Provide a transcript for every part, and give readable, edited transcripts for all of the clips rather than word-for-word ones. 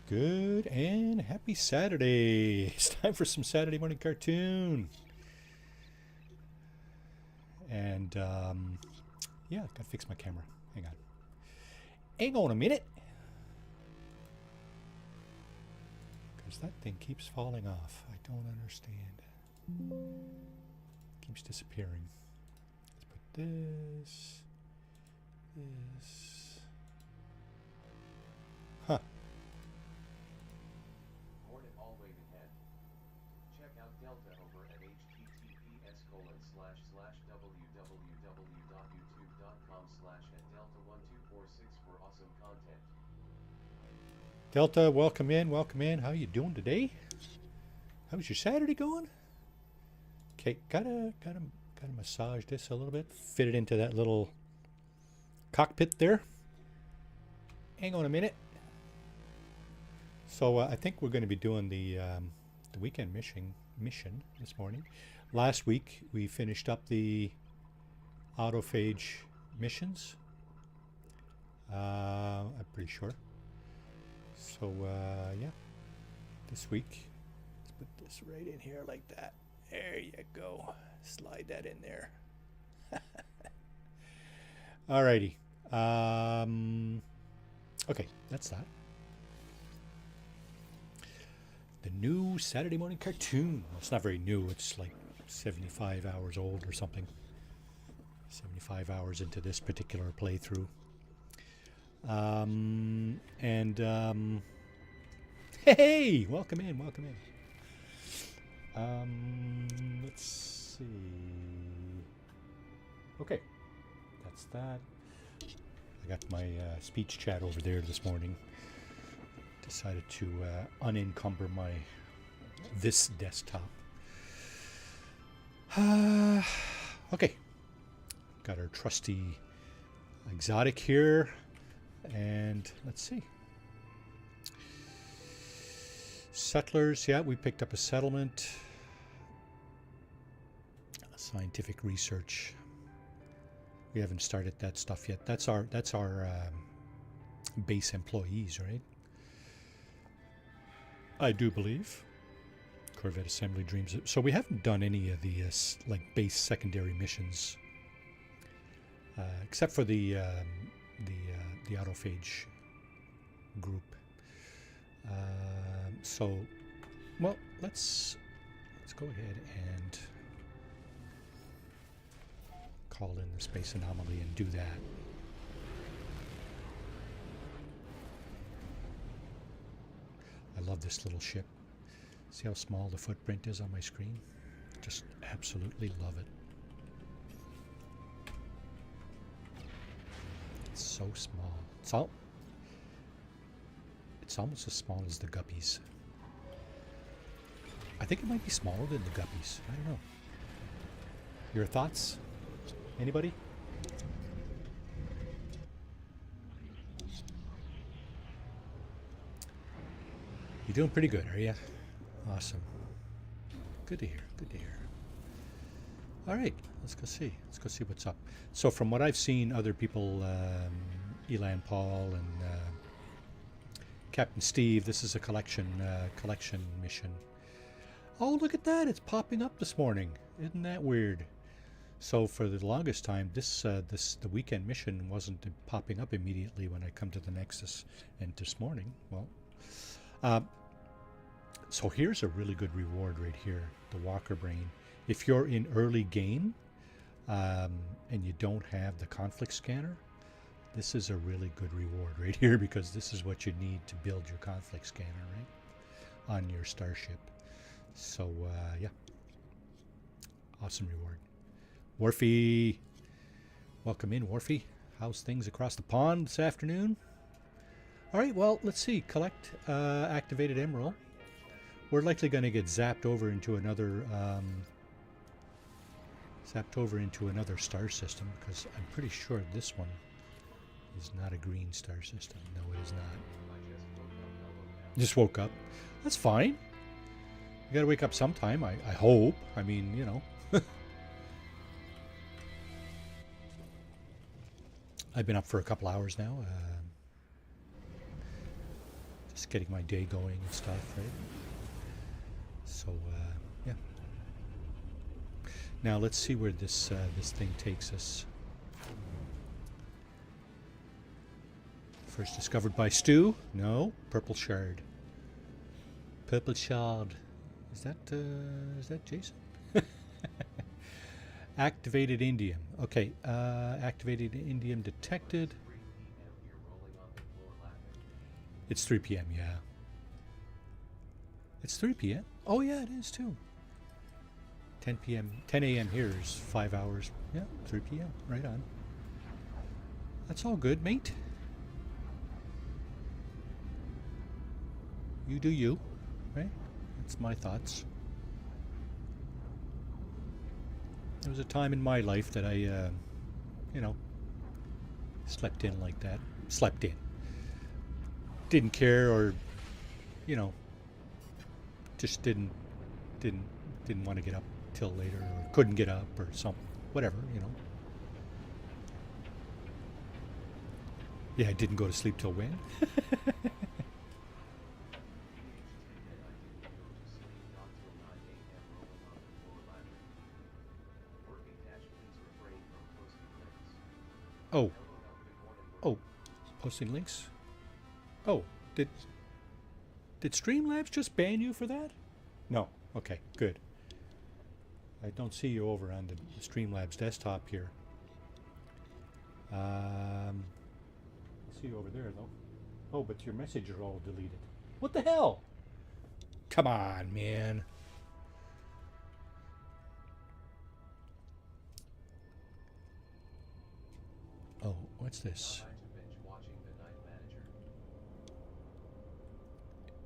Good and happy Saturday. It's time for some Saturday morning cartoon. And yeah, gotta fix my camera. Hang on. Hang on a minute. Because that thing keeps falling off. I don't understand. Keeps disappearing. Let's put this. Huh. Born at all waiting head. Check out Delta over at https://www.youtube.com/@delta1246 for awesome content. Delta, welcome in, welcome in. How you doing today? How's your Saturday going? Okay, gotta massage this a little bit. Fit it into that little cockpit there. Hang on a minute. So I think we're going to be doing the weekend mission this morning. Last week we finished up the autophage missions. I'm pretty sure. So yeah, this week let's put this right in here like that. There you go. Slide that in there. Alrighty. Okay, that's that. The new Saturday morning cartoon. Well, it's not very new. It's like 75 hours old or something. 75 hours into this particular playthrough. Hey, welcome in, welcome in. Let's see. Okay, that's that. I got my speech chat over there this morning. Decided to unencumber this desktop. Okay, got our trusty exotic here, and let's see. Settlers, yeah, we picked up a settlement. Scientific research. We haven't started that stuff yet. That's our base employees, right? I do believe. Corvette assembly dreams. So we haven't done any of the like base secondary missions, except for the autophage group. So, well, let's go ahead and call in the space anomaly and do that. I love this little ship. See how small the footprint is on my screen? Just absolutely love it. It's so small. It's almost as small as the guppies. I think it might be smaller than the guppies. I don't know. Your thoughts? Anybody? You're doing pretty good, are you? Awesome. Good to hear. Good to hear. All right, let's go see. Let's go see what's up. So from what I've seen, other people, Elan Paul and Captain Steve, this is a collection mission. Oh, look at that! It's popping up this morning. Isn't that weird? So for the longest time, the weekend mission wasn't popping up immediately when I come to the Nexus, and this morning, well. So here's a really good reward right here, the Walker Brain. If you're in early game and you don't have the conflict scanner, this is a really good reward right here, because this is what you need to build your conflict scanner, right, on your starship. So yeah, awesome reward. Wharfie, welcome in, Wharfie. How's things across the pond this afternoon? All right, well, let's see. Collect activated emerald. We're likely going to get zapped over into another star system, because I'm pretty sure this one is not a green star system. No, it is not. Just woke up. That's fine. You got to wake up sometime. I hope. I mean, you know. I've been up for a couple hours now. Just getting my day going and stuff, right? So, yeah. Now let's see where this this thing takes us. First discovered by Stu? No, purple shard. Purple shard. Is that Jason? Activated indium. Okay, activated indium detected. It's 3 p.m. Yeah. It's 3 p.m. Oh yeah, it is too. 10 p.m. 10 a.m. here is 5 hours. Yeah, 3 p.m. Right on. That's all good, mate. You do you, right? That's my thoughts. There was a time in my life that I, you know, slept in like that. Slept in. Didn't care, or, you know, just didn't want to get up till later, or couldn't get up, or something, whatever, you know. Yeah, I didn't go to sleep till when? Oh. Oh, posting links? Oh, did Streamlabs just ban you for that? No. Okay, good. I don't see you over on the Streamlabs desktop here. I see you over there, though. Oh, but your messages are all deleted. What the hell? Come on, man. Oh, what's this?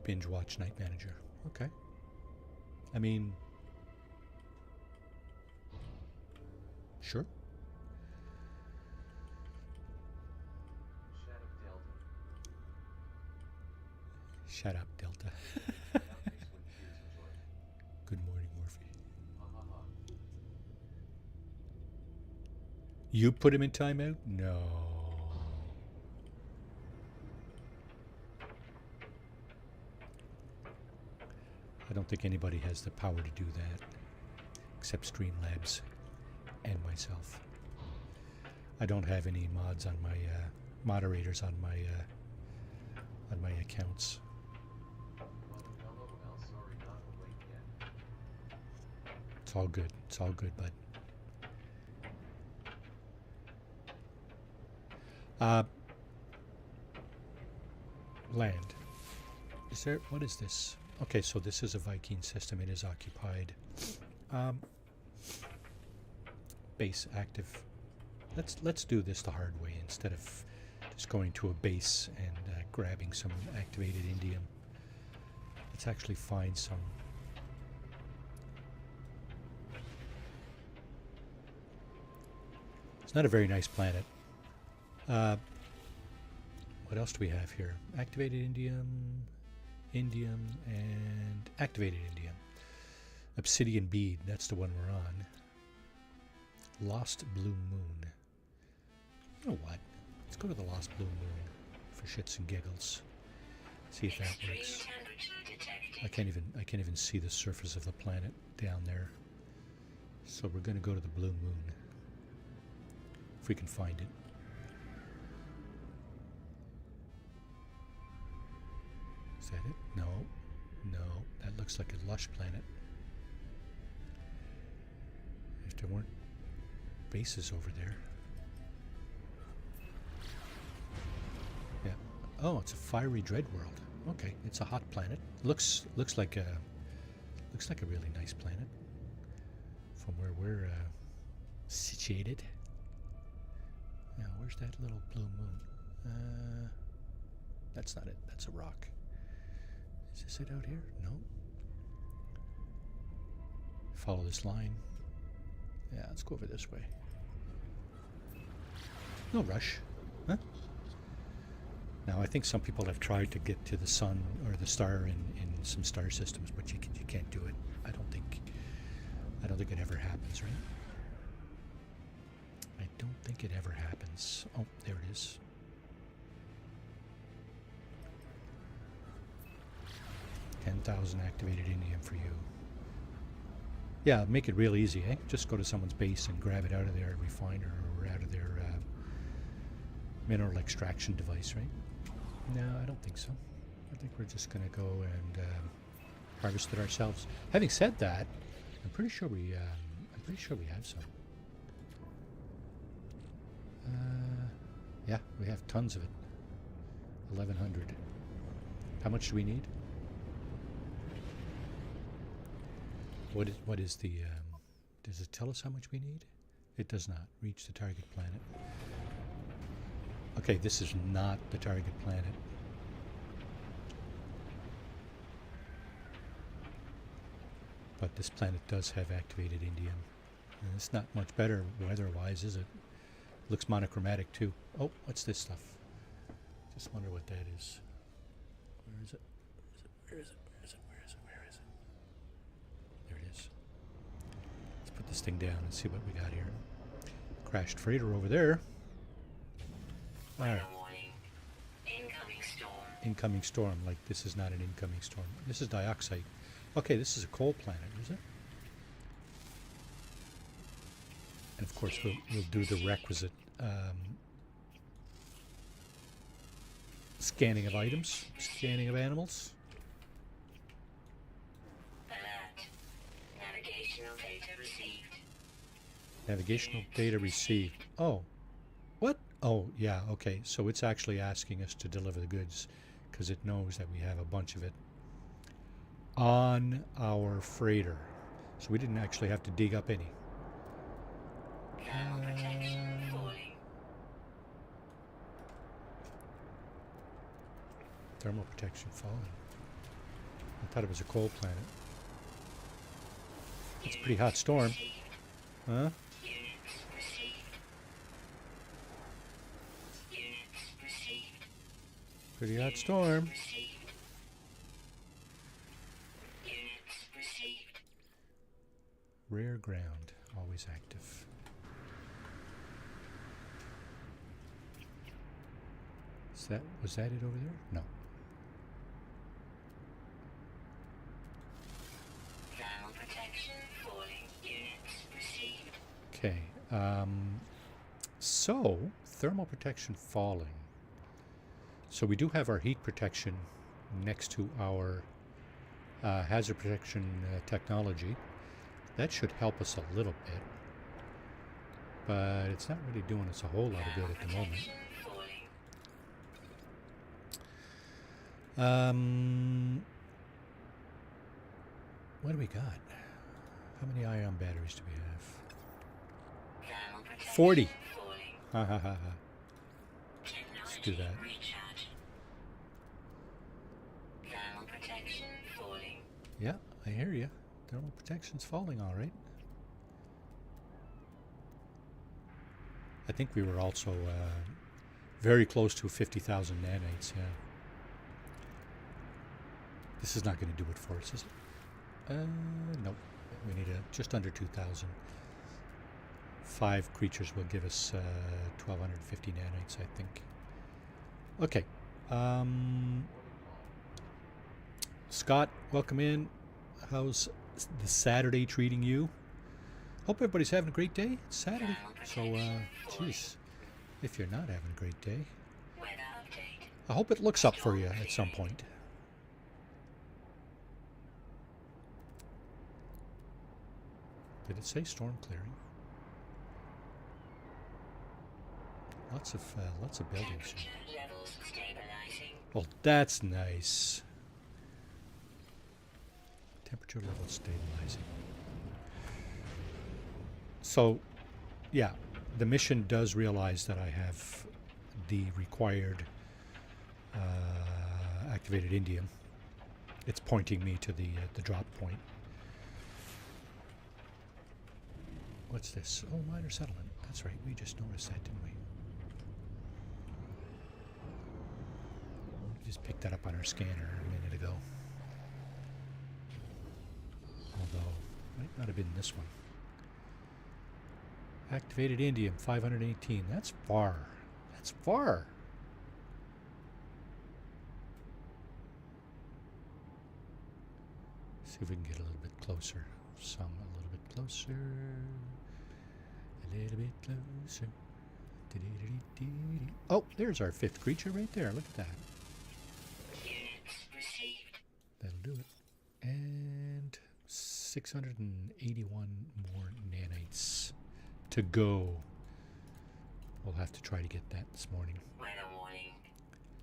Binge watch Night Manager. Okay. I mean, sure. Shut up, Delta. Good morning, Morphe. You put him in timeout? No. I don't think anybody has the power to do that, except Streamlabs and myself. I don't have any mods on my moderators on my accounts. It's all good. It's all good, bud. Land. Is there? What is this? Okay, so this is a Viking system. It is occupied. Base active. Let's do this the hard way instead of just going to a base and grabbing some activated indium. Let's actually find some. It's not a very nice planet. What else do we have here? Activated indium, and activated indium. Obsidian bead, that's the one we're on. Lost Blue Moon. You know what? Let's go to the Lost Blue Moon for shits and giggles. See if that works. I can't even see the surface of the planet down there. So we're going to go to the Blue Moon. If we can find it. Is that it? No. No. That looks like a lush planet. If there weren't bases over there. Yeah. Oh, it's a fiery dread world. Okay, it's a hot planet. Looks like a really nice planet from where we're situated. Now, where's that little blue moon? That's not it. That's a rock. Is this it out here? No. Follow this line. Yeah, let's go over this way. No rush. Huh? Now, I think some people have tried to get to the sun or the star in some star systems, but you can't do it. I don't think it ever happens, right? I don't think it ever happens. Oh, there it is. 10,000 activated indium for you. Yeah, make it real easy, eh? Just go to someone's base and grab it out of their refiner or out of their mineral extraction device, right? No, I don't think so. I think we're just going to go and harvest it ourselves. Having said that, I'm pretty sure we have some. Yeah, we have tons of it. 1,100. How much do we need? What is the? Does it tell us how much we need? It does not. Reach the target planet. Okay, this is not the target planet. But this planet does have activated indium. And it's not much better weather-wise, is it? Looks monochromatic too. Oh, what's this stuff? Just wonder what that is. Where is it? Where is it? Where is it? Where is it? Where is it? There it is. Let's put this thing down and see what we got here. Crashed freighter over there. Alright. Incoming storm. Incoming storm. Like, this is not an incoming storm. This is dioxide. Okay, this is a coal planet, is it? And of course, we'll do the requisite scanning of items, scanning of animals. Alert. Navigational data received. Navigational data received. Oh, what? Oh, yeah, okay. So it's actually asking us to deliver the goods because it knows that we have a bunch of it on our freighter. So we didn't actually have to dig up any. Thermal protection falling. Thermal protection falling. I thought it was a coal planet. It's a pretty hot storm. Huh? Units received. Units received. Pretty hot storm. Received. Units received. Rare ground, always active. Was that it over there? No. Thermal protection falling. Units received. Okay. So thermal protection falling. So we do have our heat protection next to our hazard protection technology. That should help us a little bit, but it's not really doing us a whole lot of good at the moment. What do we got? How many ion batteries do we have? 40. Ha ha ha ha. Let's do that. Thermal protection falling. Yeah, I hear you. Thermal protection's falling, all right. I think we were also very close to 50,000 nanites, yeah. This is not going to do it for us, is it? Nope. We need just under 2,000. 5 creatures will give us 1,250 nanites, I think. Okay. Scott, welcome in. How's the Saturday treating you? Hope everybody's having a great day. It's Saturday. So, geez, if you're not having a great day, I hope it looks up for you at some point. Did it say storm clearing? Lots of buildings. Well, that's nice. Temperature level stabilizing. So, yeah, the mission does realize that I have the required activated indium. It's pointing me to the drop point. What's this? Oh, minor settlement. That's right. We just noticed that, didn't we? We just picked that up on our scanner a minute ago. Although, might not have been this one. Activated indium, 518. That's far. That's far. See if we can get a little bit closer. Some a little bit closer. A little bit closer. Oh, there's our 5th creature right there. Look at that. Units received. That'll do it. And 681 more nanites to go. We'll have to try to get that this morning. Weather warning.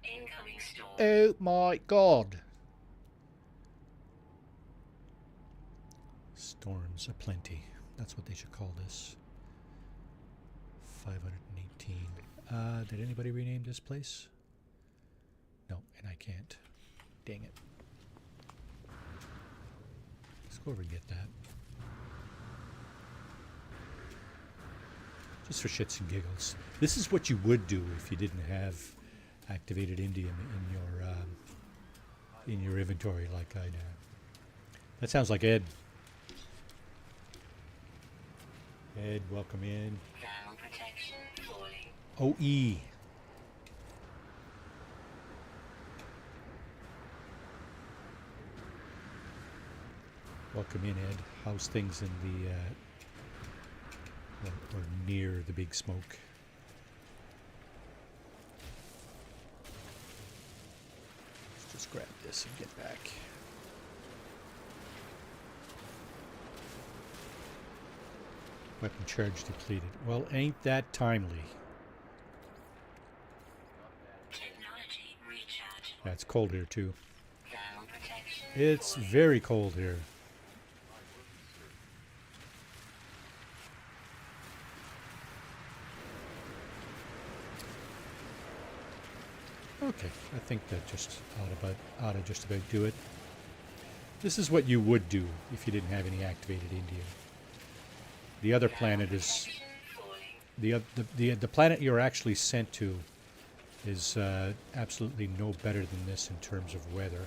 Incoming storm. Oh my god. Storms aplenty. That's what they should call this. 518. Did anybody rename this place? No, and I can't. Dang it. Let's go over and get that. Just for shits and giggles. This is what you would do if you didn't have activated indium in your inventory like I do. That sounds like Ed. Ed, welcome in. Thermal protection falling. OE. Welcome in, Ed. How's things in the or near the big smoke? Let's just grab this and get back. Weapon charge depleted. Well, ain't that timely. Technology recharge. Yeah, it's cold here too. Thermal protection It's falling. very cold here. Okay, I think that just ought to just about do it. This is what you would do if you didn't have any activated India. The other planet is Protection falling. the planet you're actually sent to is absolutely no better than this in terms of weather.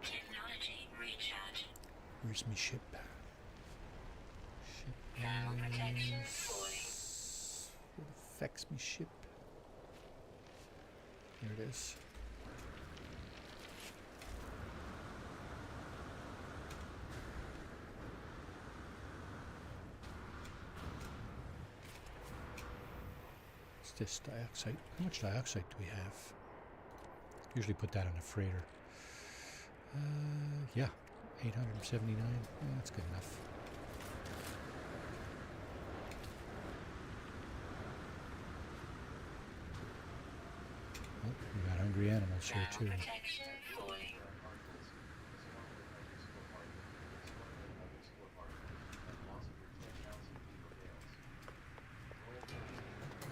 Technology recharge. Where's my ship? Thermal protection falling. What affects me ship? There it is. What's this dioxide? How much dioxide do we have? Usually put that on a freighter. Yeah, 879. Yeah, that's good enough. Oh, we got hungry animals here too. Thermal protection falling.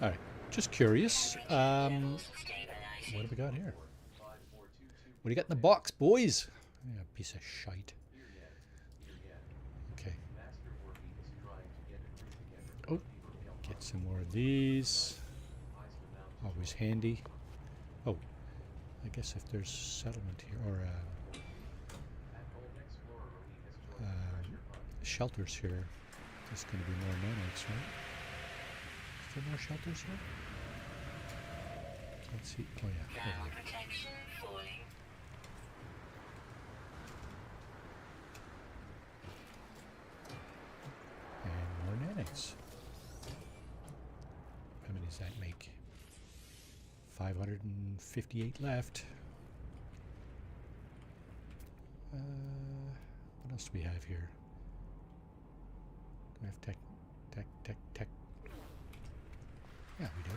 All right, just curious. Levels stabilizing. What have we got here? What do you got in the box, boys? Yeah, piece of shite. Okay. Oh, get some more of these. Always handy. Oh, I guess if there's settlement here or shelters here, there's going to be more nanites, right? Is there more shelters here? Let's see. Oh yeah. over Thermal there. protection falling. And more nanites. How many does that make? 558 left. What else do we have here? Do we have tech? Yeah, we do.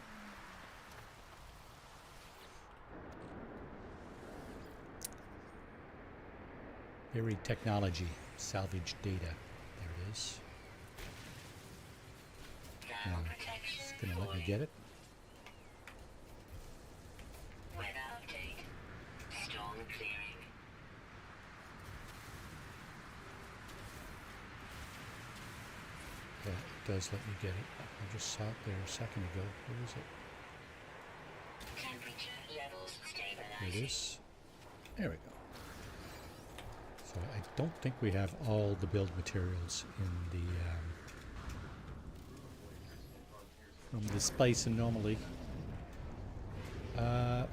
Buried technology, salvage data. There it is. Thermal Now, protection it's gonna let me falling. get it. Weather update. Storm clearing. Yeah, it does let me get it. I just saw it there a second ago. Where is it? Temperature levels There stabilizing. it is. There we go. So I don't think we have all the build materials in the from the space anomaly.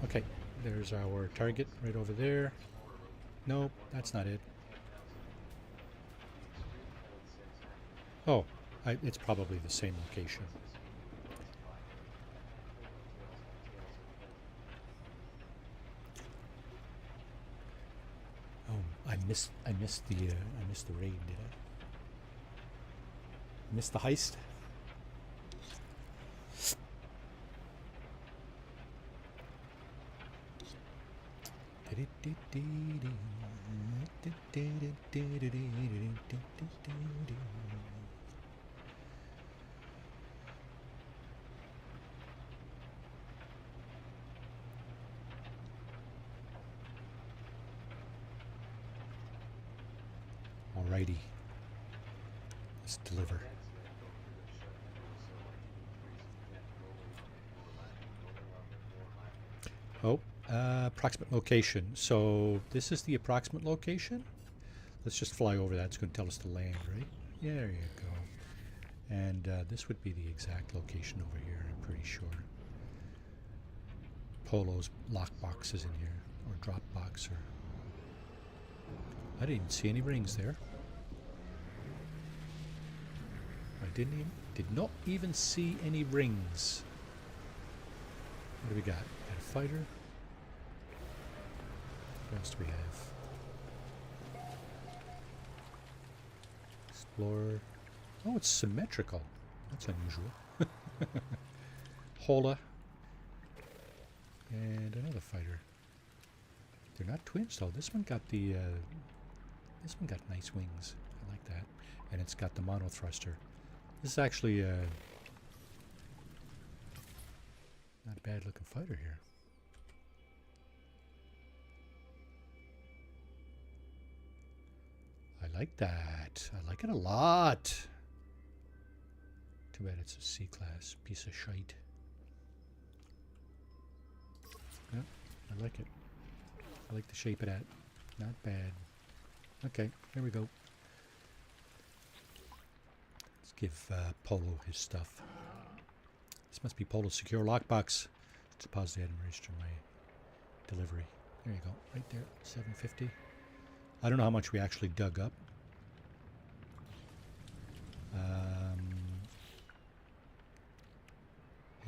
Okay, there's our target right over there. Nope, that's not it. Oh, it's probably the same location. Oh, I missed the raid, did I? Missed the heist. Alrighty. Let's deliver. Oh, approximate location. So this is the approximate location. Let's just fly over that. It's going to tell us to land, right? Yeah, there you go. And this would be the exact location over here, I'm pretty sure. Polo's lockbox is in here, or drop box, or... I didn't see any rings there. I did not even see any rings. What do we got? Got a fighter. What else do we have? Explorer. Oh, it's symmetrical. That's unusual. Hola. And another fighter. They're not twins though. This one got the this one got nice wings. I like that. And it's got the mono thruster. This is actually not a bad looking fighter here. I like that. I like it a lot. Too bad it's a C-class piece of shite. Yeah, I like it. I like the shape of that. Not bad. Okay, here we go. Let's give Polo his stuff. This must be Polo's secure lockbox. Let's deposit and register my delivery. There you go, right there, 750. I don't know how much we actually dug up.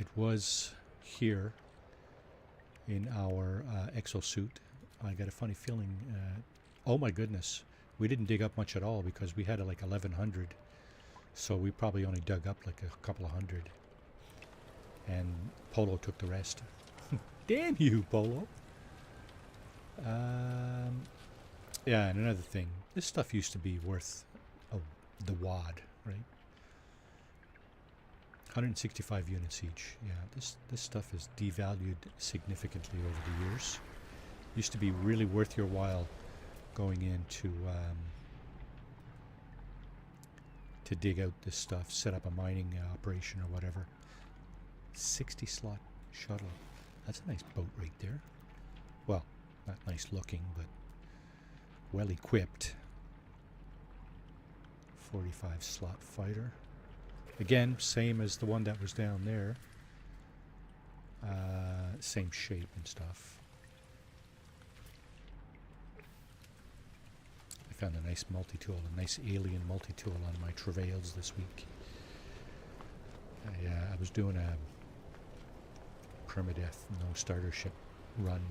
It was here in our exosuit. I got a funny feeling. Oh my goodness, we didn't dig up much at all because we had like 1100. So we probably only dug up like a couple of hundred. And Polo took the rest. Damn you, Polo. Yeah, and another thing. This stuff used to be worth the wad, right? 165 units each. Yeah, this stuff is devalued significantly over the years. Used to be really worth your while going in to dig out this stuff, set up a mining operation or whatever. 60 slot shuttle. That's a nice boat right there. Well, not nice looking, but well equipped. 45 slot fighter. Again, same as the one that was down there. Same shape and stuff. I found a nice multi-tool, a nice alien multi-tool on my travails this week. I was doing a permadeath no starter ship run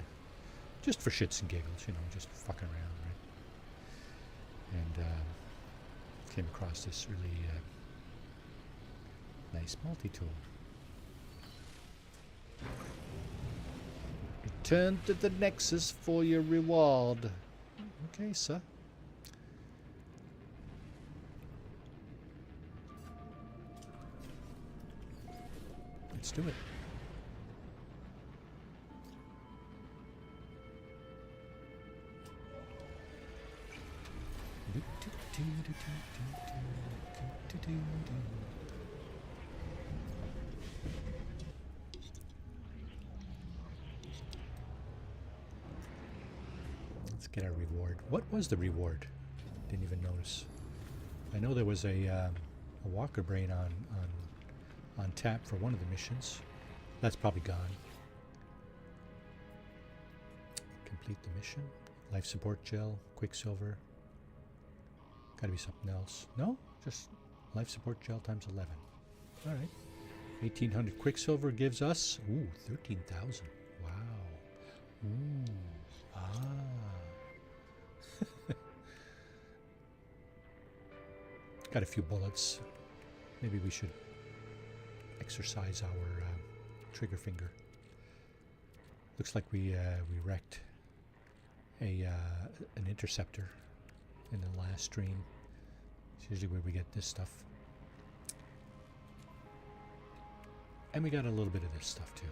just for shits and giggles, you know, just fucking around, right? And came across this really nice multi-tool. Return to the Nexus for your reward. Okay, sir. Let's do it. Let's get our reward. What was the reward? Didn't even notice. I know there was a walker brain on tap for one of the missions. That's probably gone. complete the mission. Life support gel, quicksilver. Gotta be something else. No? Just life support gel times 11. Alright. 1800 quicksilver gives us, 13,000. Wow. Ooh. Got a few bullets. Maybe we should exercise our trigger finger. Looks like we wrecked an interceptor in the last stream. It's usually where we get this stuff. And we got a little bit of this stuff too.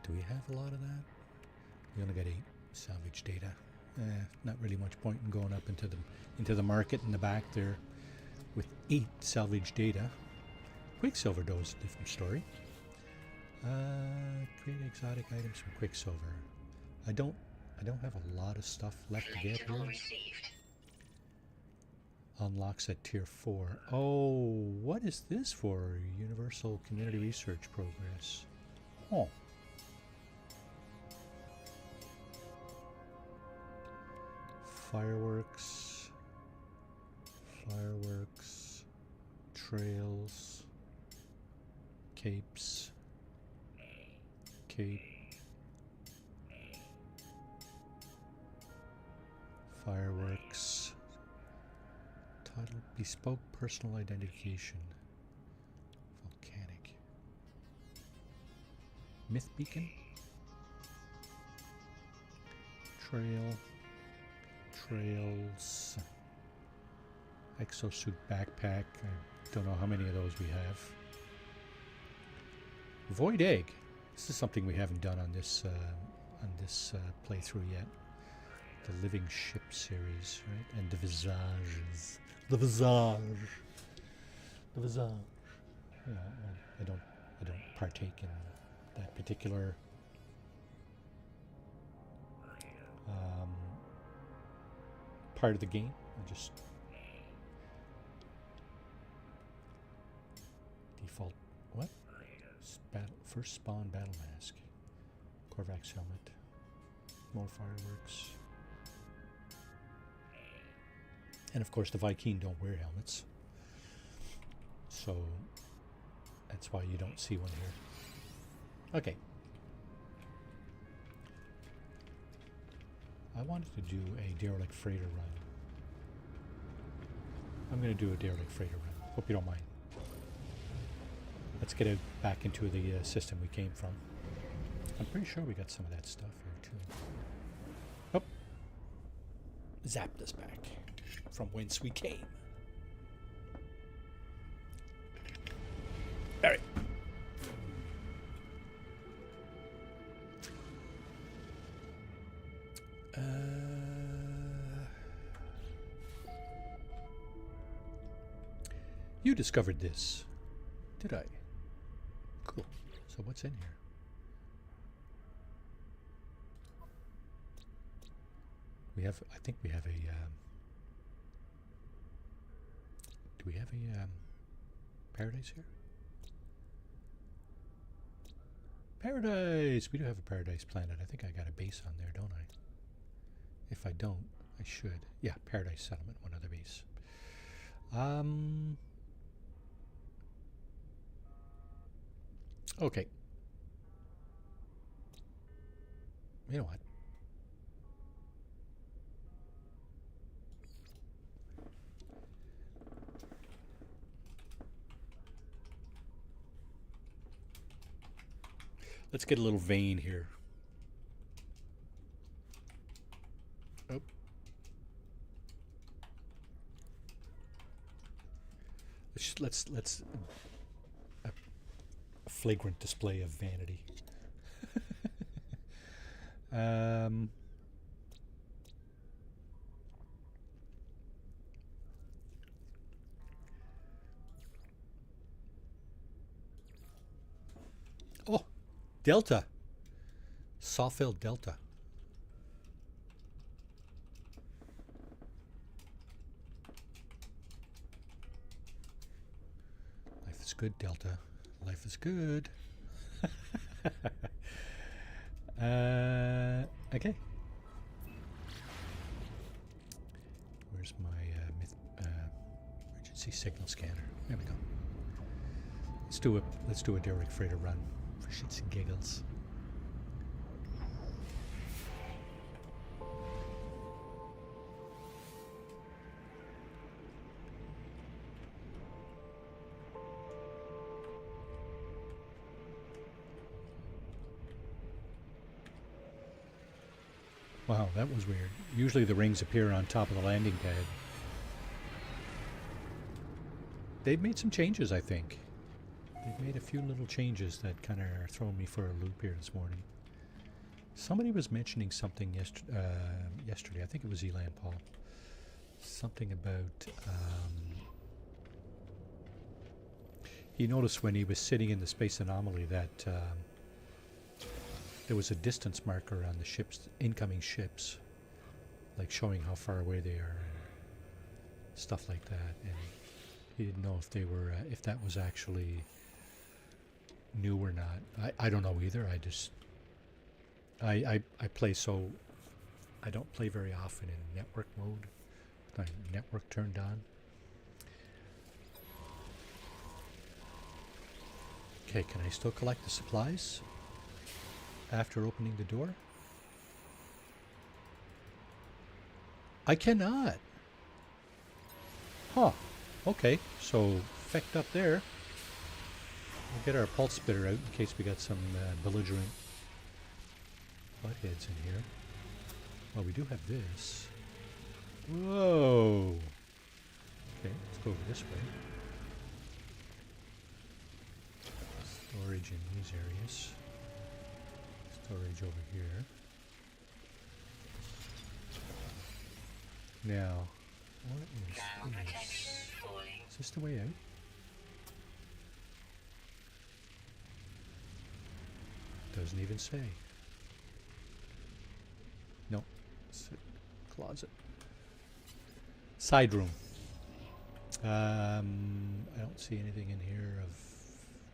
Do we have a lot of that? We only got 8 salvage data. Not really much point in going up into the market in the back there with 8 salvage data. Quicksilver though is a different story. Create exotic items from Quicksilver. I don't have a lot of stuff left to get here. Unlocks at tier 4. Oh, what is this for? Universal Community Research Progress. Oh. Fireworks. Fireworks. Trails. Capes. Cape. Fireworks. Title, bespoke personal identification. Volcanic. Myth beacon. Trail. Trails. Exosuit backpack. I don't know how many of those we have. Void egg. This is something we haven't done on this playthrough yet. The Living Ship series, right? And the Visages. The Visage. The Visage. Yeah, I don't partake in that particular part of the game. I just default. What? First spawn battle mask. Korvax helmet. More fireworks. And of course the Viking don't wear helmets. So that's why you don't see one here. Okay. I wanted to do a derelict freighter run. I'm going to do a derelict freighter run. Hope you don't mind. Let's get it back into the system we came from. I'm pretty sure we got some of that stuff here too. Oh. Zapped us back from whence we came. All right. You discovered this. Did I? Cool. So what's in here? We have, I think we have a, do we have a paradise here? Paradise! We do have a paradise planet. I think I got a base on there, don't I? If I don't, I should. Yeah, paradise settlement, one other base. Okay. You know what? Let's get a little vein here. Oh. Let's a flagrant display of vanity. Oh, Delta. Sawfield Delta. good, Delta. Life is good. Okay. Where's my emergency signal scanner? There we go. Let's do a derelict freighter run for shits and giggles. Wow, that was weird. Usually the rings appear on top of the landing pad. They've made some changes, I think. They've made a few little changes that kind of are throwing me for a loop here this morning. Somebody was mentioning something yesterday. I think it was Elan Paul. Something about... he noticed when he was sitting in the space anomaly that... there was a distance marker on the ships, incoming ships, like showing how far away they are and stuff like that. And he didn't know if they were, if that was actually new or not. I don't know either. I just, I play so, I don't play very often in network mode, with my network turned on. Okay, can I still collect the supplies after opening the door? I cannot. Huh. Okay, so fecked up there. We'll get our pulse spitter out in case we got some belligerent buttheads in here. Well, we do have this. Whoa. Okay, let's go over this way. Storage in these areas. Storage over here. Now, what is this? Is this the way out? Doesn't even say. No, it's a closet. Side room. I don't see anything in here of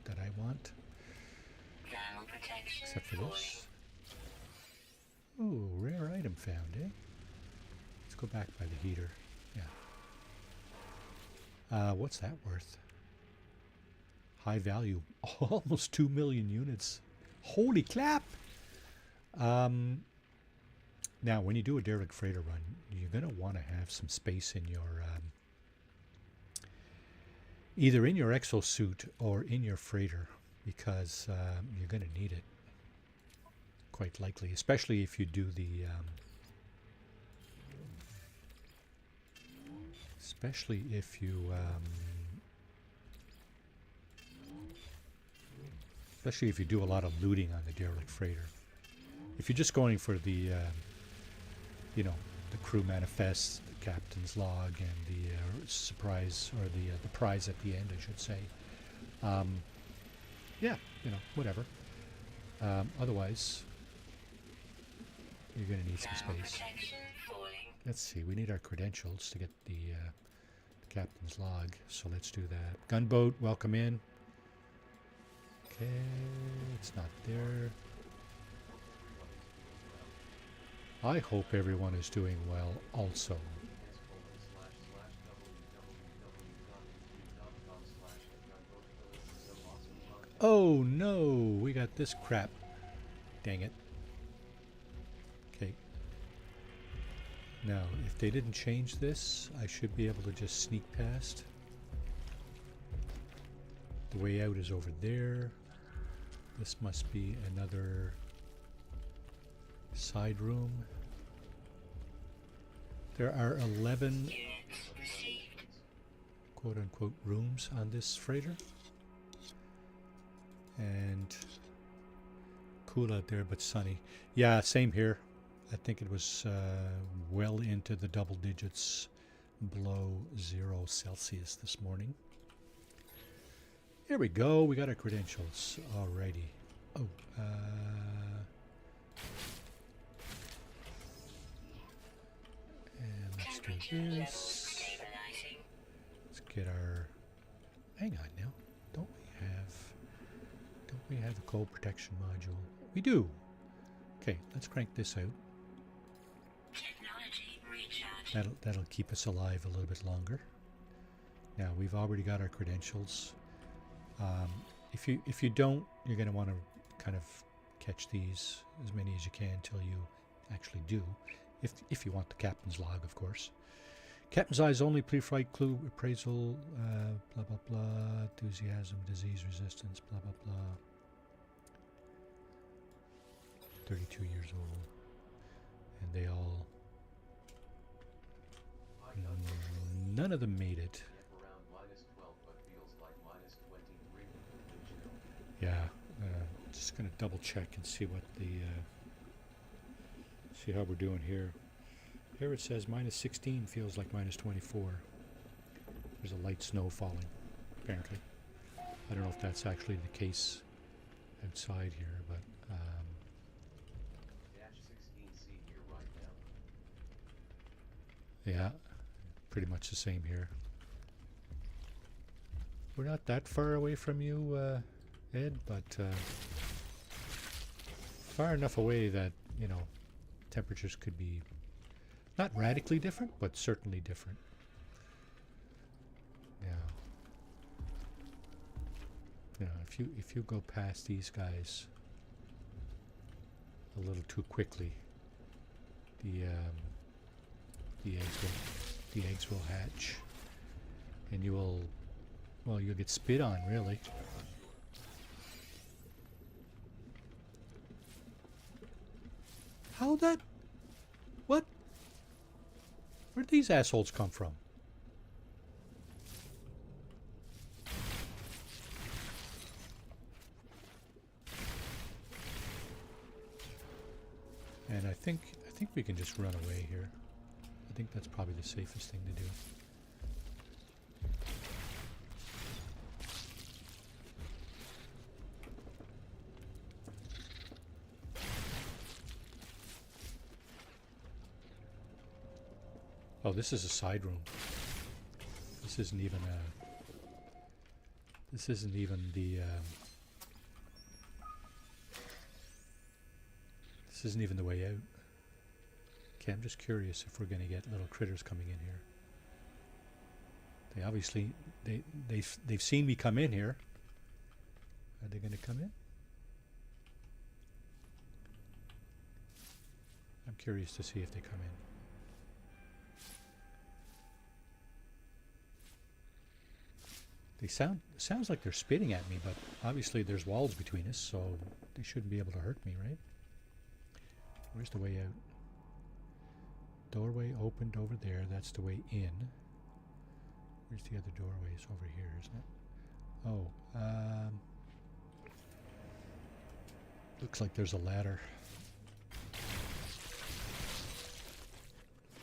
that I want. Except for this. Ooh, rare item found, eh? Let's go back by the heater. Yeah. What's that worth? High value. Almost 2 million units. Holy clap! Now, when you do a derelict freighter run, you're going to want to have some space in your... either in your exosuit or in your freighter, because you're going to need it. Quite likely, especially if you do the... especially if you... especially if you do a lot of looting on the derelict freighter. If you're just going for the, you know, the crew manifest, the captain's log, and the surprise, or the prize at the end, I should say. Yeah, you know, whatever. Otherwise, you're going to need some space. Let's see, we need our credentials to get the captain's log, so let's do that. Gunboat, welcome in. Okay, it's not there. I hope everyone is doing well also. Oh no, we got this crap. Dang it. Okay. Now, if they didn't change this, I should be able to just sneak past. The way out is over there. This must be another side room. There are 11 quote-unquote rooms on this freighter. And cool out there, but sunny. Yeah, same here. I think it was well into the double digits below 0 Celsius this morning. Here we go. We got our credentials. Alrighty. Oh, and let's do this. Let's get our... Hang on now. Don't we have a cold protection module? We do. Okay, let's crank this out. Technology recharge. That'll keep us alive a little bit longer. Now we've already got our credentials. If you don't, you're going to want to kind of catch these as many as you can until you actually do. If you want the captain's log, of course. Captain's eyes only, pre-flight clue, appraisal, blah blah blah, enthusiasm, disease resistance, blah blah blah. 32 years old, and they all. None of them made it. Around -12, but feels like -23 with the chill. Yeah, just gonna double check and see what the see how we're doing here. Here it says -16 feels like -24. There's a light snow falling, apparently. I don't know if that's actually the case outside here, but -16C here right now. yeah, pretty much the same here. We're not that far away from you, Ed, but far enough away that, you know, temperatures could be not radically different, but certainly different. Yeah. You know, if you go past these guys a little too quickly, the eggs will hatch, and you'll get spit on, really. How that? What? Where'd these assholes come from? And I think we can just run away here. I think that's probably the safest thing to do. Oh, this is a side room. This isn't even the this isn't even the way out. Okay, I'm just curious if we're going to get little critters coming in here. They obviously they've seen me come in here. Are they going to come in? I'm curious to see if they come in. They sounds like they're spitting at me, but obviously there's walls between us, so they shouldn't be able to hurt me, right? Where's the way out? Doorway opened over there. That's the way in. Where's the other doorway? It's over here, isn't it? Oh, looks like there's a ladder.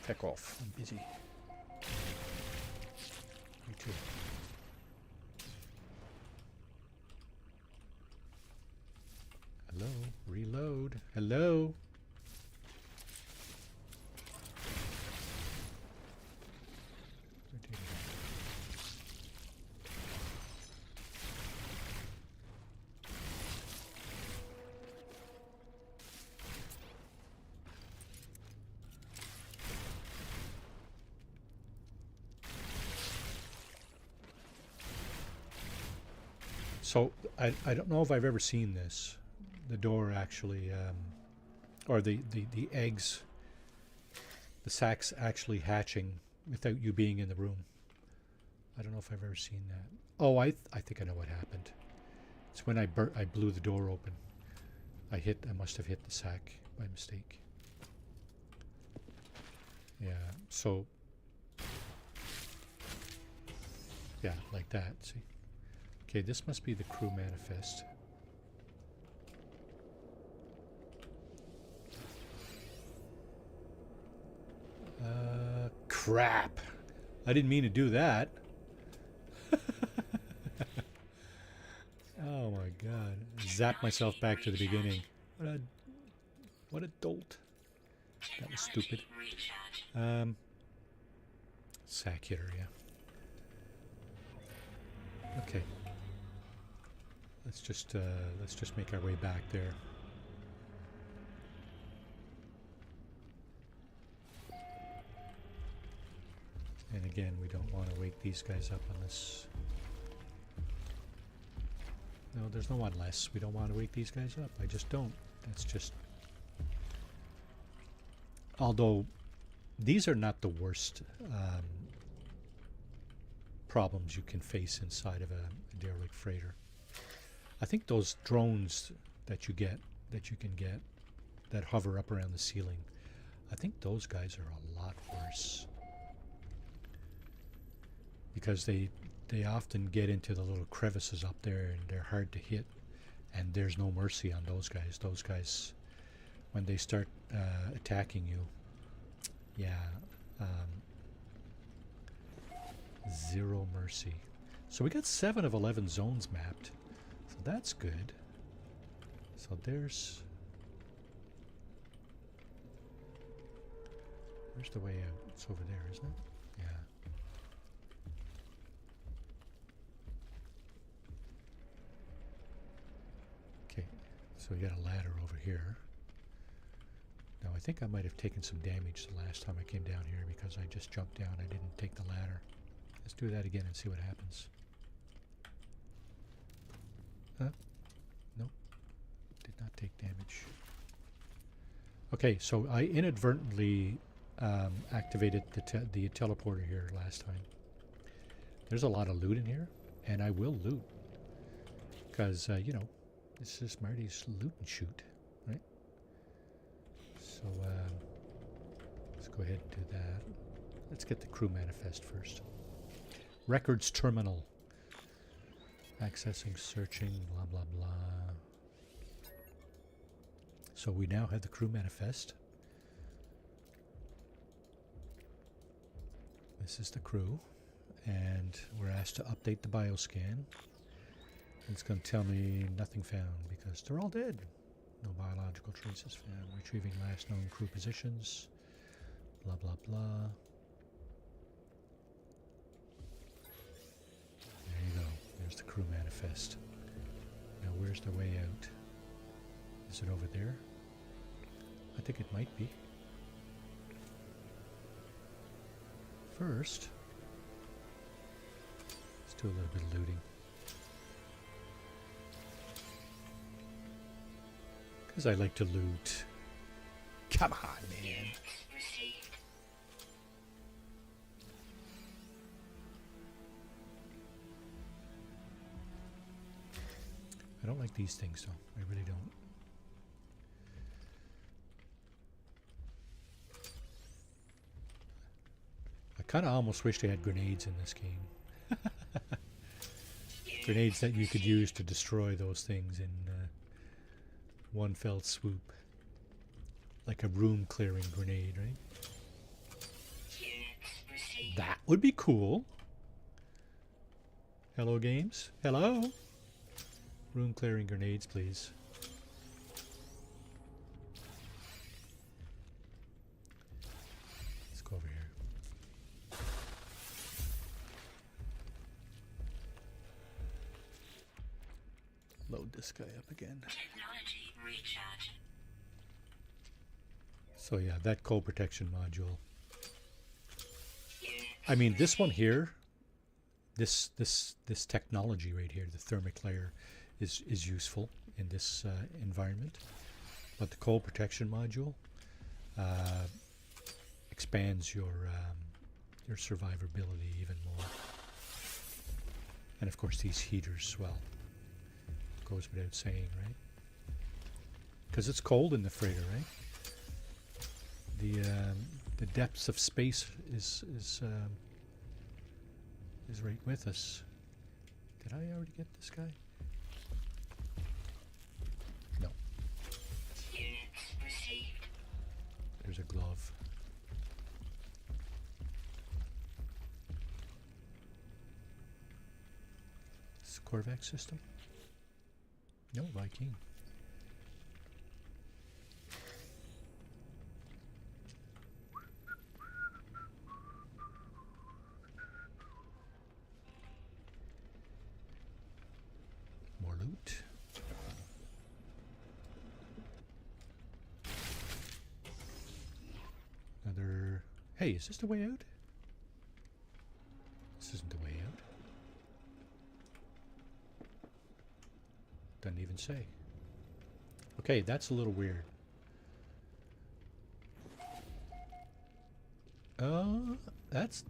Heck off. I'm busy. Me too. Hello? Reload. Hello? So, I don't know if I've ever seen this. The door actually, or the eggs, the sacs actually hatching without you being in the room. I don't know if I've ever seen that. Oh, I think I know what happened. It's when I blew the door open. I must have hit the sac by mistake. Yeah, so, yeah, like that, see? Okay, this must be the crew manifest. Crap. I didn't mean to do that. Oh my god. Zap myself back to the beginning. What a dolt. That was stupid. Sack hitter, yeah. Okay. let's just make our way back there. And again, we don't want to wake these guys up on this. No, there's no unless. We don't want to wake these guys up. I just don't. That's just... Although, these are not the worst problems you can face inside of a derelict freighter. I think those drones that you can get, that hover up around the ceiling, I think those guys are a lot worse. Because they often get into the little crevices up there and they're hard to hit, and there's no mercy on those guys. Those guys, when they start attacking you, yeah, zero mercy. So we got 7 of 11 zones mapped, so that's good. So there's where's the way out? It's over there, isn't it? Yeah. Okay, so we got a ladder over here. Now I think I might have taken some damage the last time I came down here because I just jumped down. I didn't take the ladder. Let's do that again and see what happens. Huh? Nope. Did not take damage. Okay, so I inadvertently activated the teleporter here last time. There's a lot of loot in here, and I will loot. Because, you know, this is Marty's loot and shoot, right? So, let's go ahead and do that. Let's get the crew manifest first. Records terminal. Accessing, searching, blah, blah, blah. So we now have the crew manifest. This is the crew. And we're asked to update the bioscan. It's going to tell me nothing found because they're all dead. No biological traces found. Retrieving last known crew positions. Blah, blah, blah. There you go. There's the crew manifest. Now where's the way out? Is it over there? I think it might be. First, let's do a little bit of looting. Because I like to loot. Come on, man. I don't like these things, though. I really don't. I kind of almost wish they had grenades in this game. Grenades that you could use to destroy those things in one fell swoop. Like a room clearing grenade, right? That would be cool. Hello, games. Hello. Room clearing grenades, please. Let's go over here. Load this guy up again. Technology recharge. So yeah, that cold protection module. I mean, this one here, this technology right here, the thermic layer, is useful in this environment. But the cold protection module expands your survivability even more. And of course, these heaters, well, goes without saying, right? Because it's cold in the freighter, right? The depths of space is right with us. Did I already get this guy? No. Units received. There's a glove. This is a Corvax system? No, Viking. More loot. Another... Hey, is this the way out? This isn't the way out. Doesn't even say. Okay, that's a little weird.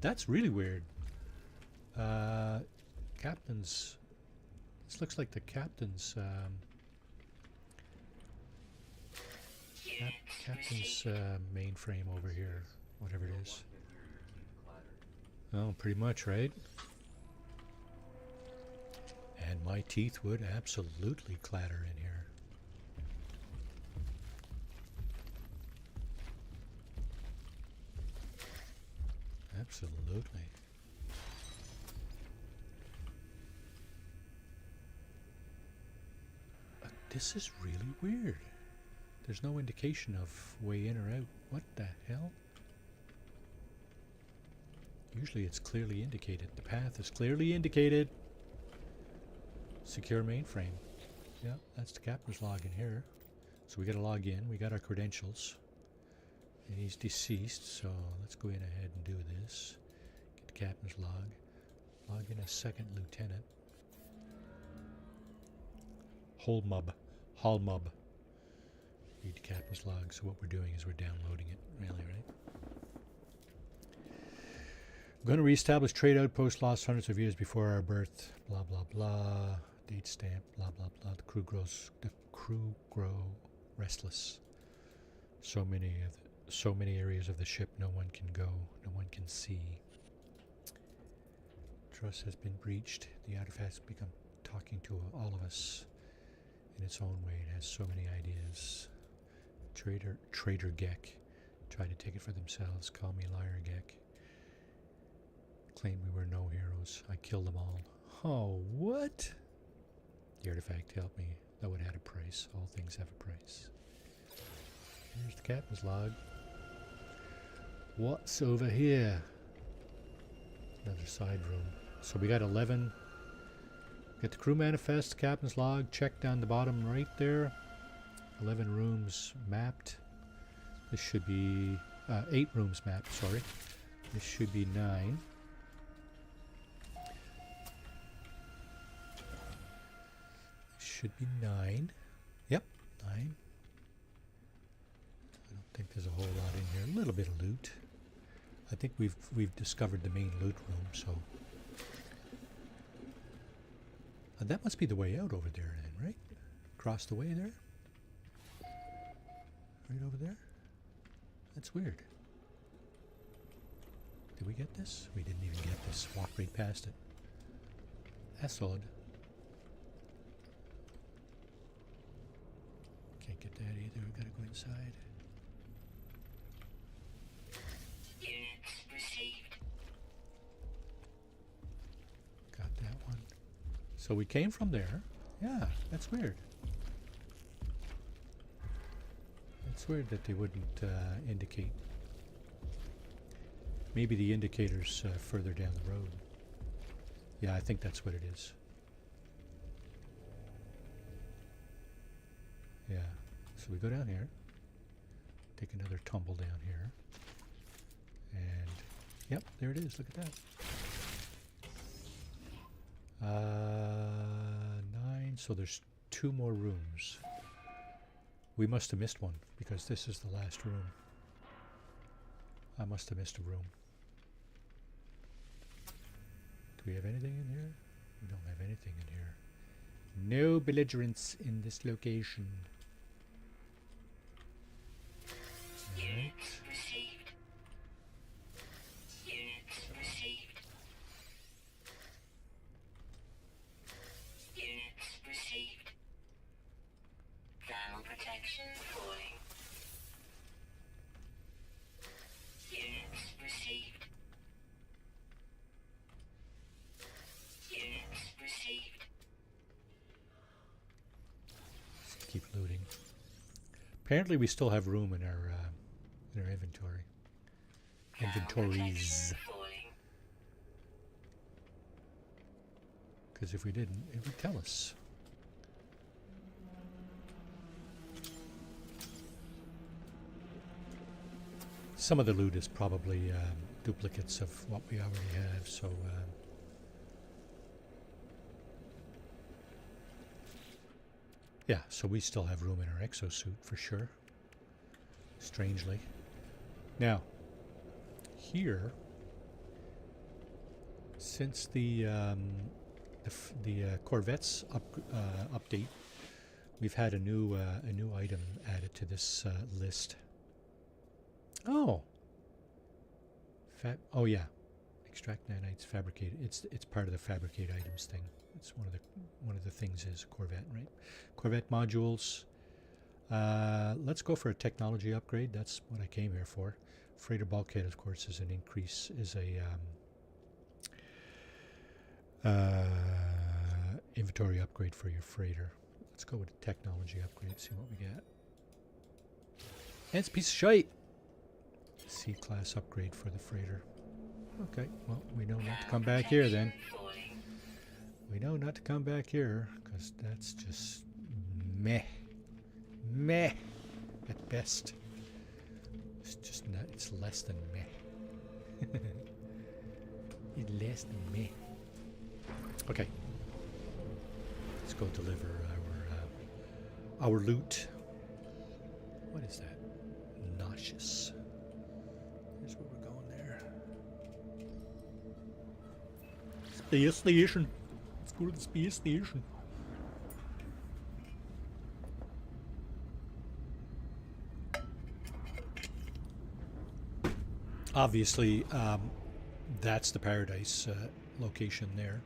That's really weird. Captain's... This looks like the captain's... Captain's mainframe over here, whatever it is. Oh, pretty much, right? And my teeth would absolutely clatter in here. Absolutely. This is really weird. There's no indication of way in or out. What the hell? Usually it's clearly indicated. The path is clearly indicated. Secure mainframe. Yeah, that's the captain's log in here. So we gotta log in. We got our credentials. And he's deceased, so let's go in ahead and do this. Get the captain's log. Log in as second lieutenant. Hallmub. Read the captain's log. So what we're doing is we're downloading it, really, right? I'm going to reestablish trade outpost lost hundreds of years before our birth. Blah blah blah. Date stamp. Blah blah blah. The crew grow restless. So many areas of the ship no one can go, no one can see. Trust has been breached. The artifact has become talking to all of us in its own way. It has so many ideas. Traitor Gek. Try to take it for themselves. Call me liar Gek. Claim we were no heroes. I killed them all. Oh, what? The artifact helped me, though it had a price. All things have a price. Here's the captain's log. What's over here? Another side room. So we got 11. Get the crew manifest, captain's log, check down the bottom right there. 11 rooms mapped. This should be 8 rooms mapped, sorry. This should be 9. Should be 9. Yep, 9. I don't think there's a whole lot in here. A little bit of loot. I think we've discovered the main loot room, so that must be the way out over there then, right? Across the way there? Right over there? That's weird. Did we get this? We didn't even get this. Walked right past it. That's odd. Can't get that either. We've got to go inside. Units received. Got that one. So we came from there. Yeah, that's weird. It's weird that they wouldn't indicate. Maybe the indicator's further down the road. Yeah, I think that's what it is. Yeah, so we go down here, take another tumble down here, and yep, there it is, look at that. 9, so there's 2 more rooms. We must have missed one, because this is the last room. I must have missed a room. Do we have anything in here? We don't have anything in here. No belligerents in this location. Alright. Units received. Units received. Units received. Thermal protection falling. Units received. Units received. Let's keep looting. Apparently we still have room in our inventory. Inventories. Because if we didn't, it would tell us. Some of the loot is probably duplicates of what we already have, so yeah, so we still have room in our exosuit for sure. Strangely. Now, here, since the Corvettes update, we've had a new item added to this list. Oh, oh yeah, extract nanites, fabricate. It's part of the fabricate items thing. It's one of the things is Corvette, right? Corvette modules. Let's go for a technology upgrade. That's what I came here for. Freighter bulkhead, of course, is an increase. Is a inventory upgrade for your freighter. Let's go with a technology upgrade. See what we get. And it's a piece of shite. C-class upgrade for the freighter. Okay, well, we know not to come back here then. We know not to come back here, because that's just meh. Meh. At best. It's just not, it's less than meh. It's less than meh. Okay. Let's go deliver our loot. What is that? Nauseous. Here's where we're going there. Space station. Let's go to the space station. Obviously, that's the Paradise location there.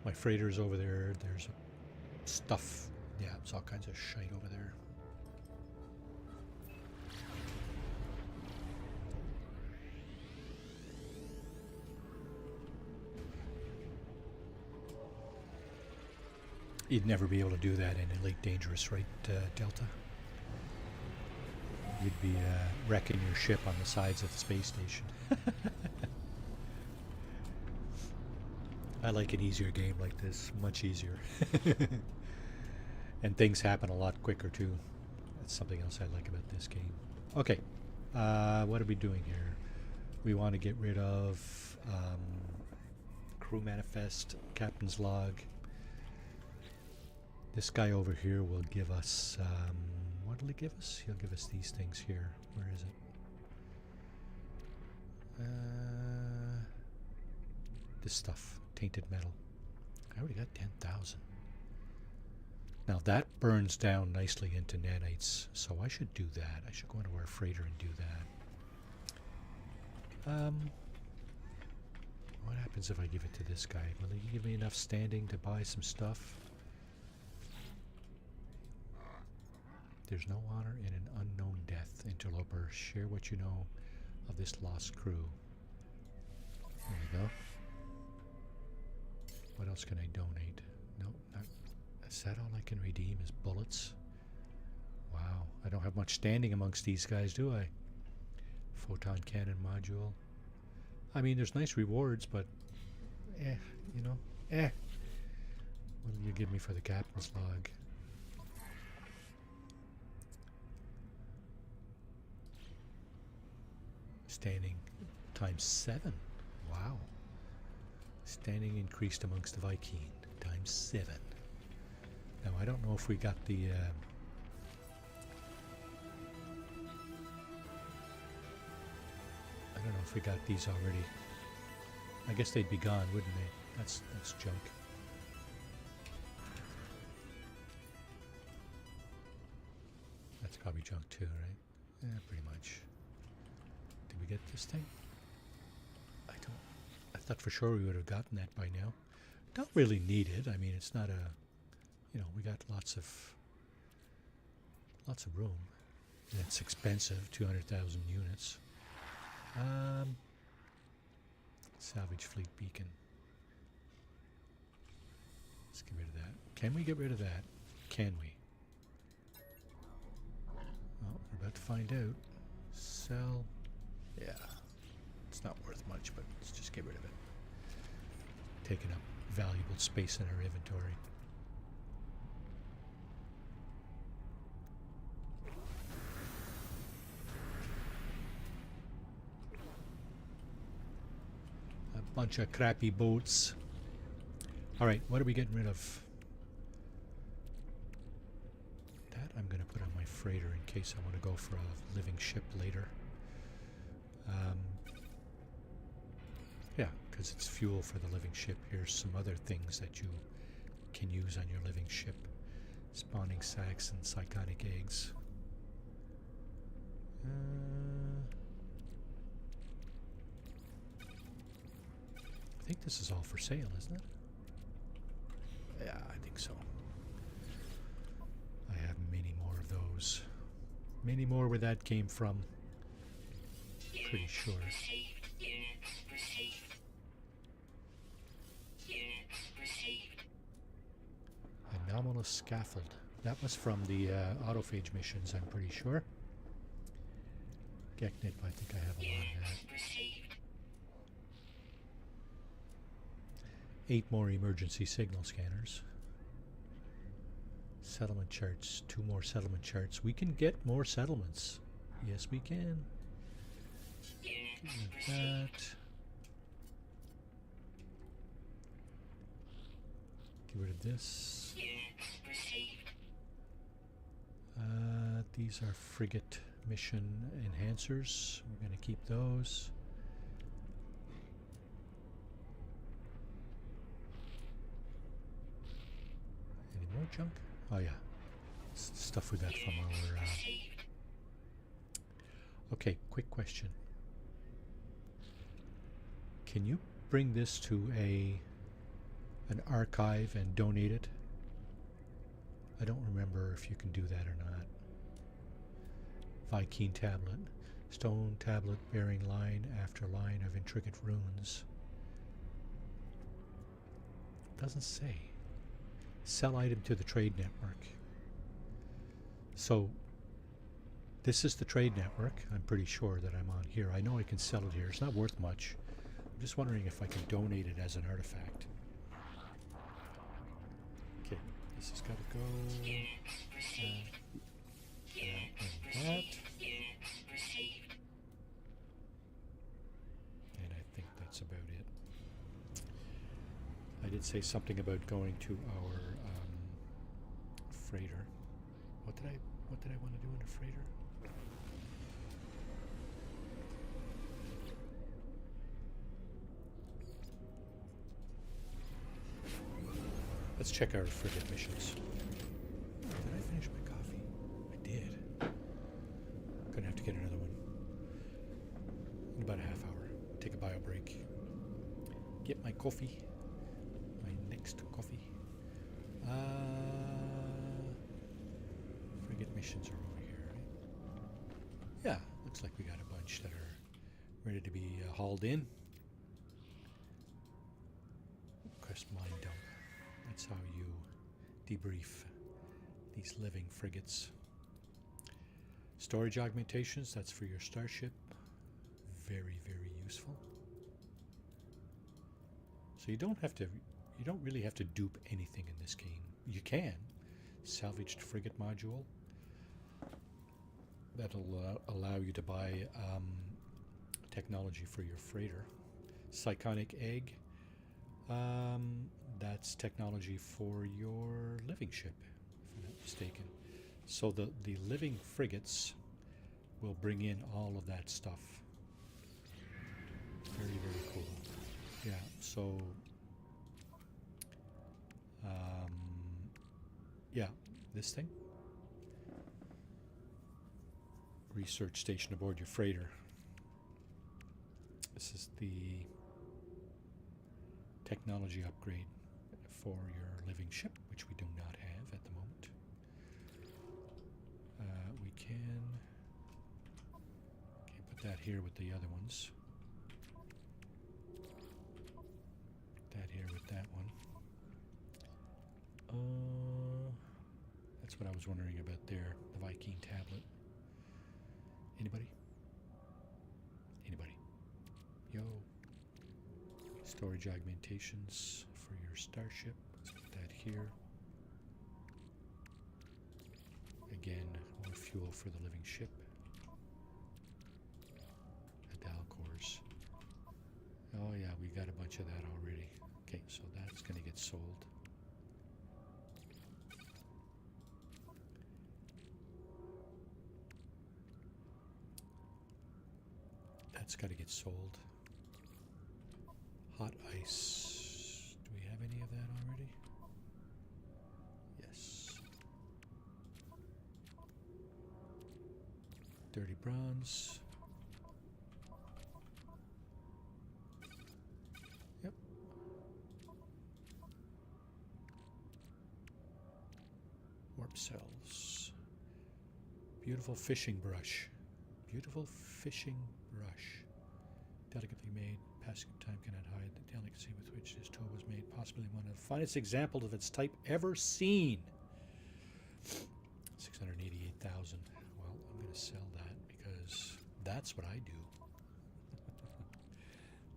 My freighter's over there. There's stuff. Yeah, it's all kinds of shite over there. You'd never be able to do that in Elite Dangerous, right, Delta? You'd be wrecking your ship on the sides of the space station. I like an easier game like this, much easier. And things happen a lot quicker too. That's something else I like about this game. Okay, what are we doing here? We want to get rid of crew manifest, captain's log. This guy over here will give us, what will he give us? He'll give us these things here. Where is it? This stuff, tainted metal. I already got 10,000. Now that burns down nicely into nanites, so I should do that. I should go into our freighter and do that. What happens if I give it to this guy? Will he give me enough standing to buy some stuff? There's no honor in an unknown death. Interloper, share what you know of this lost crew. There we go. What else can I donate? No, not. Is that all I can redeem is bullets? Wow, I don't have much standing amongst these guys, do I? Photon cannon module. I mean, there's nice rewards, but you know, What will you give me for the captain's log? Standing times 7. Wow. Standing increased amongst the Viking times 7. Now I don't know if we got the I don't know if we got these already. I guess they'd be gone, wouldn't they? That's junk. That's probably junk too, right? Yeah, pretty much. Did we get this thing? I thought for sure we would have gotten that by now. Don't really need it. I mean, it's not a, you know, we got lots of room. And it's expensive, 200,000 units. Salvage fleet beacon. Let's get rid of that. Can we get rid of that? Can we? Well, we're about to find out. Sell. Yeah. It's not worth much, but let's just get rid of it. Taking up valuable space in our inventory. Bunch of crappy boats. Alright, what are we getting rid of? That I'm going to put on my freighter in case I want to go for a living ship later. Yeah, because it's fuel for the living ship. Here's some other things that you can use on your living ship. Spawning sacs and psychotic eggs. I think this is all for sale, isn't it? Yeah, I think so. I have many more of those. Many more where that came from. Pretty sure. Received. Units received. Units received. Anomalous scaffold. That was from the autophage missions, I'm pretty sure. Geknit, I think I have a lot of that. Received. 8 more emergency signal scanners. Settlement charts. 2 more settlement charts. We can get more settlements. Yes, we can. Units Like received. that. Get rid of this. Units received. These are frigate mission enhancers. We're going to keep those. Any more junk? Oh yeah, stuff we got from our. Received. Okay, quick question. Can you bring this to an archive and donate it? I don't remember if you can do that or not. Viking tablet. Stone tablet bearing line after line of intricate runes. Doesn't say. Sell item to the trade network. So this is the trade network. I'm pretty sure that I'm on here. I know I can sell it here. It's not worth much. I'm just wondering if I can donate it as an artifact. Okay, this has got to go. Units received. Units And that. received. Units received. And I think that's about it. I did say something about going to our freighter. What did I want to do in a freighter? Let's check our frigate missions. Did I finish my coffee? I did. Gonna have to get another one in about a half hour. Take a bio break. Get my coffee. My next coffee. Frigate missions are over here, right? Yeah, looks like we got a bunch that are ready to be hauled in. Crest mine dump. That's how you debrief these living frigates. Storage augmentations, that's for your starship. Very, very useful. So you don't really have to dupe anything in this game. You can. Salvaged frigate module. That'll allow you to buy technology for your freighter. Psychonic egg. That's technology for your living ship, if I'm not mistaken. So the living frigates will bring in all of that stuff. Very, very cool. Yeah, so yeah, this thing. Research station aboard your freighter. This is the technology upgrade for your living ship, which we do not have at the moment. We can put that here with the other ones. That here with that one. That's what I was wondering about there, the Viking tablet. Anybody? Anybody? Yo. Storage augmentations for your starship. Let's put that here. Again, more fuel for the living ship. Adal cores. Oh yeah, we got a bunch bunch of that already. Okay, so that's going to get sold. That's got to get sold. Hot ice. Do we have any of that already? Yes. Dirty bronze. Yep. Warp cells. Beautiful fishing brush. Beautiful fishing brush. Delicately made. Passing of time cannot hide the delicacy with which this tool was made. Possibly one of the finest examples of its type ever seen. 688,000. Well, I'm going to sell that because that's what I do.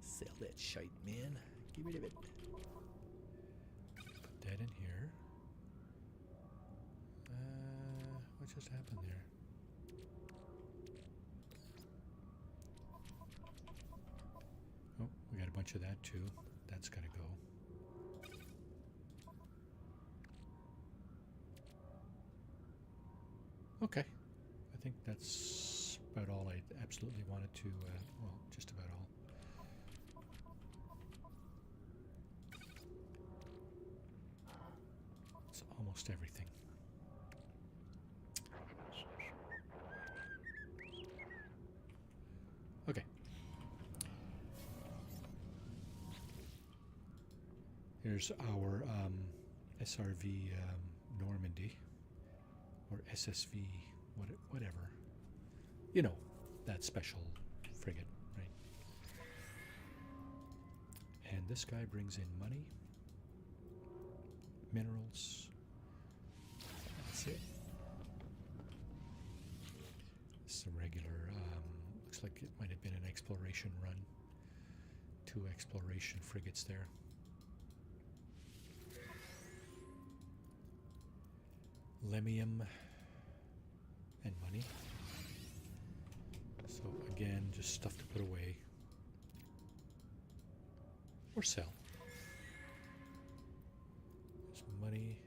Sell that shite, man. Get rid of it. Put that in here. What just happened there? Oh, we got a bunch of that too. That's got to go. Okay. I think that's about all I absolutely wanted to, well, just about all. It's almost everything. Okay. Here's our SRV Normandy, or SSV, whatever. You know, that special frigate, right? And this guy brings in money, minerals. That's it. This is a regular, looks like it might have been an exploration run. 2 exploration frigates there. Lemium and money. So again, just stuff to put away or sell. There's money,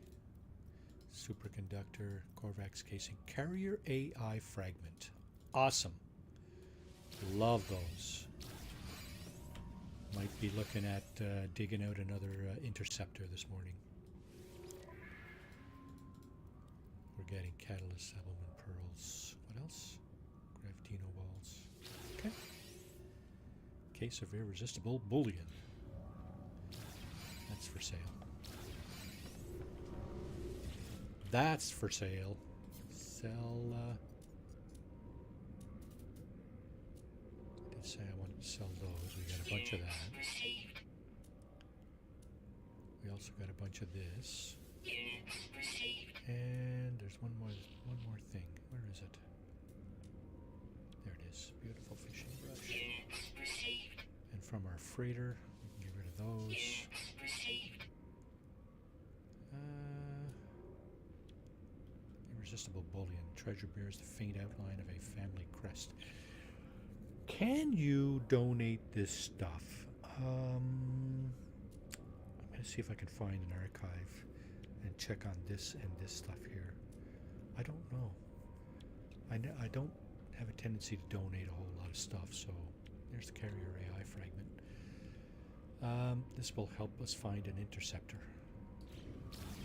superconductor, Corvax casing, carrier AI fragment. Awesome. Love those. Might be looking at digging out another interceptor this morning. We're getting catalyst, albumin pearls. What else? Gravitino balls. Okay. Case of irresistible bullion. That's for sale. That's for sale. Sell. I did say I wanted to sell those. We got a bunch of that. Received. We also got a bunch of this. Units received. And there's one more thing. Where is it? There it is. Beautiful fishing brush. Units received. And from our freighter, we can get rid of those. Units received. Irresistible bullion. Treasure bears the faint outline of a family crest. Can you donate this stuff? I'm going to see if I can find an archive and check on this and this stuff here. I don't know. I don't have a tendency to donate a whole lot of stuff, so there's the carrier AI fragment. This will help us find an interceptor.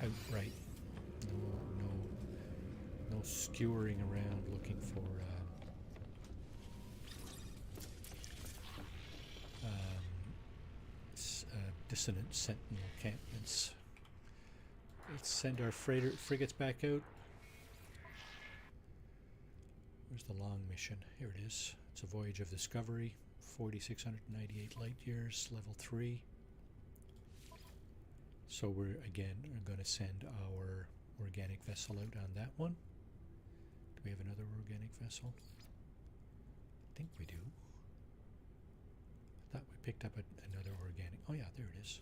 Outright. No skewering around looking for dissonant sentinel encampments. Let's send our frigates back out. Where's the long mission? Here it is. It's a voyage of discovery. 4,698 light years, level 3. So we're going to send our organic vessel out on that one. Do we have another organic vessel? I think we do. I thought we picked up another organic. Oh yeah, there it is.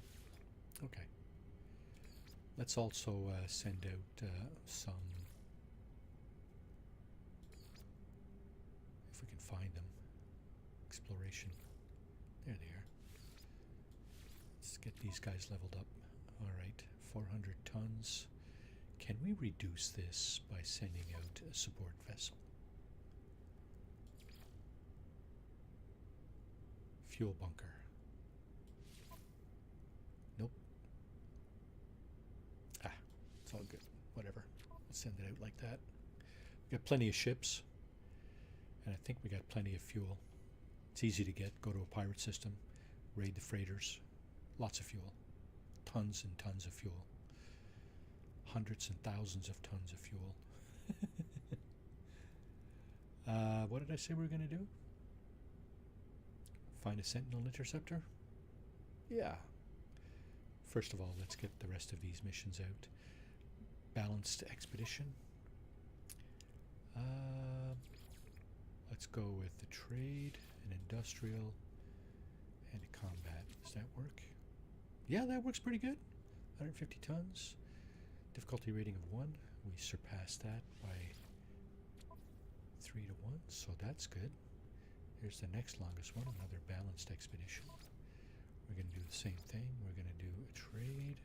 Okay. Let's also send out some, if we can find them, exploration. There they are. Get these guys leveled up. All right, 400 tons. Can we reduce this by sending out a support vessel? Fuel bunker. Nope. Ah, it's all good. Whatever. We'll send it out like that. We got plenty of ships, and I think we got plenty of fuel. It's easy to get. Go to a pirate system, raid the freighters. Lots of fuel. Tons and tons of fuel. Hundreds and thousands of tons of fuel. What did I say we were going to do? Find a Sentinel interceptor? Yeah. First of all, let's get the rest of these missions out. Balanced expedition. Let's go with the trade, an industrial, and a combat. Does that work? Yeah, that works pretty good. 150 tons. Difficulty rating of 1. We surpassed that by 3 to 1, so that's good. Here's the next longest one, another balanced expedition. We're going to do the same thing. We're going to do a trade,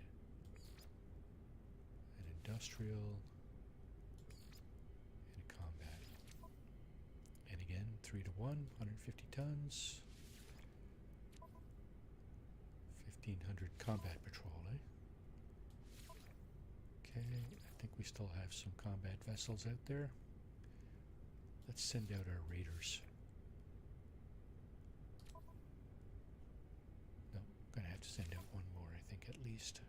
an industrial, and a combat. And again, 3 to 1, 150 tons. 1,500 combat patrol, eh? Okay, I think we still have some combat vessels out there. Let's send out our raiders. No, I'm going to have to send out one more, I think, at least.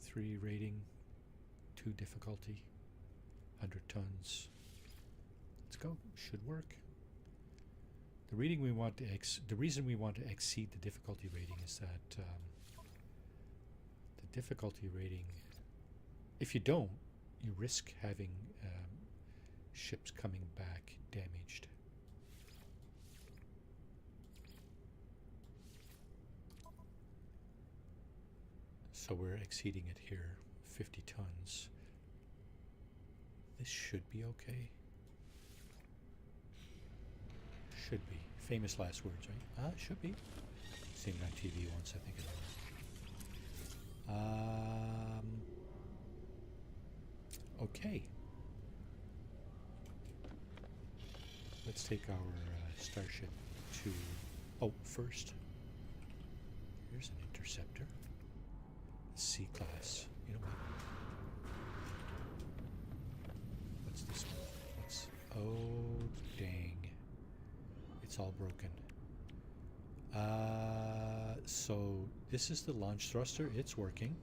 3 rating, 2 difficulty, 100 tons. Let's go. Should work. The reason we want to exceed the difficulty rating is that the difficulty rating, if you don't, you risk having ships coming back damaged. So we're exceeding it here, 50 tons. This should be okay. Should be. Famous last words, right? Ah, should be. Seen it on TV once, I think it was. Okay. Let's take our starship to... Oh, first. Here's an interceptor. C-class. You know what? What's this one? What's... Oh, dang. It's all broken. So this is the launch thruster. It's working.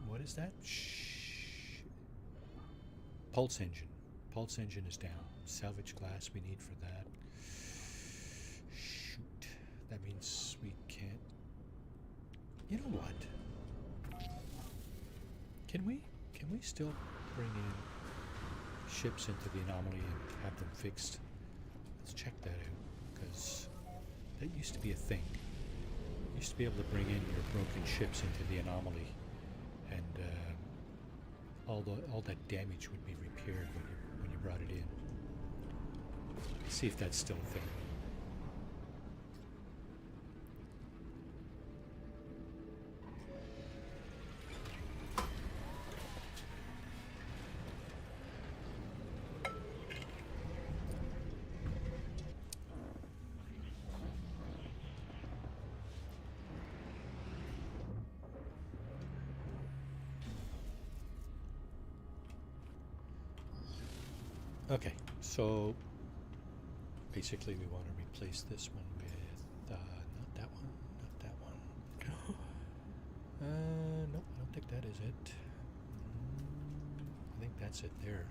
What is that? Pulse engine. Pulse engine is down. Salvage glass we need for that. Shoot. That means we can't... You know what? Can we still bring in ships into the anomaly and have them fixed? Let's check that out, because that used to be a thing. You used to be able to bring in your broken ships into the anomaly, and all that damage would be repaired when you brought it in. Let's see if that's still a thing. Okay, so basically we want to replace this one with, not that one, not that one. Nope, I don't think that is it. I think that's it there.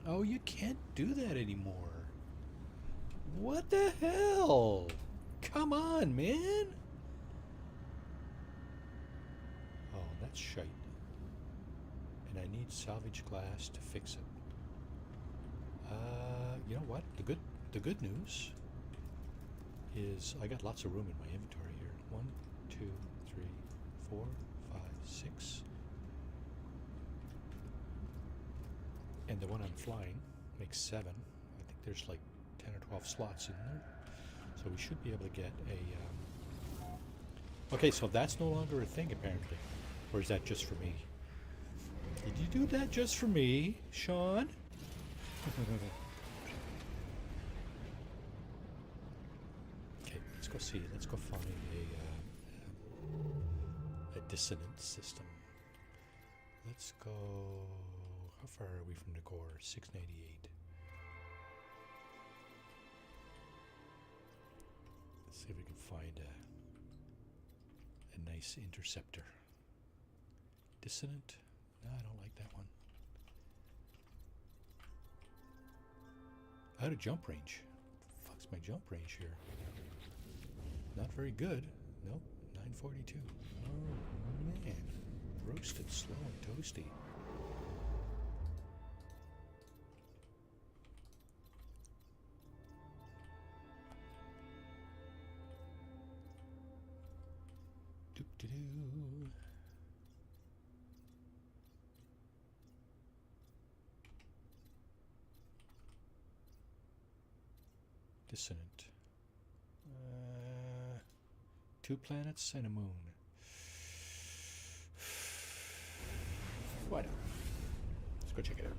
Oh, you can't do that anymore. What the hell? Come on, man. Oh, that's shite. And I need salvage glass to fix it. You know what? The good news is I got lots of room in my inventory here. 1, 2, 3, 4, 5, 6. And the one I'm flying makes 7. I think there's like 10 or 12 slots in there. So we should be able to get a... Okay, so that's no longer a thing apparently. Or is that just for me? Did you do that just for me, Sean? Okay, let's go see. Let's go find a dissonance system. Let's go... How far are we from the core? 698. Let's see if we can find a nice interceptor. Dissonant? No, I don't like that one. Out of jump range. Fuck's my jump range here? Not very good. Nope, 942. Oh man. Roasted, slow, and toasty. Doop-de-doo. Dissonant. 2 planets and a moon. Why not? Let's go check it out.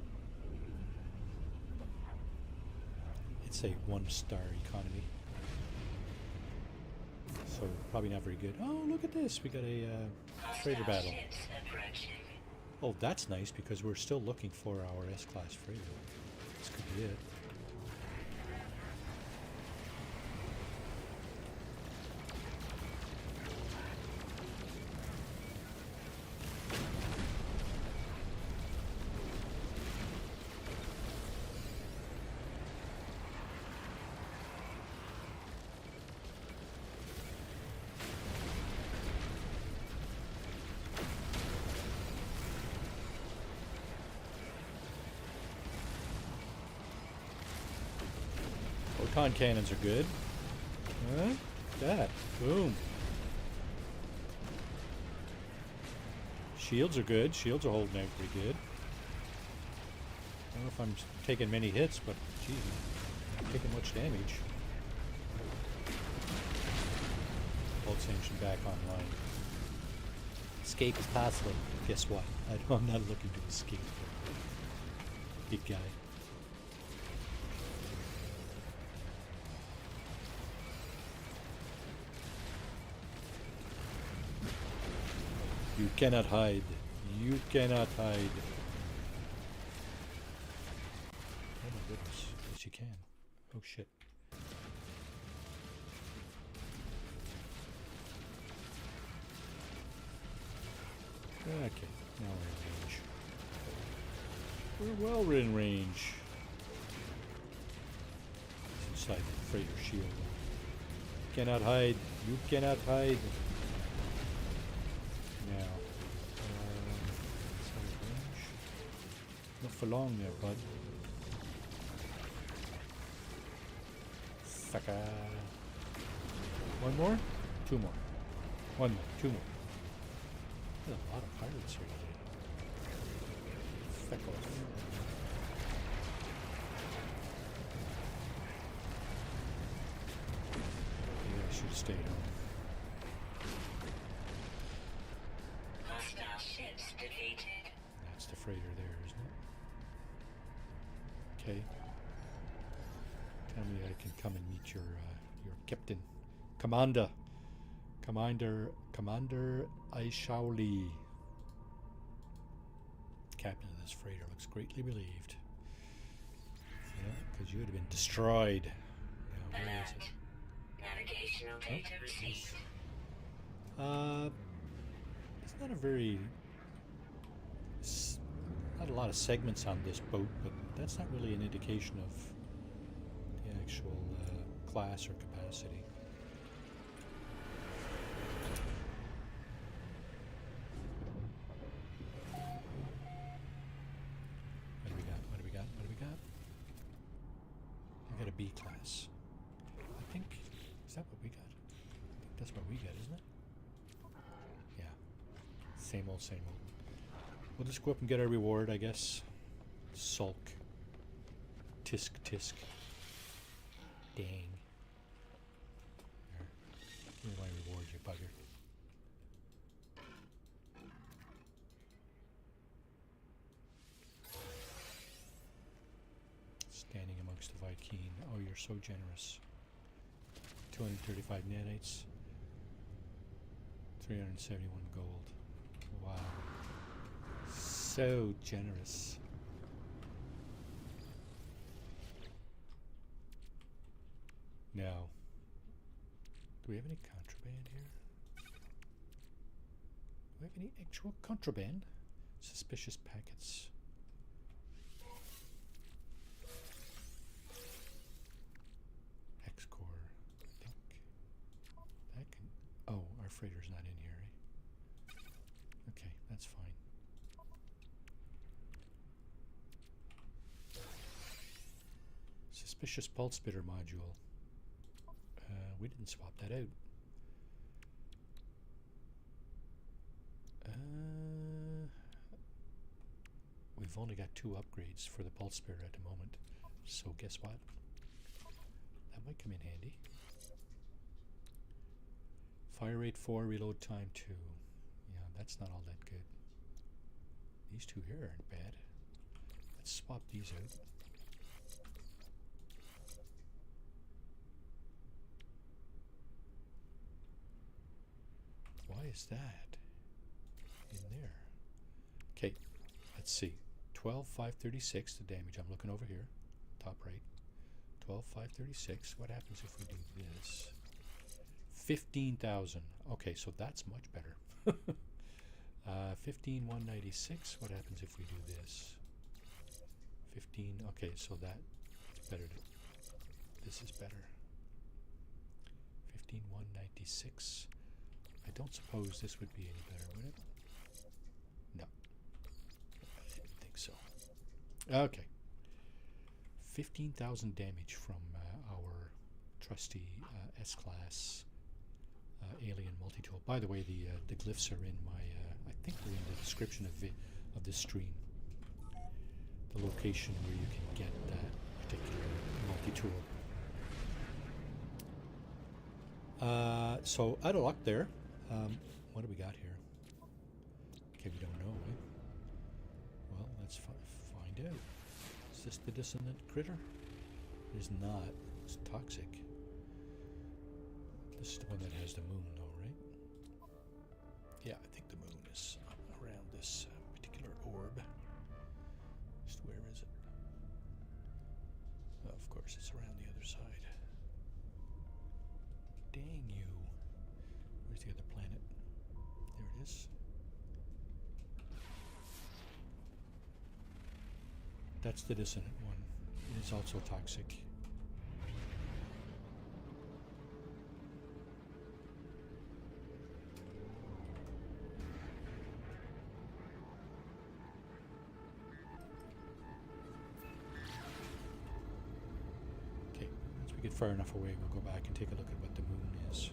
It's a 1-star economy. So probably not very good. Oh, look at this. We got a freighter battle. Oh, that's nice because we're still looking for our S-class freighter. This could be it. Photon cannons are good. Huh? That. Boom. Shields are good. Shields are holding out pretty good. I don't know if I'm taking many hits, but geez, I'm not taking much damage. Pulse engine back online. Escape is possible. Guess what? I'm not looking to escape. Big guy. You cannot hide. You cannot hide. Oh my goodness. Yes, you can. Oh shit. Okay, now we're in range. We're well in range. It's inside the freighter shield. Cannot hide. You cannot hide. Now, inside range. Not for long there, bud. Sucker. One more? 2 more. 1 more. 2 more. There's a lot of pirates here today. Feck off. Maybe I should have stayed home. Hostile ships defeated. That's the freighter there, isn't it? Okay. Tell me I can come and meet your captain. Commander Aishaoli. Captain of this freighter looks greatly relieved. Yeah, because you would have been destroyed. Now, where is it? Navigational data received. It's not a very... not a lot of segments on this boat, but that's not really an indication of the actual class or capacity. We got a B class. I think, is that what we got? I think that's what we got, isn't it? Yeah. Same old, same old. We'll just go up and get our reward, I guess. Sulk. Tisk, tisk. Dang. There. Give me my reward, you bugger. Standing amongst the Vikeen. Oh, you're so generous. 235 nanites. 371 gold. Wow. So generous. Now, do we have any contraband here? Do we have any actual contraband? Suspicious packets. X-Core, I think. That can... Oh, our freighter's not in here, eh? Okay, that's fine. Suspicious pulse spitter module. We didn't swap that out. We've only got 2 upgrades for the pulse spitter at the moment. So guess what? That might come in handy. Fire rate 4, reload time 2. Yeah, that's not all that good. These 2 here aren't bad. Let's swap these out. Why is that in there? Okay, let's see. 12,536, the damage. I'm looking over here, top right. 12,536. What happens if we do this? 15,000. Okay, so that's much better. 15,196. What happens if we do this? 15. Okay, so that's better. This is better. 15,196. I don't suppose this would be any better, would it? No. I didn't think so. Okay. 15,000 damage from our trusty S-Class alien multi-tool. By the way, the glyphs are in my... I think they're in the description of this stream. The location where you can get that particular multi-tool. So, out of luck there. What do we got here? Okay, we don't know, eh? Well, let's find out. Is this the dissonant critter? It is not. It's toxic. This is the one that has the moon, though, right? Yeah, I think the moon is around this particular orb. Just where is it? Oh, of course, it's around the other side. Dang you. Where's the other planet? There it is. That's the dissonant one. It is also toxic. Okay, once we get far enough away, we'll go back and take a look at what the moon is.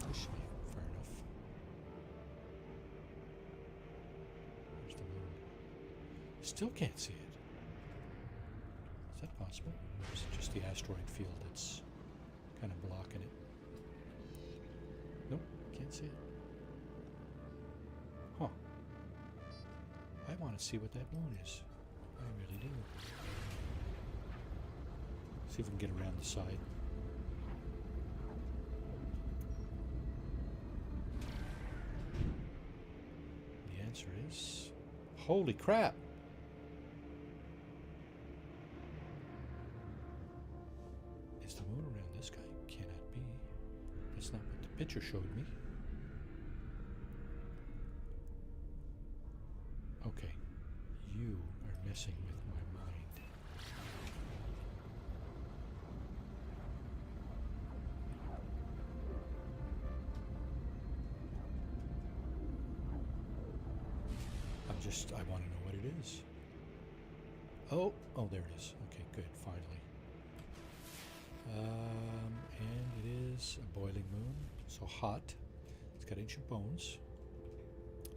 This should be far enough. Where's the moon? Still can't see it. Is that possible? Or is it just the asteroid field that's kind of blocking it? Nope, can't see it. Huh. I want to see what that moon is. I really do. See if we can get around the side. The answer is... Holy crap! Is the moon around this guy? Cannot be. That's not what the picture showed me. Okay. You are messing with my mind. I want to know what it is. Oh, there it is. Okay, good, finally. And it is a boiling moon, so hot. It's got ancient bones.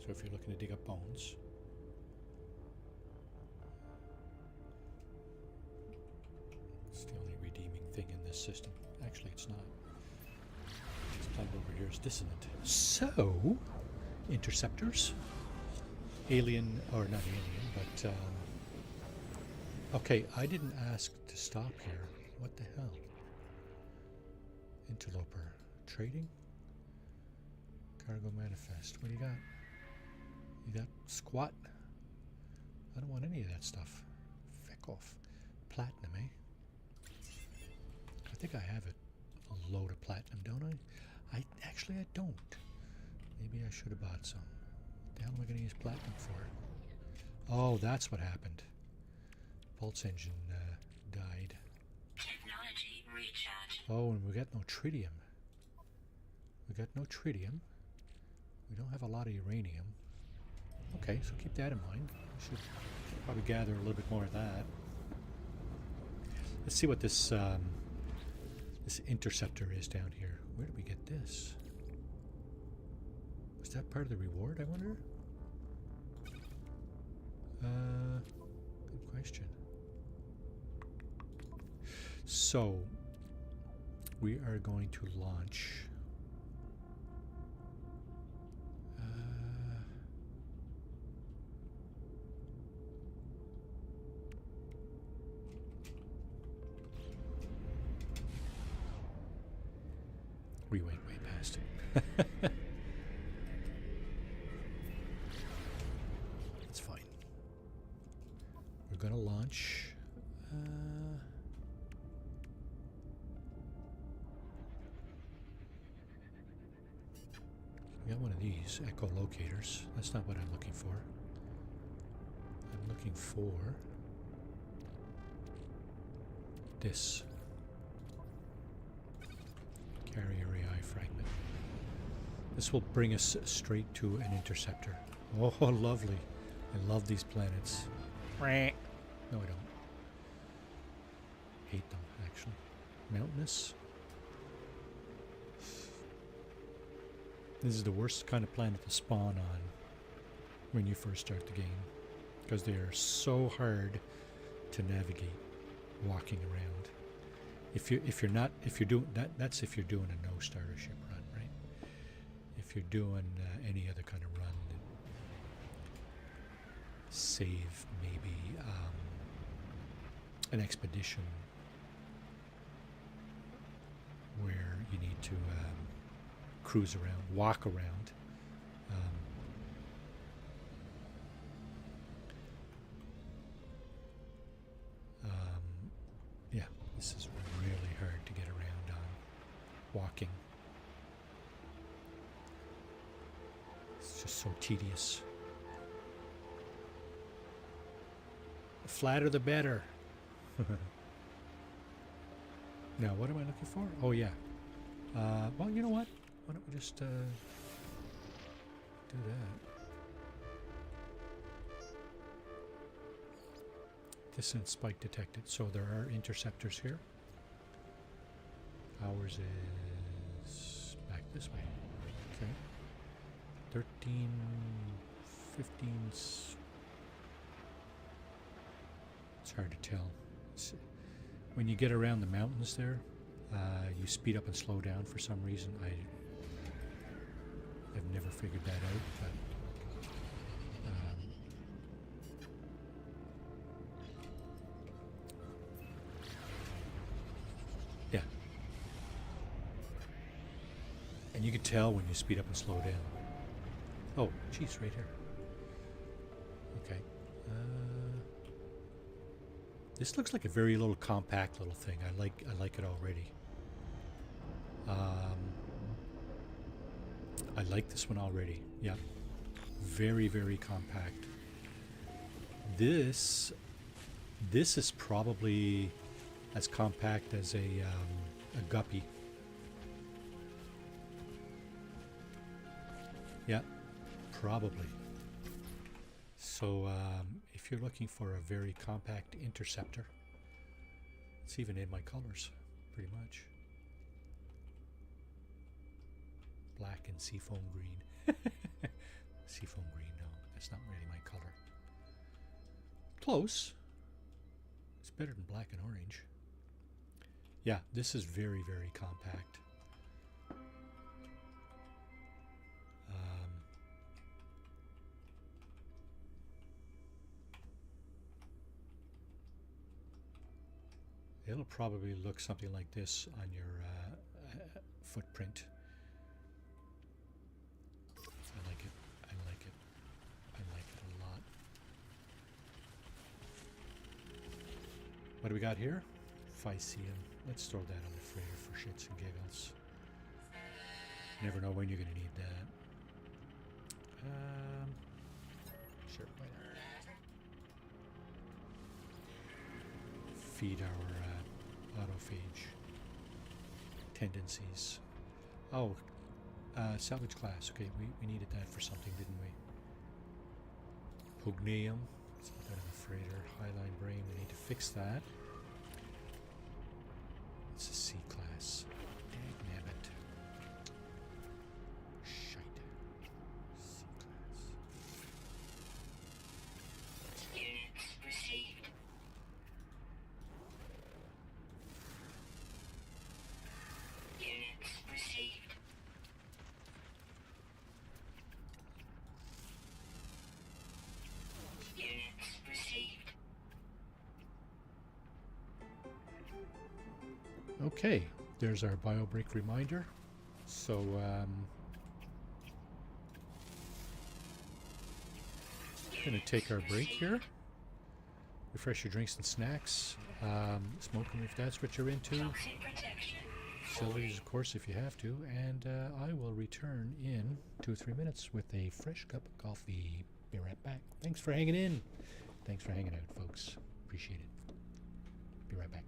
So if you're looking to dig up bones, this system. Actually, it's not. This planet over here is dissonant. So, interceptors. Alien, or not alien, but... okay, I didn't ask to stop here. What the hell? Interloper. Trading? Cargo manifest. What do you got? You got squat? I don't want any of that stuff. Feck off. Platinum, eh? I think I have it. A load of platinum, don't I? Actually, I don't. Maybe I should have bought some. What the hell am I going to use platinum for? Oh, that's what happened. Pulse engine died. Technology recharge. Oh, and we got no tritium. We got no tritium. We don't have a lot of uranium. Okay, so keep that in mind. We should probably gather a little bit more of that. Let's see what this this interceptor is down here. Where did we get this? Was that part of the reward, I wonder? Good question. So, we are going to launch... we went way past it. It's fine. We're going to launch... we got one of these echolocators. That's not what I'm looking for. I'm looking for this carrier AI fragment. This will bring us straight to an interceptor. Oh, lovely. I love these planets. No, I don't. Hate them, actually. Mountainous. This is the worst kind of planet to spawn on when you first start the game, because they are so hard to navigate walking around. If you're doing that's if you're doing a no startership run, right? If you're doing any other kind of run, save maybe an expedition where you need to cruise around, walk around. Yeah, this is really hard to get around on walking. It's just so tedious. The flatter the better. Now, what am I looking for? Oh, yeah. Well, you know what? Why don't we just do that? Distance spike detected. So there are interceptors here. Ours is back this way. Okay. 13, 15. It's hard to tell. When you get around the mountains there, you speed up and slow down for some reason. I've never figured that out, but yeah. And you can tell when you speed up and slow down. Oh, geez, right here. Okay. This looks like a very little compact little thing. I like it already. I like this one already. Yeah. Very, very compact. This is probably as compact as a guppy. Yeah, probably. So if you're looking for a very compact interceptor, it's even in my colors, pretty much. Black and seafoam green. Seafoam green, no, that's not really my color. Close. It's better than black and orange. Yeah, this is very, very compact. It'll probably look something like this on your footprint. I like it. I like it. I like it a lot. What do we got here? Physium. Let's throw that on the freighter for shits and giggles. Never know when you're going to need that. Sure, why not? Feed our autophage tendencies. Oh, salvage class. Okay, we needed that for something, didn't we? Pugneum. Let's put that in the freighter. Highline brain. We need to fix that. It's a C class. Dagnabbit. Shite. C class. Units received. Units received. Units received. Okay, there's our BioBreak reminder. So, we're going to take our break here. Refresh your drinks and snacks. Smoke them if that's what you're into. Toxic protection. Facilities, of course, if you have to. And I will return in 2 or 3 minutes with a fresh cup of coffee. Be right back. Thanks for hanging in. Thanks for hanging out, folks. Appreciate it. Be right back.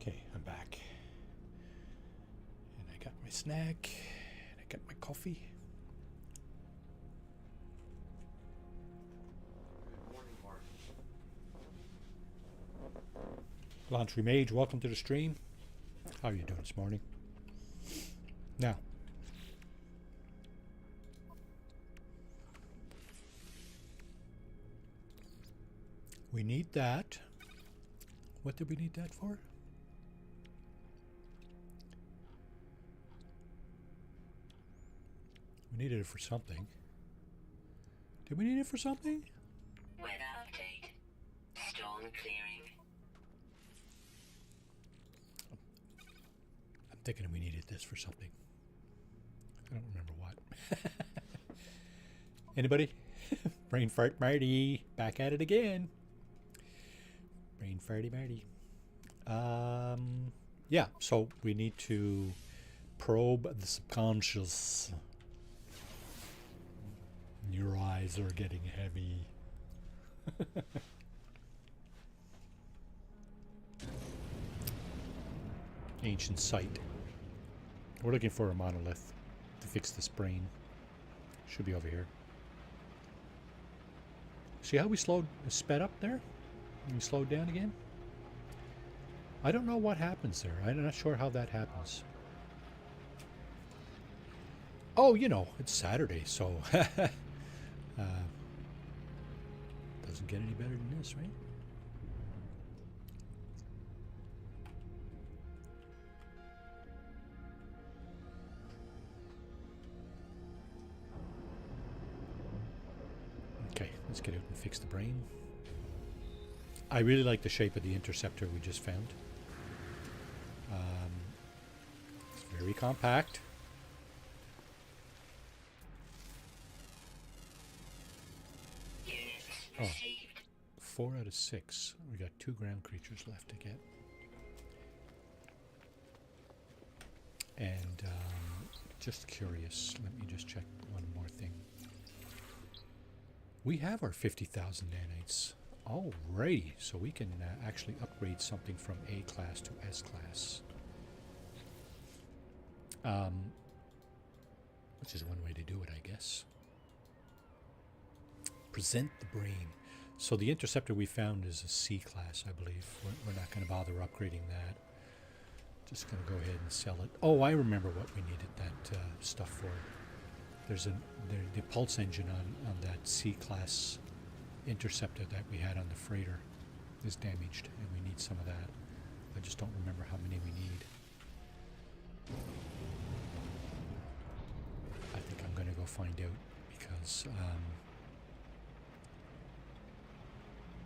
Okay, I'm back. And I got my snack. And I got my coffee. Good morning, Mark. Laundry Mage, welcome to the stream. How are you doing this morning? Now, we need that. What did we need that for? We needed it for something. Did we need it for something? Weather update. Storm clearing. I'm thinking we needed this for something. I don't remember what. Anybody? Brain fart Marty. Back at it again. Brain farty Marty. Yeah, so we need to probe the subconscious. Your eyes are getting heavy. Ancient site. We're looking for a monolith to fix this brain. Should be over here. See how we sped up there? And we slowed down again? I don't know what happens there. I'm not sure how that happens. Oh, you know, it's Saturday, so doesn't get any better than this, right? Okay, let's get out and fix the brain. I really like the shape of the interceptor we just found. It's very compact. Units Oh. received. 4 out of 6. We got 2 ground creatures left to get. And just curious, let me just check one more thing. We have our 50,000 nanites. Alrighty, so we can actually upgrade something from A class to S class. Which is one way to do it, I guess. Present the brain. So the interceptor we found is a C class, I believe. We're not going to bother upgrading that. Just going to go ahead and sell it. Oh, I remember what we needed that stuff for. There's the pulse engine on that C class interceptor that we had on the freighter is damaged, and we need some of that. I just don't remember how many we need. I think I'm going to go find out, because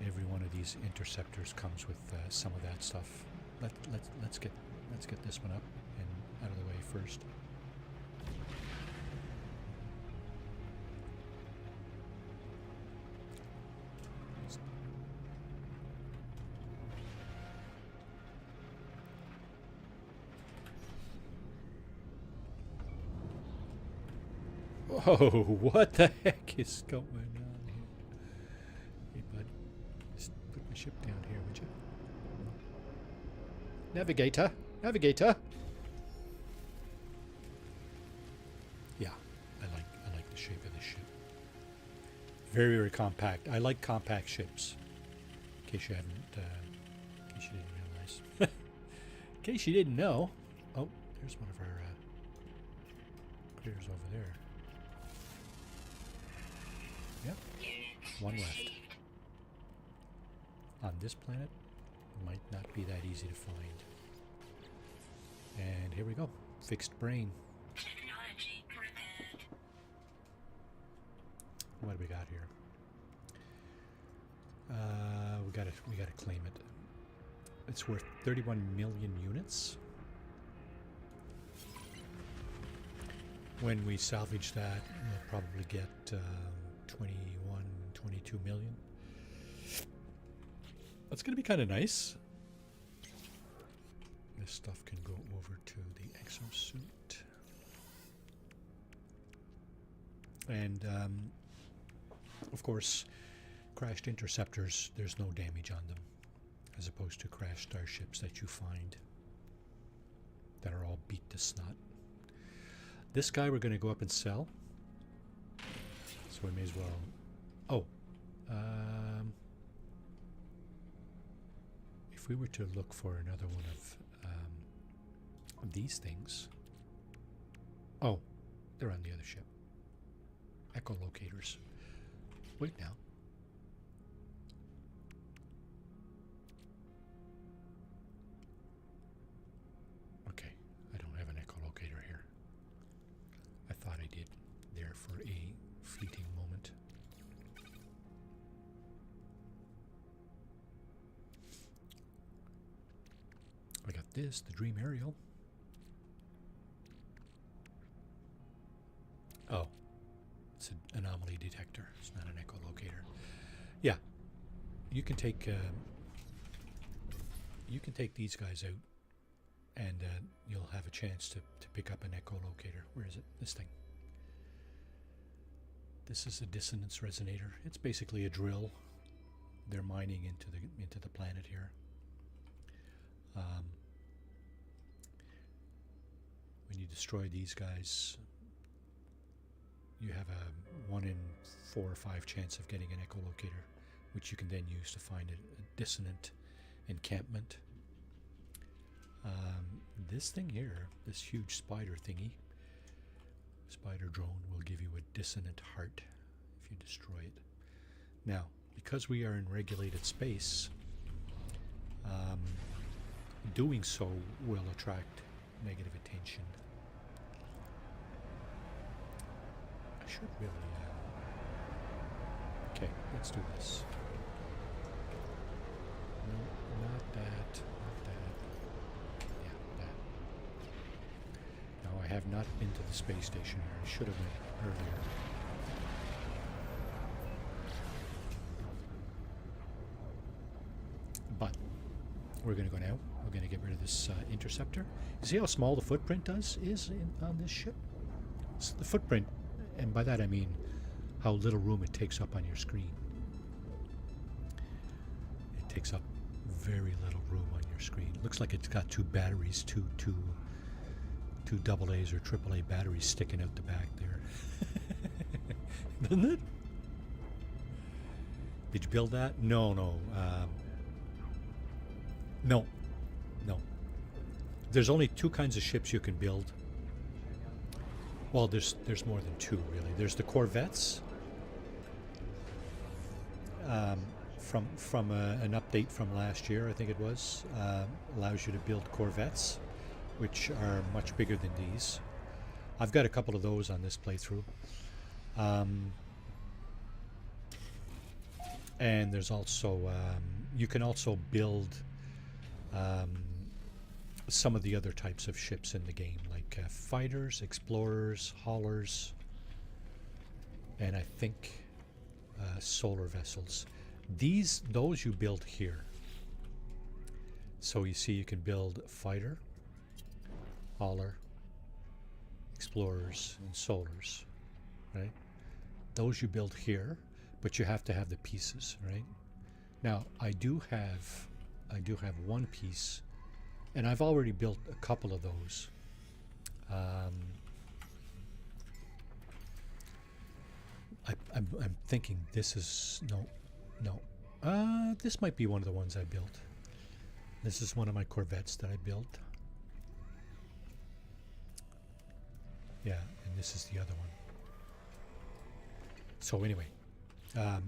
every one of these interceptors comes with some of that stuff. Let's get this one up and out of the way first. Whoa, what the heck is going on here? Hey, bud, just put my ship down here, would you? Navigator! Navigator! Yeah, I like the shape of this ship. Very, very compact. I like compact ships. In case you hadn't, in case you didn't realize. In case you didn't know. Oh, there's one of our critters over there. Yep, Units one left. received. On this planet, might not be that easy to find. And here we go. Fixed brain. Technology repaired. What do we got here? We gotta claim it. It's worth 31 million units. When we salvage that, we'll probably get 21, 22 million. That's gonna be kind of nice. This stuff can go over to the exosuit. And of course, crashed interceptors, there's no damage on them, as opposed to crashed starships that you find that are all beat to snot. This guy we're going to go up and sell. So we may as well... Oh. If we were to look for another one of these things... Oh, they're on the other ship. Echolocators. Wait now. Okay, I don't have an echolocator here. I thought I did there for a fleeting moment. I got this, the Dream Aerial. Oh, it's an anomaly detector. It's not an echolocator. Yeah, you can take these guys out, and you'll have a chance to pick up an echolocator. Where is it? This thing. This is a dissonance resonator. It's basically a drill. They're mining into the planet here. When you destroy these guys, you have a 1 in 4 or 5 chance of getting an echolocator, which you can then use to find a dissonant encampment. This thing here, this huge spider thingy, spider drone, will give you a dissonant heart if you destroy it. Now, because we are in regulated space, doing so will attract negative attention. I should really... Okay, let's do this. No, not that. Not that. Yeah, that. No, I have not been to the space station here. I should have went earlier. But we're going to go now. We're going to get rid of this interceptor. You see how small the footprint is on this ship? So the footprint, and by that I mean how little room it takes up on your screen. It takes up very little room on your screen. It looks like it's got 2 batteries, two AA's or AAA batteries sticking out the back there. Doesn't it? Did you build that? No. No. There's only 2 kinds of ships you can build. Well, there's more than 2 really. There's the Corvettes. From an update from last year, I think it was, allows you to build Corvettes, which are much bigger than these. I've got a couple of those on this playthrough. And there's also you can also build some of the other types of ships in the game, like fighters, explorers, haulers, and I think solar vessels. Those you build here. So you see you can build fighter, hauler, explorers, and solars, right? Those you build here, but you have to have the pieces, right? Now I do have 1 piece, and I've already built a couple of those. I'm thinking this is no. This might be one of the ones I built. This is one of my Corvettes that I built. Yeah, and this is the other one. So anyway,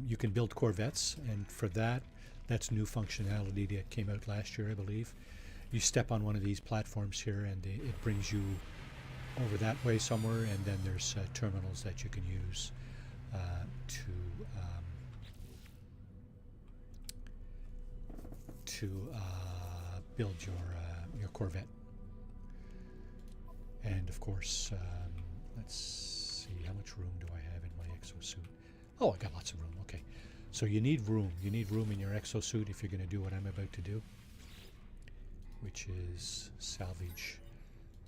you can build Corvettes, and for that, that's new functionality that came out last year, I believe. You step on one of these platforms here, and it brings you over that way somewhere, and then there's terminals that you can use to build your Corvette. And of course, let's see, how much room do I have in my exosuit? Oh, I got lots of room. Okay, so you need room. You need room in your exosuit if you're going to do what I'm about to do, which is salvage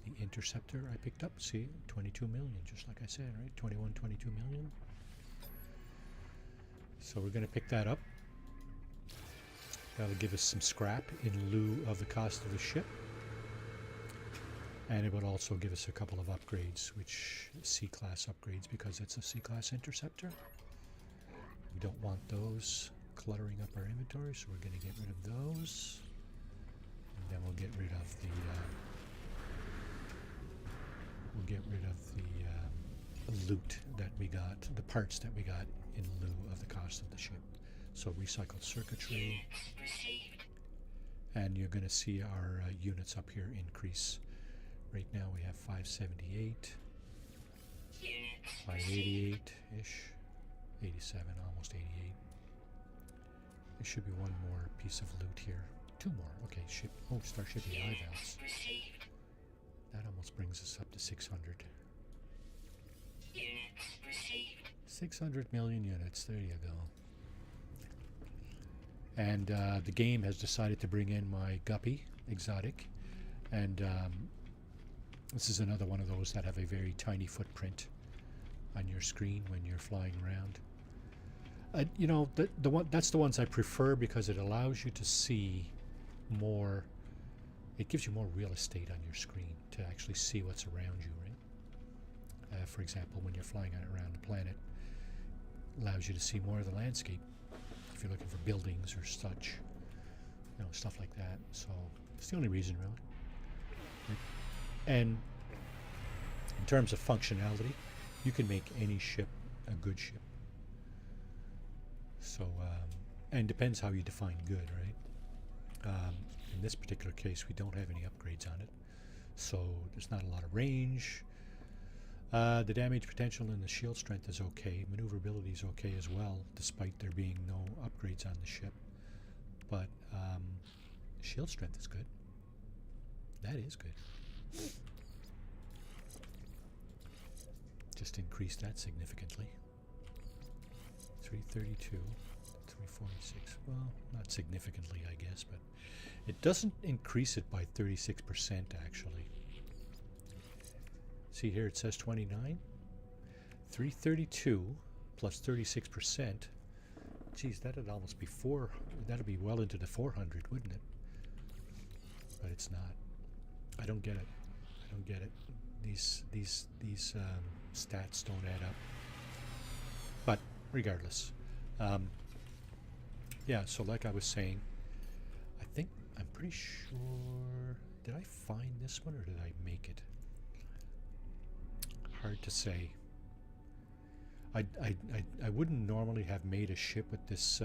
the interceptor I picked up. See, 22 million, just like I said, right? 22 million. So we're going to pick that up. That'll give us some scrap in lieu of the cost of the ship. And it would also give us a couple of upgrades, which C-class upgrades, because it's a C-class interceptor. We don't want those cluttering up our inventory, so we're going to get rid of those. And then we'll get rid of the loot that we got, the parts that we got in lieu of the cost of the ship. So recycled circuitry, Units received. and you're going to see our units up here increase. Right now we have 578, Units received. 588-ish, 87, almost 88. There should be one more piece of loot here. Two more. Okay, ship. Oh, Starship AI Units valves. received. That almost brings us up to 600. Units received. 600 million units. There you go. And the game has decided to bring in my Guppy exotic, and this is another one of those that have a very tiny footprint on your screen when you're flying around. You know, the one that's the ones I prefer because it allows you to see more. It gives you more real estate on your screen to actually see what's around you, right? For example, when you're flying around the planet, it allows you to see more of the landscape. If you're looking for buildings or such, you know, stuff like that. So it's the only reason, really. And in terms of functionality, you can make any ship a good ship. So, and depends how you define good, right? In this particular case, we don't have any upgrades on it, so there's not a lot of range. The damage potential and the shield strength is okay. Maneuverability is okay as well, despite there being no upgrades on the ship. But shield strength is good. That is good. Just increase that significantly. 332, 346. Well, not significantly, I guess, but it doesn't increase it by 36% actually. See here, it says 29. 332 plus 36%. Geez, that'd almost be that'd be well into the 400, wouldn't it? But it's not. I don't get it. I don't get it. These stats don't add up. But regardless, yeah. So like I was saying, I'm pretty sure. Did I find this one or did I make it? Hard to say. I wouldn't normally have made a ship with this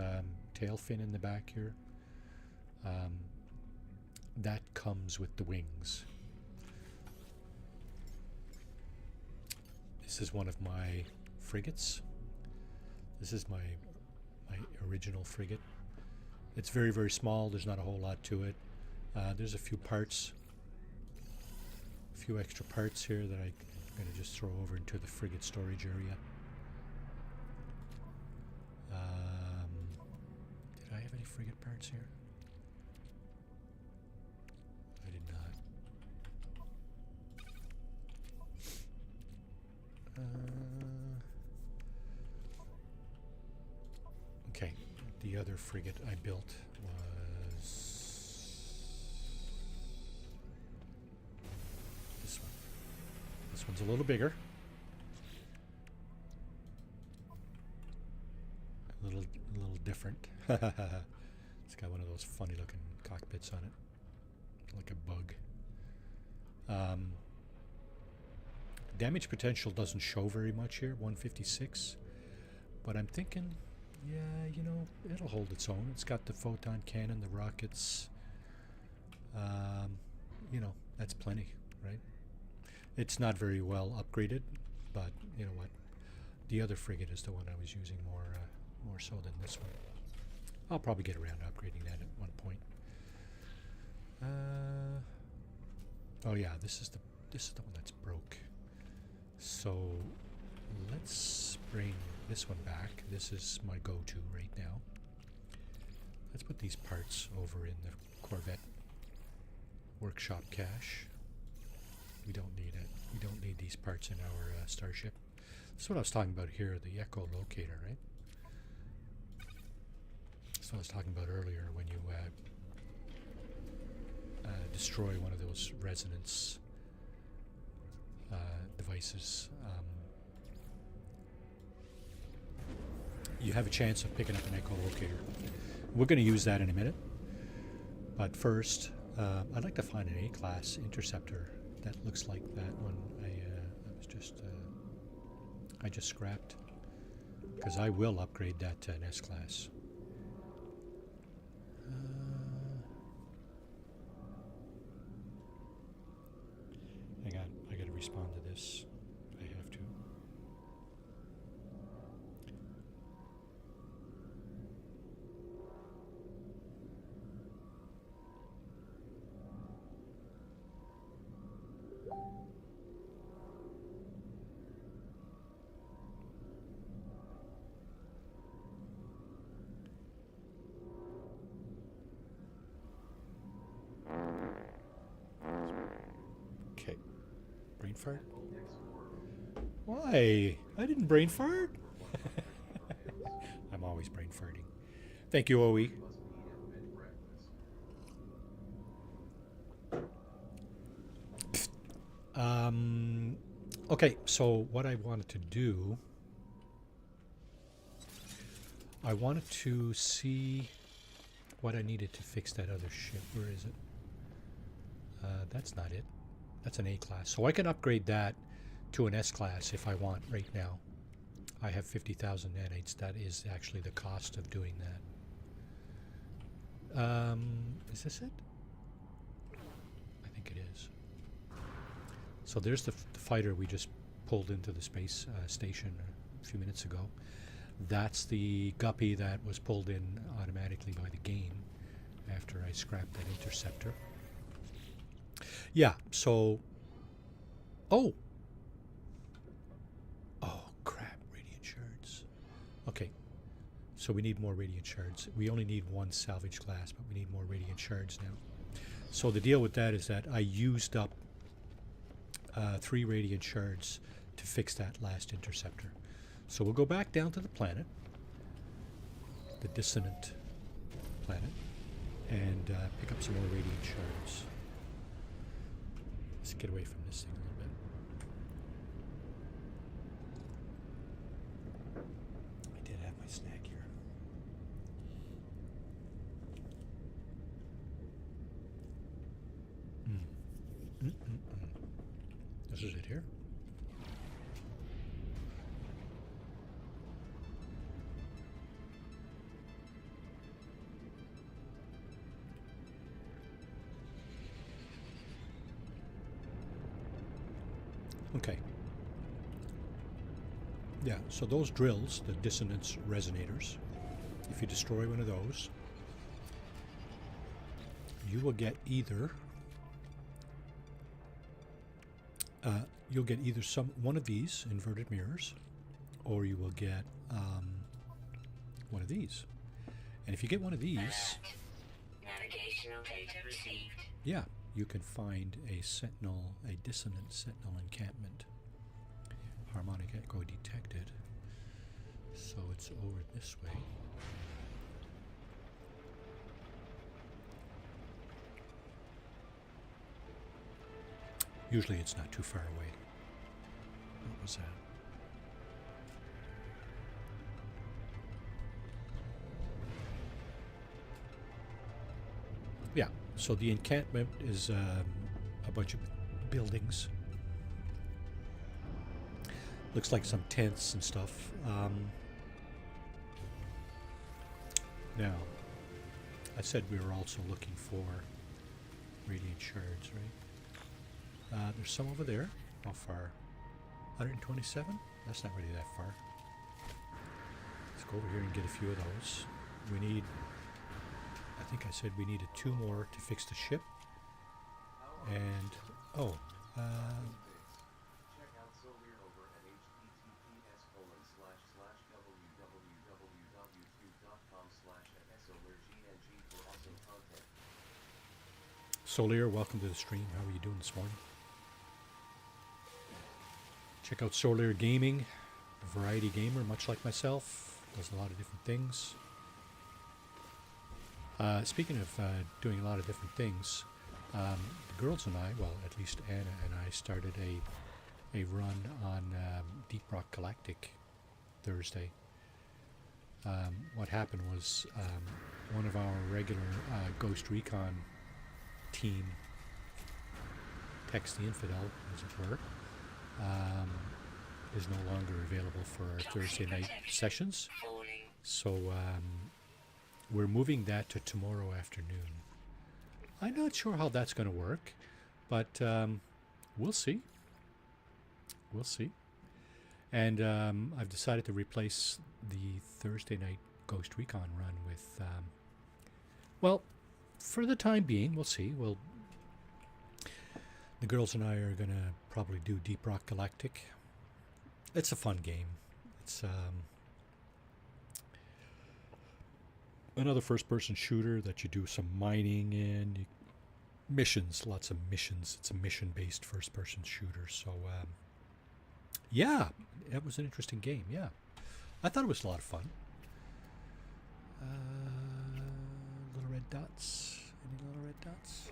tail fin in the back here. That comes with the wings. This is one of my frigates. This is my original frigate. It's very, very small. There's not a whole lot to it. There's a few parts, a few extra parts here that I'm going to just throw over into the frigate storage area. Did I have any frigate parts here? I did not. Okay, the other frigate I built was this one. This one's a little bigger. A little different. It's got one of those funny looking cockpits on it, like a bug. Damage potential doesn't show very much here, 156, but I'm thinking, yeah, you know, it'll hold its own. It's got the photon cannon, the rockets, you know, that's plenty, right? It's not very well upgraded, but you know what? The other frigate is the one I was using more so than this one. I'll probably get around to upgrading that at one point. Oh yeah, this is the one that's broke. So let's bring this one back. This is my go-to right now. Let's put these parts over in the Corvette workshop cache. We don't need it. We don't need these parts in our Starship. That's what I was talking about here, the echolocator, right? That's what I was talking about earlier when you destroy one of those resonance devices, you have a chance of picking up an echolocator. We're going to use that in a minute. But first, I'd like to find an A-class interceptor that looks like that one I just scrapped, because I will upgrade that to an S-class. Hang on, I got to respond to this. I have to. Okay. Brain fart? Why? I didn't brain fart. I'm always brain farting. Thank you, OE. Okay, so what I wanted to do, I wanted to see what I needed to fix that other ship. Where is it? That's not it. That's an A-class. So I can upgrade that to an S-class if I want right now. I have 50,000 nanites. That is actually the cost of doing that. Is this it? I think it is. So there's the fighter we just pulled into the space station a few minutes ago. That's the guppy that was pulled in automatically by the game after I scrapped that interceptor. Yeah, so... Oh! Oh, crap, radiant shards. Okay, so we need more radiant shards. We only need one salvage glass, but we need more radiant shards now. So the deal with that is that I used up 3 radiant shards to fix that last interceptor. So we'll go back down to the planet, the dissonant planet, and pick up some more radiant shards. Let's get away from this thing a little bit. I did have my snack here. This is it here. Okay. Yeah, so those drills, the dissonance resonators, if you destroy one of those, you will get either you'll get either one of these inverted mirrors, or you will get one of these. And if you get one of these, Navigational data received. yeah, you can find a sentinel, a dissonant sentinel encampment. Harmonic echo detected. So it's over this way. Usually it's not too far away. What was that? Yeah, so the encampment is a bunch of buildings. Looks like some tents and stuff. Now, I said we were also looking for radiant shards, right? There's some over there. How far? 127? That's not really that far. Let's go over here and get a few of those. We need... I think I said we needed 2 more to fix the ship. And... oh. Check out Solir over at https://www.youtube.com/solergng for awesome content. Solir, welcome to the stream. How are you doing this morning? Check out Solir Gaming, a variety gamer, much like myself. Does a lot of different things. Speaking of doing a lot of different things, the girls and I, well, at least Anna and I, started a a run on Deep Rock Galactic Thursday. What happened was one of our regular Ghost Recon team, Text the Infidel, as it were, is no longer available for our Thursday night sessions. So we're moving that to tomorrow afternoon. I'm not sure how that's going to work, but we'll see. We'll see. And I've decided to replace the Thursday night Ghost Recon run with, well, for the time being, we'll see. The girls and I are going to probably do Deep Rock Galactic. It's a fun game. It's another first-person shooter that you do some mining in. Missions, lots of missions. It's a mission-based first-person shooter. So, yeah, it was an interesting game, yeah. I thought it was a lot of fun. Little red dots. Any little red dots?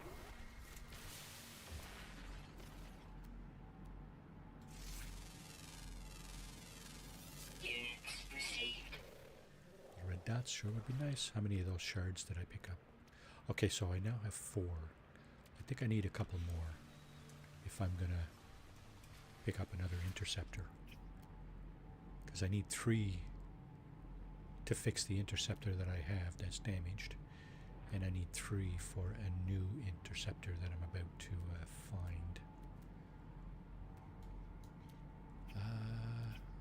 Red dots sure would be nice. How many of those shards did I pick up? Okay, so I now have 4. I think I need a couple more if I'm going to pick up another interceptor. Because I need 3 to fix the interceptor that I have that's damaged. And I need 3 for a new interceptor that I'm about to find.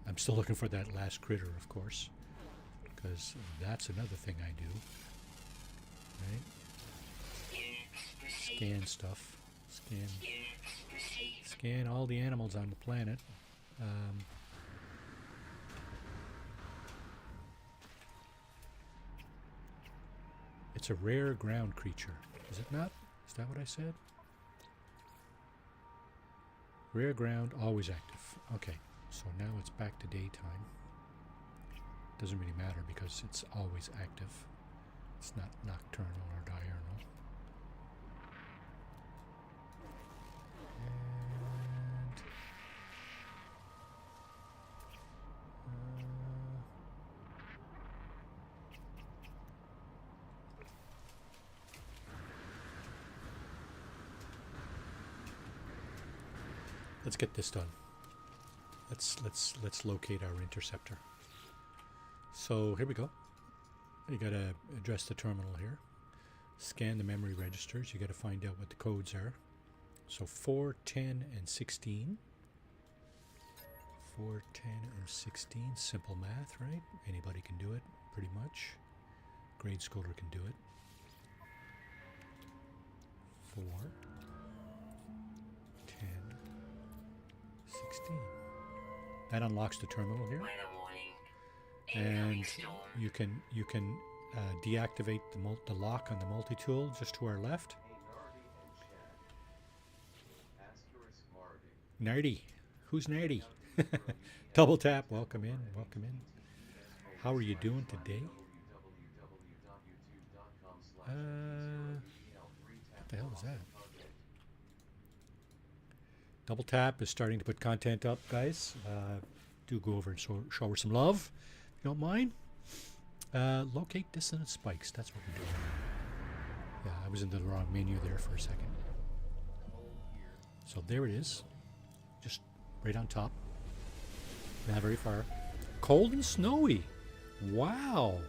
I'm still looking for that last critter, of course. Because that's another thing I do. Right? Scan stuff. Scan all the animals on the planet. It's a rare ground creature. Is it not? Is that what I said? Rare ground, always active. Okay, so now it's back to daytime. Doesn't really matter because it's always active. It's not nocturnal or diurnal. And let's get this done. Let's locate our interceptor. So here we go. You got to address the terminal here. Scan the memory registers. You got to find out what the codes are. So 4, 10, and 16. 4, 10, and 16. Simple math, right? Anybody can do it, pretty much. Grade schooler can do it. 4, 10, 16. That unlocks the terminal here. And you can deactivate the lock on the multi-tool just to our left. Nardy. Who's Nardy? Double tap. Welcome in. Welcome in. How are you doing today? What the hell is that? Double tap is starting to put content up, guys. Do go over and show her some love. Don't mind. Locate dissonant spikes. That's what we're doing. Yeah, I was in the wrong menu there for a second. So there it is. Just right on top. Not very far. Cold and snowy. Wow.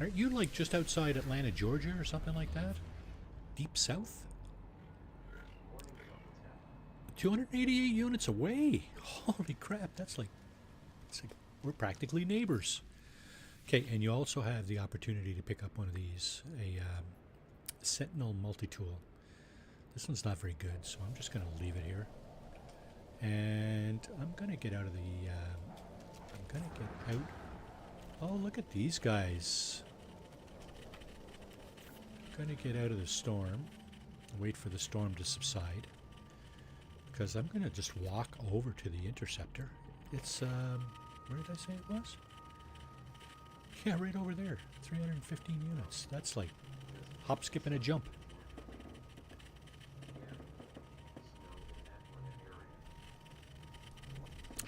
Aren't you like just outside Atlanta, Georgia or something like that? Deep south? 288 units away. Holy crap, it's like we're practically neighbors. Okay, and you also have the opportunity to pick up one of these, a Sentinel multi-tool. This one's not very good, so I'm just going to leave it here. And I'm going to get out of the, I'm going to get out. Oh, look at these guys. I'm going to get out of the storm, wait for the storm to subside. Because I'm going to just walk over to the interceptor. It's, where did I say it was? Yeah, right over there. 315 units. That's like hop, skip, and a jump.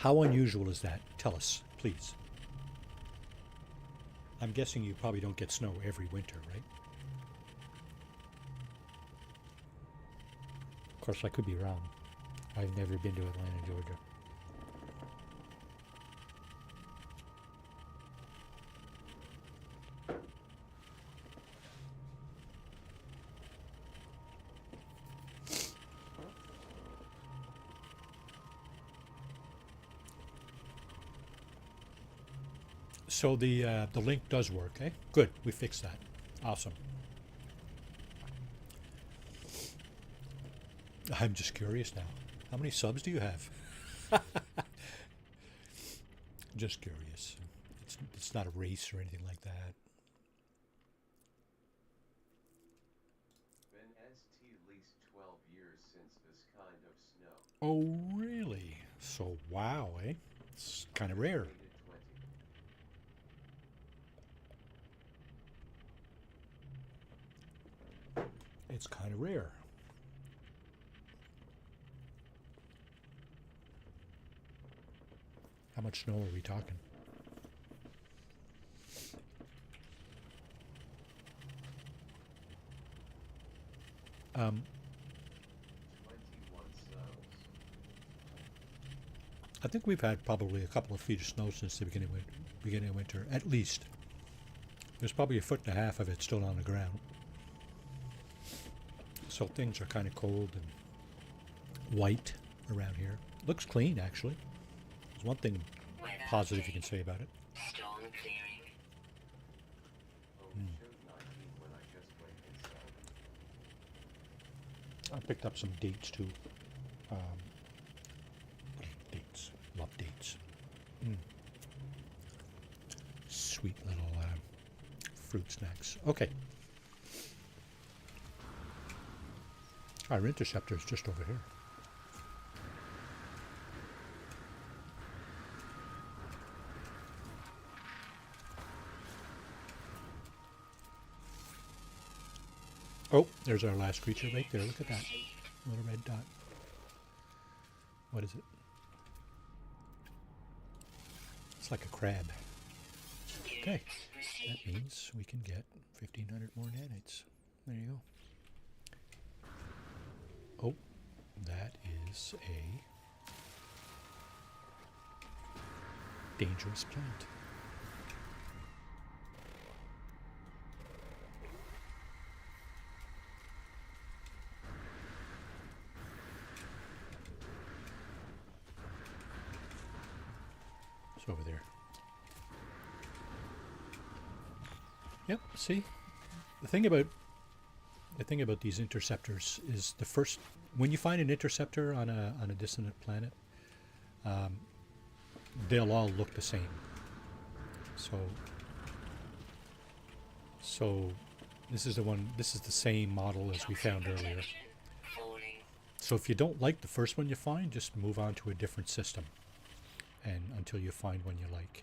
How unusual is that? Tell us, please. I'm guessing you probably don't get snow every winter, right? Of course, I could be wrong. I've never been to Atlanta, Georgia. So the link does work, eh? Good, we fixed that. Awesome. I'm just curious now. How many subs do you have? Just curious. It's not a race or anything like that. Been ST least 12 years since this kind of snow. Oh, really? So, wow, eh? It's kind of rare. Rated 20. It's kind of rare. How much snow are we talking? Um, 21 cells. I think we've had probably a couple of feet of snow since the beginning of winter, at least. There's probably a foot and a half of it still on the ground. So things are kind of cold and white around here. Looks clean, actually. There's one thing positive you can say about it. Storm clearing. Only showed 19 when I just went inside. I picked up some dates too. Dates. Love dates. Sweet little fruit snacks. Okay. Our interceptor is just over here. Oh, there's our last creature right there. Look at that little red dot. What is it? It's like a crab. Okay, that means we can get 1,500 more nanites. There you go. Oh, that is a dangerous plant. It's over there. Yep, see? The thing about these interceptors is when you find an interceptor on a distant planet, they'll all look the same. So this is the same model as we found earlier. So if you don't like the first one you find, just move on to a different system and until you find one you like.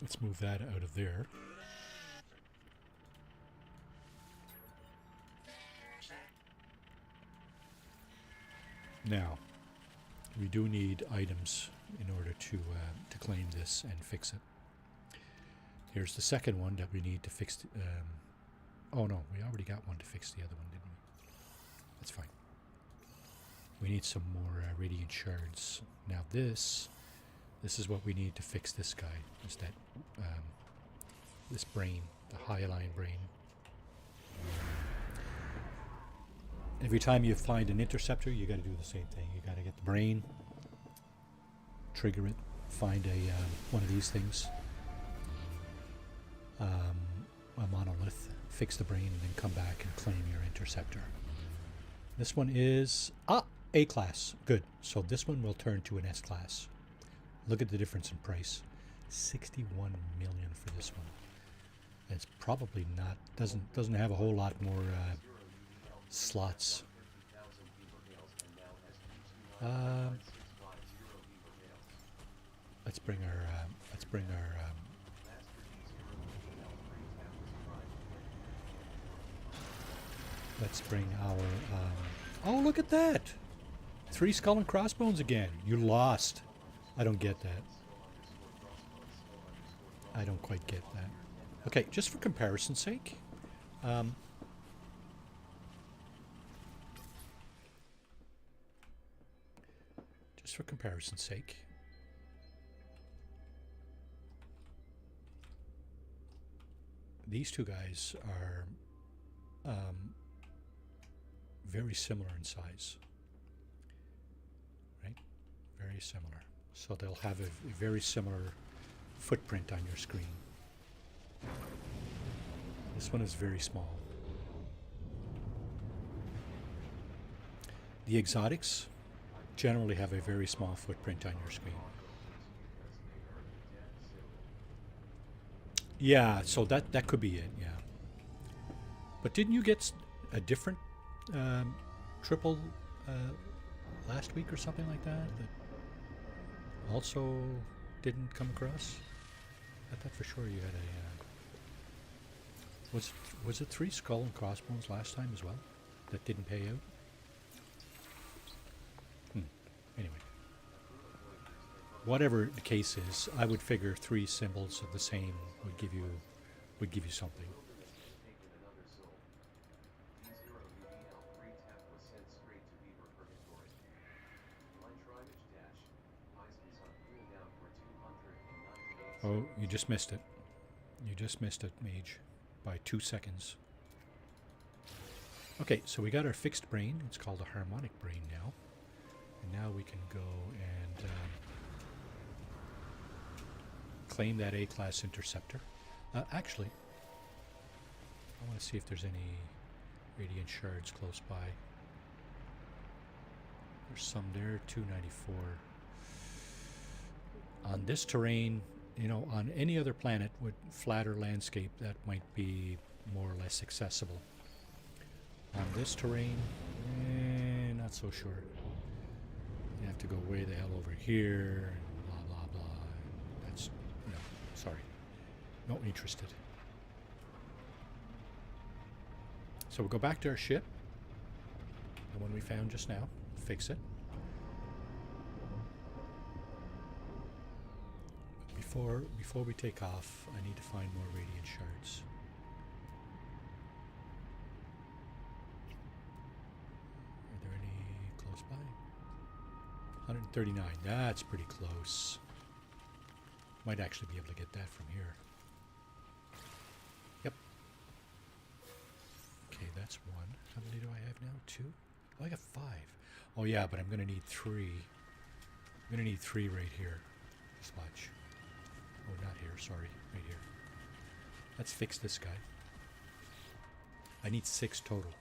Let's move that out of there. Now, we do need items in order to claim this and fix it. Here's the second one that we need to fix. Oh no, we already got one to fix the other one, didn't we? That's fine. We need some more radiant shards. Now this is what we need to fix this guy. Is that this brain, the hyaline brain. Every time you find an interceptor, you got to do the same thing. You got to get the brain, trigger it, find one of these things, a monolith, fix the brain, and then come back and claim your interceptor. This one is A class. Good. So this one will turn to an S class. Look at the difference in price. 61 million for this one. It's probably not doesn't have a whole lot more slots. Let's bring our oh, look at that. 3 skull and crossbones again. You lost. I don't get that. I don't quite get that. Okay, just for comparison's sake. Just for comparison's sake. These two guys are very similar in size. Right? Very similar. So they'll have a very similar footprint on your screen. This one is very small. The exotics generally have a very small footprint on your screen. Yeah, so that could be it, yeah. But didn't you get a different triple last week or something like that also didn't come across? I thought for sure you had a... was it 3 skull and crossbones last time as well that didn't pay out? Anyway. Whatever the case is, I would figure 3 symbols of the same would give you something. Oh, you just missed it. You just missed it, Mage, by 2 seconds. Okay, so we got our fixed brain. It's called a harmonic brain now. And now we can go and claim that A-class interceptor. Actually, I want to see if there's any radiant shards close by. There's some there, 294. On this terrain, you know, on any other planet with flatter landscape, that might be more or less accessible. On this terrain, not so sure. You have to go way the hell over here, and blah, blah, blah. That's, no, sorry. Not interested. So we'll go back to our ship, the one we found just now, fix it. Before we take off, I need to find more radiant shards. Are there any close by? 139. That's pretty close. Might actually be able to get that from here. Yep. Okay, that's 1. How many do I have now? 2? Oh, I got 5. Oh yeah, but I'm going to need 3. I'm going to need 3 right here. Just watch. Oh, not here, sorry, right here. Let's fix this guy. I need 6 total.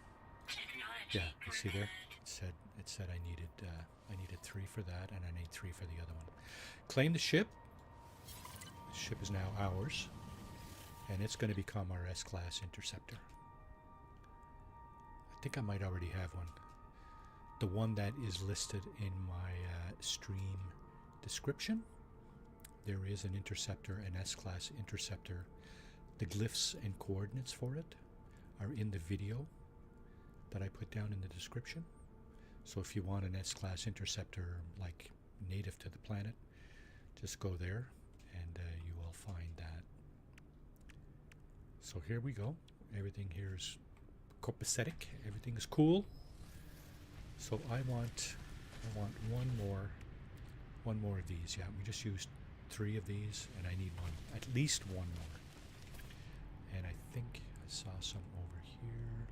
Yeah, you see there? It said I needed 3 for that, and I need 3 for the other one. Claim the ship. The ship is now ours, and it's going to become our S-class interceptor. I think I might already have one. The one that is listed in my stream description. There is an interceptor, an S-class interceptor. The glyphs and coordinates for it are in the video that I put down in the description. So if you want an S-class interceptor like native to the planet, just go there and you will find that. So here we go. Everything here is copacetic. Everything is cool. So I want one more of these. Yeah, we just used 3 of these, and I need at least one more. And I think I saw some over here.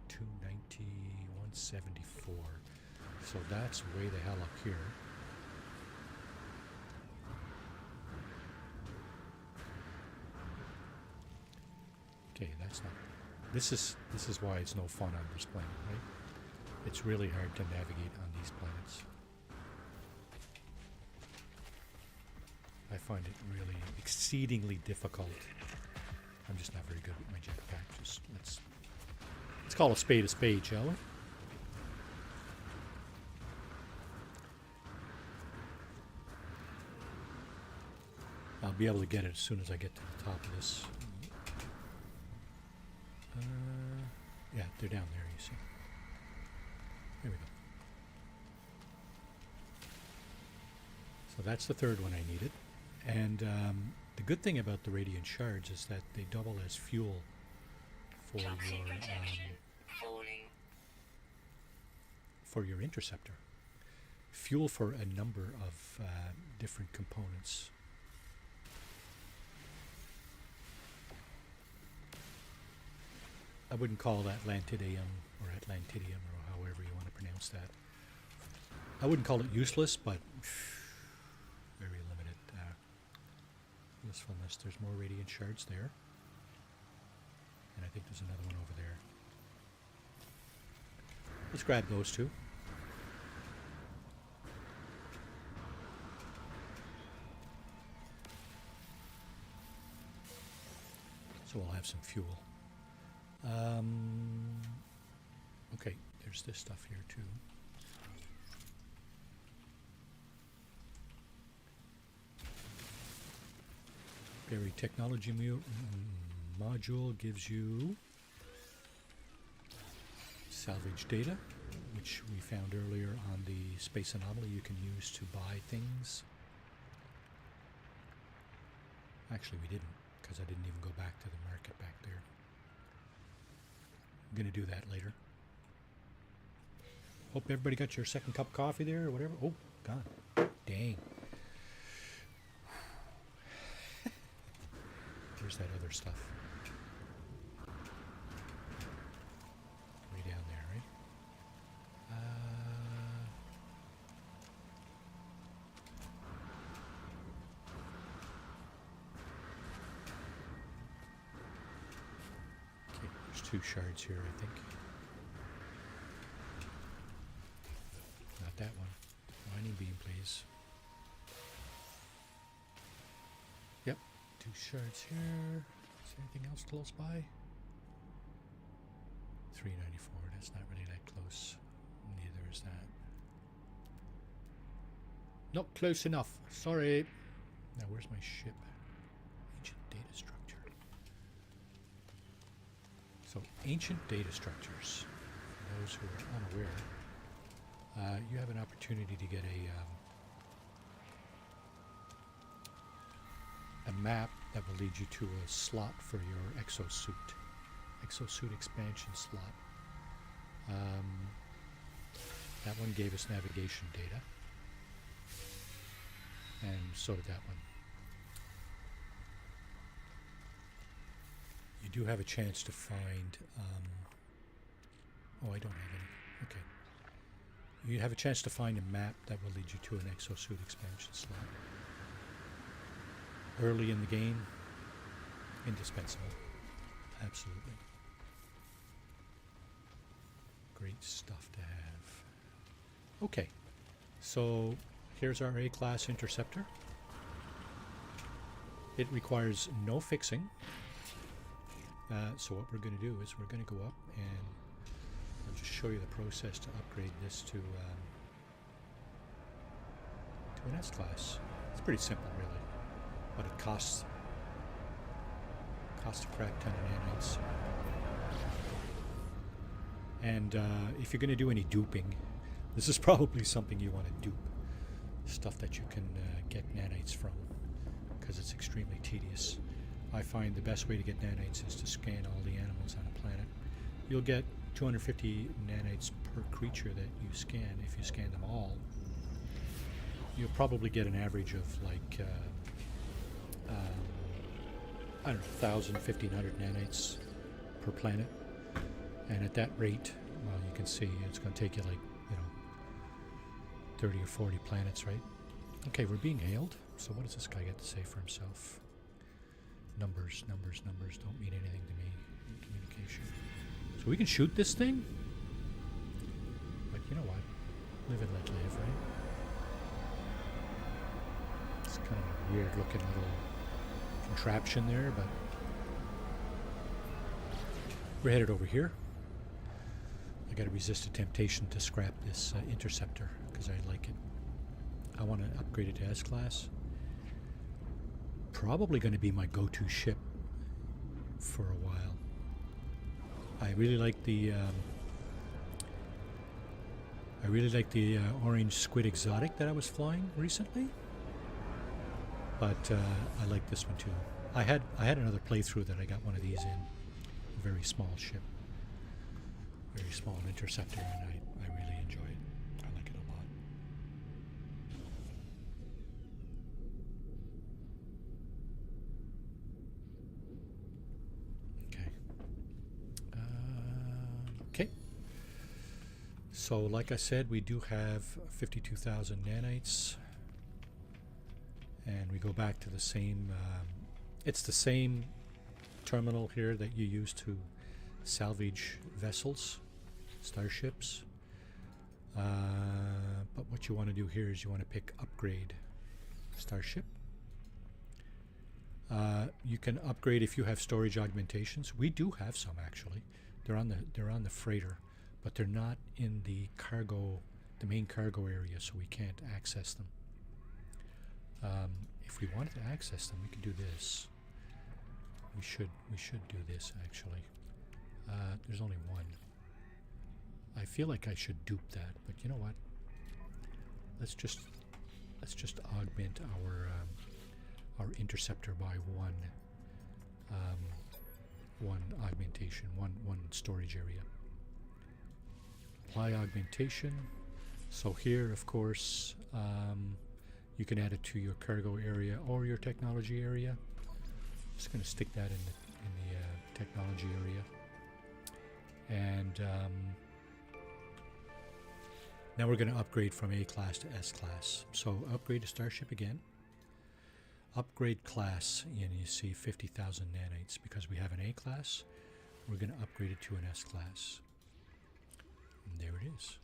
290, 174. So that's way the hell up here. Okay, that's not. This is why it's no fun on this planet, right? It's really hard to navigate on these planets. I find it really exceedingly difficult. I'm just not very good with my jetpack. Just let's call a spade, shall we? I'll be able to get it as soon as I get to the top of this. Yeah, they're down there, you see. There we go. So that's the third one I needed. And the good thing about the radiant shards is that they double as fuel for Toxic your protection. Falling. for your interceptor. Fuel for a number of different components. I wouldn't call that Atlantidium or Atlantidium or however you want to pronounce that. I wouldn't call it useless, but very limited usefulness. There's more radiant shards there. And I think there's another one over there. Let's grab those two. So we'll have some fuel. Okay, there's this stuff here too. Berry technology module gives you salvage data, which we found earlier on the space anomaly. You can use to buy things. Actually, we didn't, because I didn't even go back to the market back there. I'm going to do that later. Hope everybody got your second cup of coffee there or whatever. Oh, God. Dang. There's that other stuff. Way down there, right? Okay, there's two shards here, I think. Not that one. Mining beam, please. Yep, two shards here. Is there anything else close by? 394, that's not really that close. Neither is that. Not close enough, sorry. Now where's my ship? Ancient data structure. So ancient data structures, for those who are unaware, you have an opportunity to get a map that will lead you to a slot for your exosuit expansion slot. That one gave us navigation data, and so did that one. You do have a chance to find oh, I don't have any. Okay. You have a chance to find a map that will lead you to an exosuit expansion slot. Early in the game, indispensable. Absolutely. Great stuff to have. Okay, so here's our A-class interceptor. It requires no fixing. So what we're going to do is we're going to go up and I'll just show you the process to upgrade this to an S-class. It's pretty simple, really. But it costs a crap ton of nanites. And if you're going to do any duping, this is probably something you want to dupe. Stuff that you can get nanites from, because it's extremely tedious. I find the best way to get nanites is to scan all the animals on a planet. You'll get 250 nanites per creature that you scan. If you scan them all, you'll probably get an average of like I don't know, 1,000, 1,500 nanites per planet. And at that rate, well, you can see it's going to take you like, 30 or 40 planets, right? Okay, we're being hailed. So what does this guy get to say for himself? Numbers don't mean anything to me in communication. So we can shoot this thing? But you know what? Live and let live, right? It's kind of a weird looking little contraption there, but we're headed over here. I got to resist the temptation to scrap this interceptor because I like it. I want to upgrade it to S-class. Probably going to be my go-to ship for a while. I really like the orange squid exotic that I was flying recently. but I like this one too. I had another playthrough that I got one of these in. A very small ship, very small interceptor, and I really enjoy it. I like it a lot. Okay. Okay. So, like I said, we do have 52,000 nanites, and we go back to the same. It's the same terminal here that you use to salvage vessels, starships. But what you want to do here is you want to pick upgrade starship. You can upgrade if you have storage augmentations. We do have some actually. They're on the freighter, but they're not in the cargo, the main cargo area, so we can't access them. If we wanted to access them, we could do this. We should do this actually. There's only one. I feel like I should dupe that, but you know what? Let's just augment our interceptor by one augmentation, one storage area. Apply augmentation. So here, of course, you can add it to your cargo area or your technology area. Just going to stick that in the technology area, and now we're going to upgrade from A class to S class. So upgrade to starship again. Upgrade class, and you see 50,000 nanites because we have an A class. We're going to upgrade it to an S class. And there it is.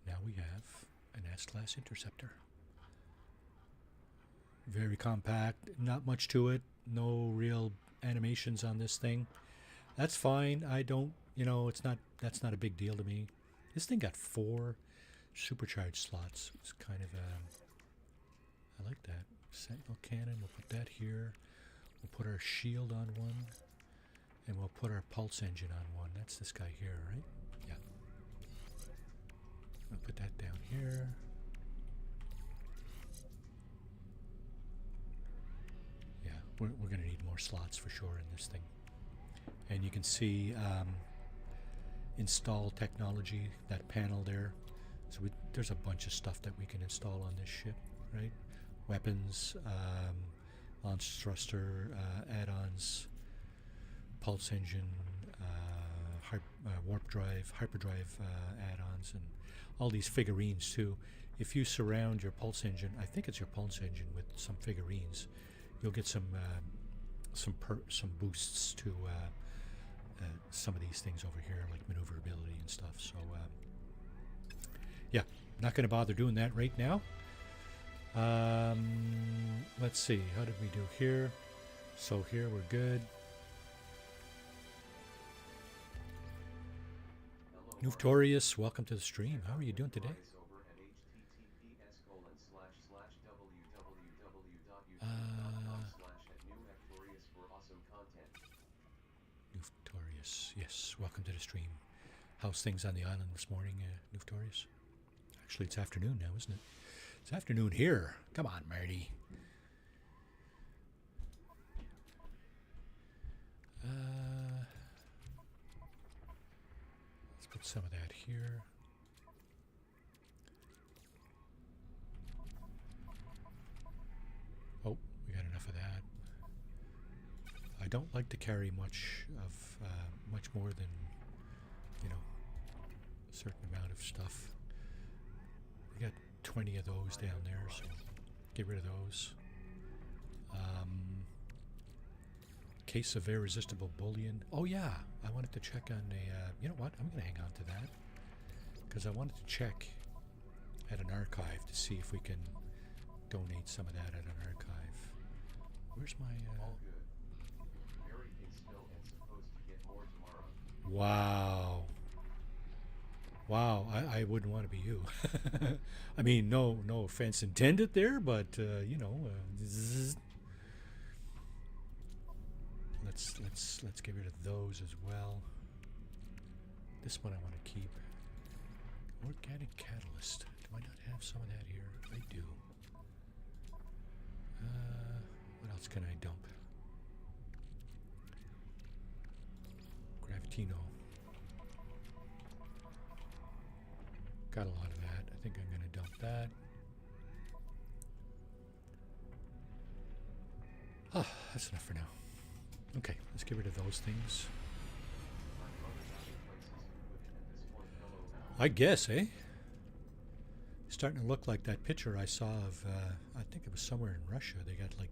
Now we have an S class interceptor. Very compact, not much to it. No real animations on this thing. That's fine. I don't, that's not a big deal to me. This thing got 4 supercharged slots. It's kind of I like that. Sentinel cannon, we'll put that here. We'll put our shield on one. And we'll put our pulse engine on one. That's this guy here, right? Yeah. I'll put that down here. We're going to need more slots for sure in this thing. And you can see install technology, that panel there. So there's a bunch of stuff that we can install on this ship, right? Weapons, launch thruster, add-ons, pulse engine, warp drive, hyperdrive add-ons, and all these figurines too. If you surround your pulse engine, I think it's your pulse engine with some figurines, you'll get some boosts to some of these things over here, like maneuverability and stuff. So yeah, not going to bother doing that right now. Let's see, how did we do here? So here we're good. Nuftorius, welcome to the stream. How are you doing today? Nuftorius, yes, welcome to the stream. How's things on the island this morning, Nuftorius? Actually, it's afternoon now, isn't it? It's afternoon here. Come on, Marty. Let's put some of that here. Oh, we got enough of that. I don't like to carry much more than, a certain amount of stuff. We got 20 of those down there, so get rid of those. Case of irresistible bullion. Oh yeah, I wanted to check on a, you know what, I'm going to hang on to that. Because I wanted to check at an archive to see if we can donate some of that at an archive. Where's my... All good. Everything's still and supposed to get more tomorrow. Wow. Wow, I wouldn't want to be you. I mean, no offense intended there, but let's get rid of those as well. This one I want to keep. Organic catalyst. Do I not have some of that here? I do. What else can I dump? Gravitino. Got a lot of that. I think I'm going to dump that. Ah, that's enough for now. Okay, let's get rid of those things. I guess, eh? Starting to look like that picture I saw of, I think it was somewhere in Russia. They got like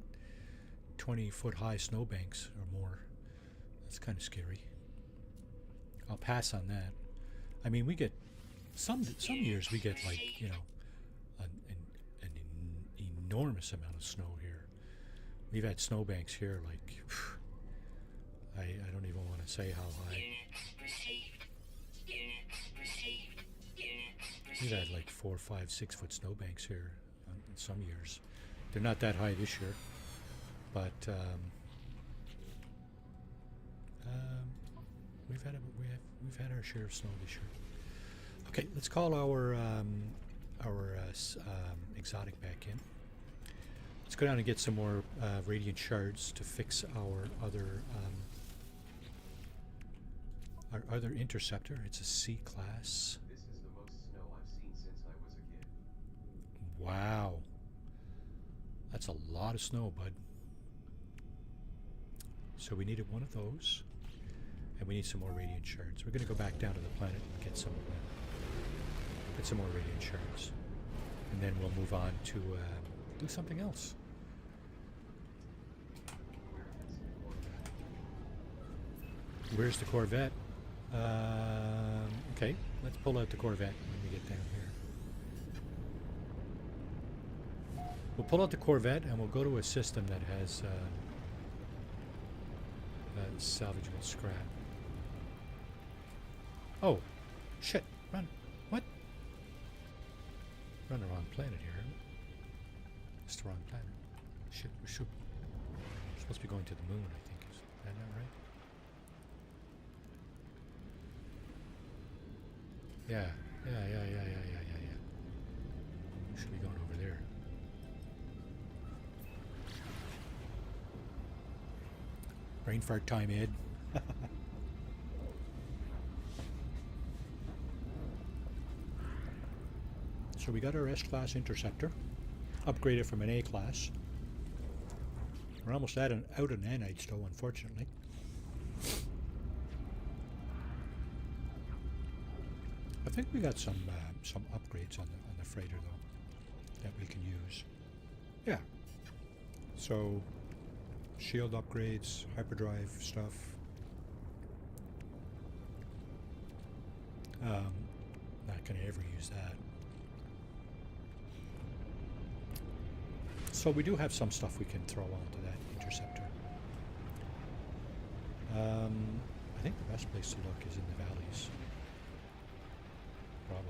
20-foot high snowbanks or more. That's kind of scary. I'll pass on that. I mean, we get some years we get like, you know, an enormous amount of snow here. We've had snowbanks here like I don't even want to say how high. We've had like 4, 5, 6 foot snowbanks here in some years. They're not that high this year, but we've had our share of snow this year. Okay, let's call our exotic back in. Let's go down and get some more radiant shards to fix our other interceptor. It's a C class. This is the most snow I've seen since I was a kid. Wow, that's a lot of snow, bud. So we needed one of those, and we need some more radiant shards. We're going to go back down to the planet and get some more radiant shards, and then we'll move on to do something else. Where's the Corvette? Okay, let's pull out the Corvette when we get down here. We'll pull out the Corvette and we'll go to a system that has salvageable scrap. Oh, shit! Run! What? We're on the wrong planet here. It's the wrong planet. Shit! We're supposed to be going to the moon, I think. Is that not right? Yeah. Should be going over there. Brain fart time, Ed. So we got our S-class interceptor, upgraded from an A-class. We're almost out of nanites, though, unfortunately. I think we got some upgrades on the freighter though that we can use. Yeah. So shield upgrades, hyperdrive stuff. Not gonna ever use that. So we do have some stuff we can throw onto that interceptor. I think the best place to look is in the valleys. Probably.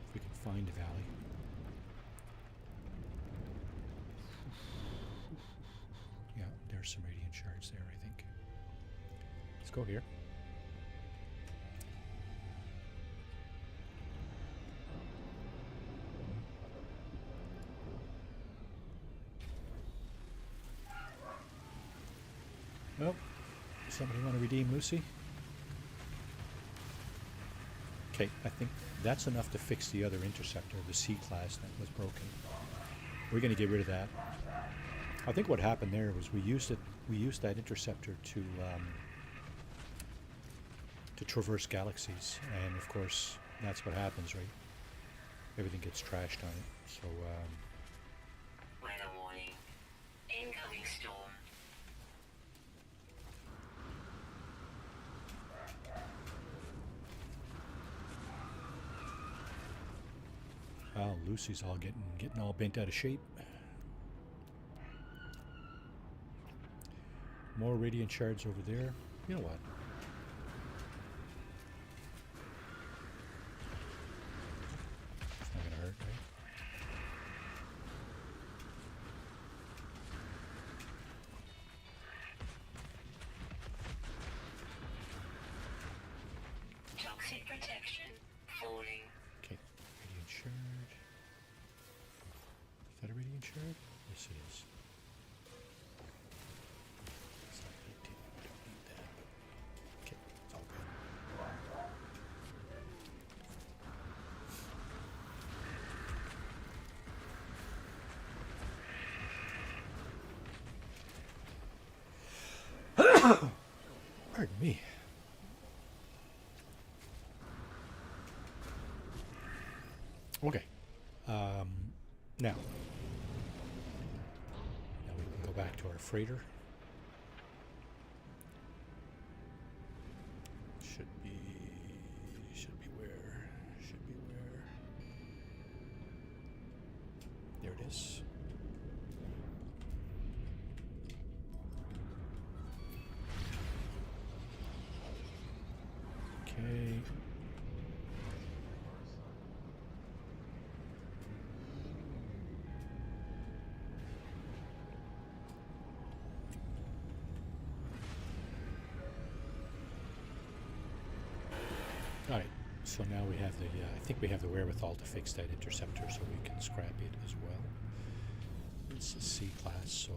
If we can find a valley. Yeah, there's some radiant shards there, I think. Let's go here. Well, somebody want to redeem Lucy? Okay, I think that's enough to fix the other interceptor, the C-class that was broken. We're going to get rid of that. I think what happened there was we used that interceptor to traverse galaxies, and of course that's what happens, right? Everything gets trashed on it. So Weather warning. Incoming storm. well, Lucy's all getting all bent out of shape. More radiant shards over there. You know what? It's not gonna hurt, right? Toxic protection. Falling. Okay, radiant shard. repaired? Yes, it is. It's not 18. We don't need that, but okay, it's all good. Pardon me. Okay. Now we can go back to our freighter. Should be where? There it is. Okay. All right, so now we have the, I think we have the wherewithal to fix that interceptor so we can scrap it as well. It's a C class, so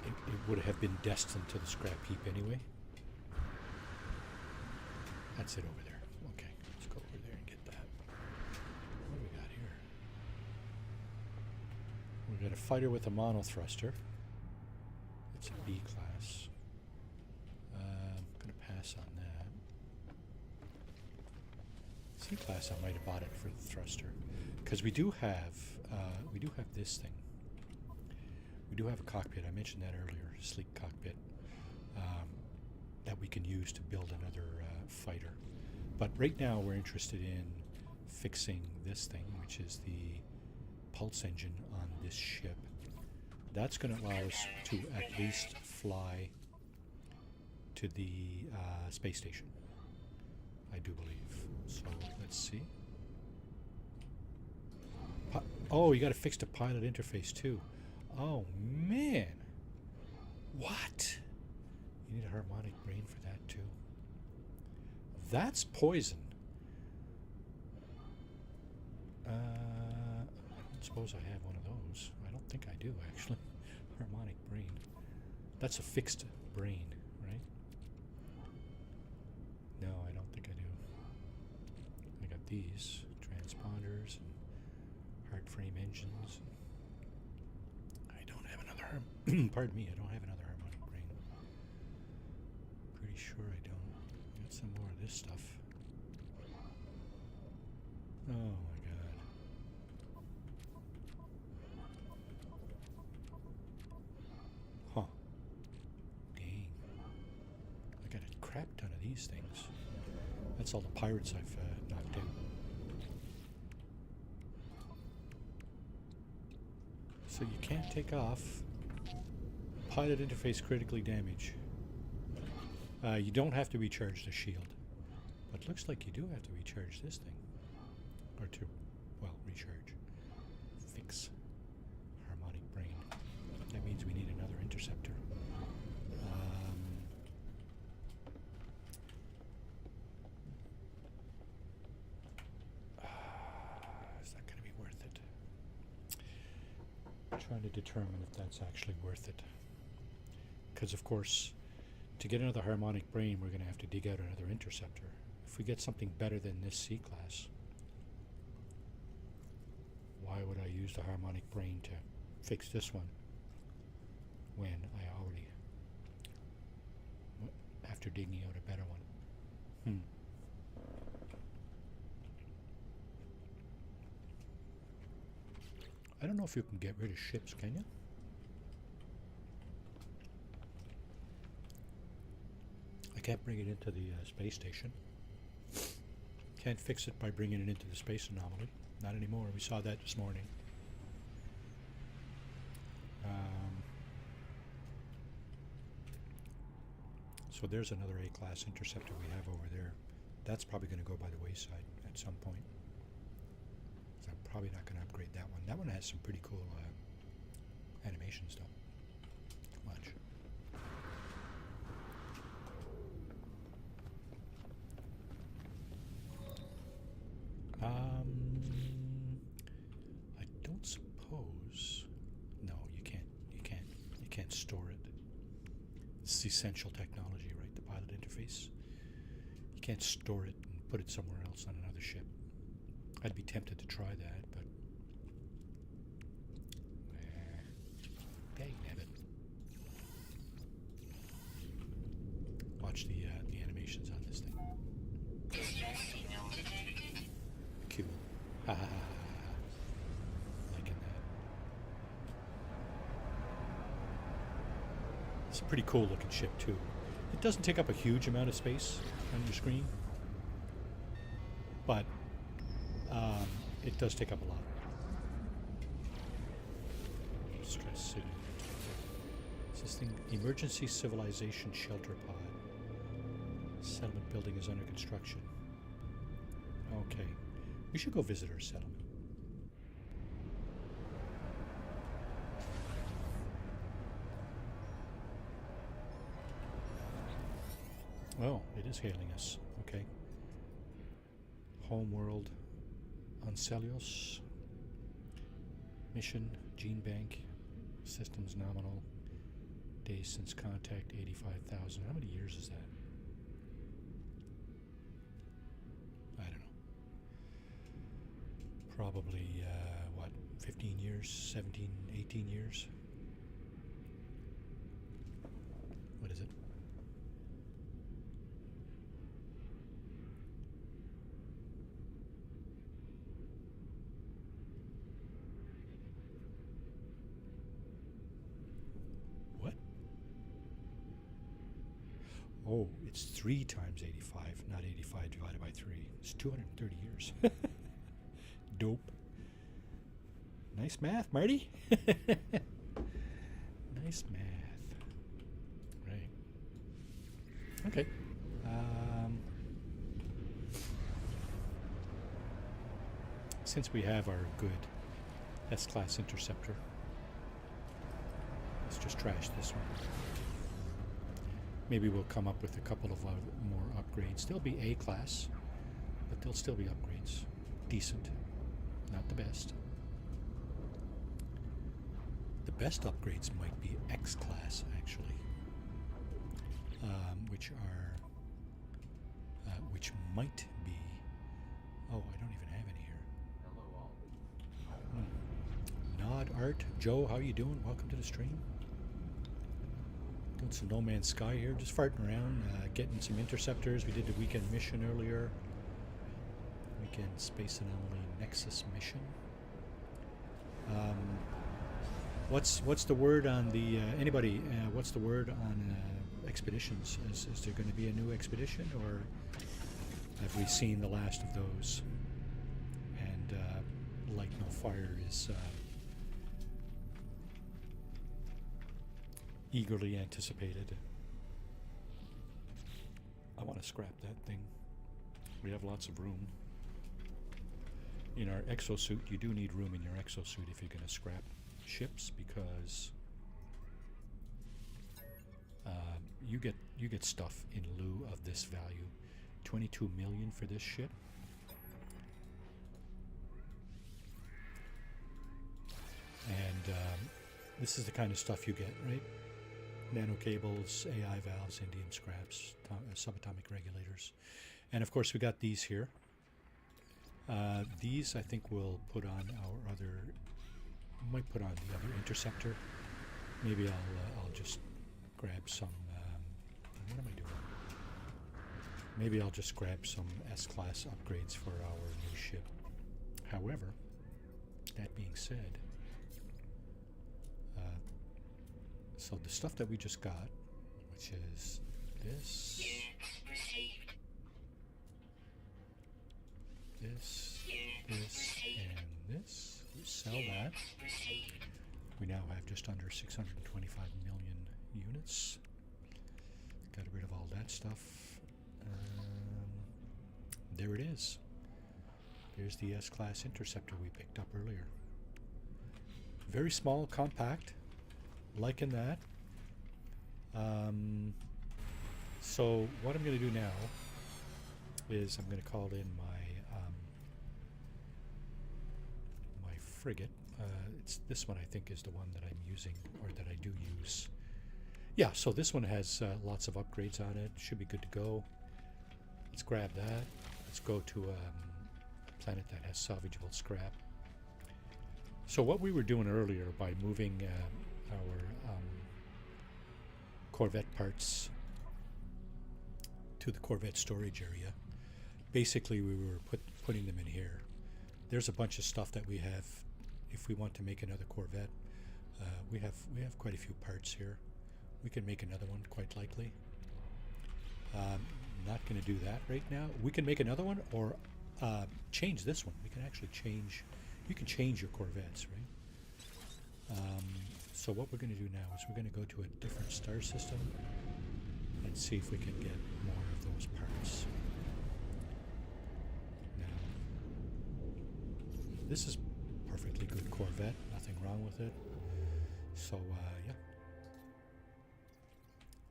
it would have been destined to the scrap heap anyway. That's it over there. Okay, let's go over there and get that. What do we got here? We've got a fighter with a mono thruster. It's a B class. I'm going to pass on that. C class, I might have bought it for the thruster, because we do have this thing. We do have a cockpit. I mentioned that earlier, sleek cockpit, that we can use to build another fighter. But right now we're interested in fixing this thing, which is the pulse engine on this ship. That's going to allow us to at least fly to the space station, I do believe. So let's see. Oh, you got to fix the pilot interface too. Oh man, what? You need a harmonic brain for that too. That's poison. I don't suppose I have one of those. I don't think I do actually. Harmonic brain. That's a fixed brain, right? No, I don't think I do. I got these transponders and hard frame engines. I don't have another pardon me, I don't have another harmonic brain. Pretty sure I don't. Got some more of this stuff. Oh my god. Huh. Dang. I got a crap ton of these things. That's all the pirates I've knocked out. So you can't take off. Pilot interface critically damaged. You don't have to recharge the shield. But looks like you do have to recharge this thing. Or to, well, recharge. Fix harmonic brain. That means we need another interceptor. Is that going to be worth it? I'm trying to determine if that's actually worth it. Because, of course, to get another harmonic brain, we're going to have to dig out another interceptor. If we get something better than this C class, why would I use the harmonic brain to fix this one when I already, after digging out a better one? I don't know if you can get rid of ships, can you? I can't bring it into the space station. Can't fix it by bringing it into the space anomaly. Not anymore. We saw that this morning. So there's another A-class interceptor we have over there. That's probably going to go by the wayside at some point. So I'm probably not going to upgrade that one. That one has some pretty cool animations though. Watch. I don't suppose. No, It's essential technology, right? The pilot interface. You can't store it and put it somewhere else on another ship. I'd be tempted to try that, but dang nabbit. Watch the animations on this thing. Distress signal detected. Cool. Ha ha ha ha. Liking that. It's a pretty cool looking ship too. It doesn't take up a huge amount of space on your screen, but it does take up a lot. Stress signal. It's this thing, emergency civilization shelter pod. Settlement building is under construction. Okay, we should go visit our settlement. Oh, it is hailing us. Okay. Homeworld, Ancelios. Mission, Gene Bank. Systems nominal. Days since contact, 85,000. How many years is that? I don't know. Probably, 15 years? 17, 18 years? What is it? What? Oh, it's 3 times 85, not 85 divided by 3. It's 230 years. Dope. Nice math, Marty. Nice math. Right. Okay. Since we have our good S-Class interceptor, let's just trash this one. Maybe we'll come up with a couple of more upgrades. They'll be A-Class, but they'll still be upgrades. Decent. Not the best. The best upgrades might be X-Class, actually. Which might be... Oh, I don't even have any here. Hello all. Nod Art. Joe, how you doing? Welcome to the stream. Doing some No Man's Sky here. Just farting around, getting some interceptors. We did the weekend mission earlier. Weekend Space Anomaly Nexus mission. What's the word on the anybody? What's the word on expeditions? Is there going to be a new expedition, or have we seen the last of those? And Light No Fire is eagerly anticipated. I want to scrap that thing. We have lots of room. In our exosuit, you do need room in your exosuit if you're going to scrap ships, because you get stuff in lieu of this value. 22 million for this ship. And this is the kind of stuff you get, right? Nano cables, AI valves, indium scraps, subatomic regulators. And of course we got these here. These I think we'll put on our other, might put on the other interceptor. Maybe I'll just grab some, what am I doing? Maybe I'll just grab some S-Class upgrades for our new ship. However, that being said, so the stuff that we just got, which is this, this, and this, we sell that. We now have just under 625 million units. Got rid of all that stuff. There it is. There's the S-Class interceptor we picked up earlier. Very small, compact. Liking that. So what I'm going to do now is I'm going to call in my frigate. It's this one, I think, is the one that I'm using, or that I do use. Yeah, so this one has lots of upgrades on it. Should be good to go. Let's grab that. Let's go to a planet that has salvageable scrap. So what we were doing earlier by moving our Corvette parts to the Corvette storage area, basically we were putting them in here. There's a bunch of stuff that we have if we want to make another Corvette. We have quite a few parts here. We can make another one quite likely. Not going to do that right now. We can make another one or change this one. We can actually change. You can change your Corvettes, right? So what we're going to do now is we're going to go to a different star system and see if we can get more of those parts. Now, this is perfectly good Corvette. Nothing wrong with it. So yeah.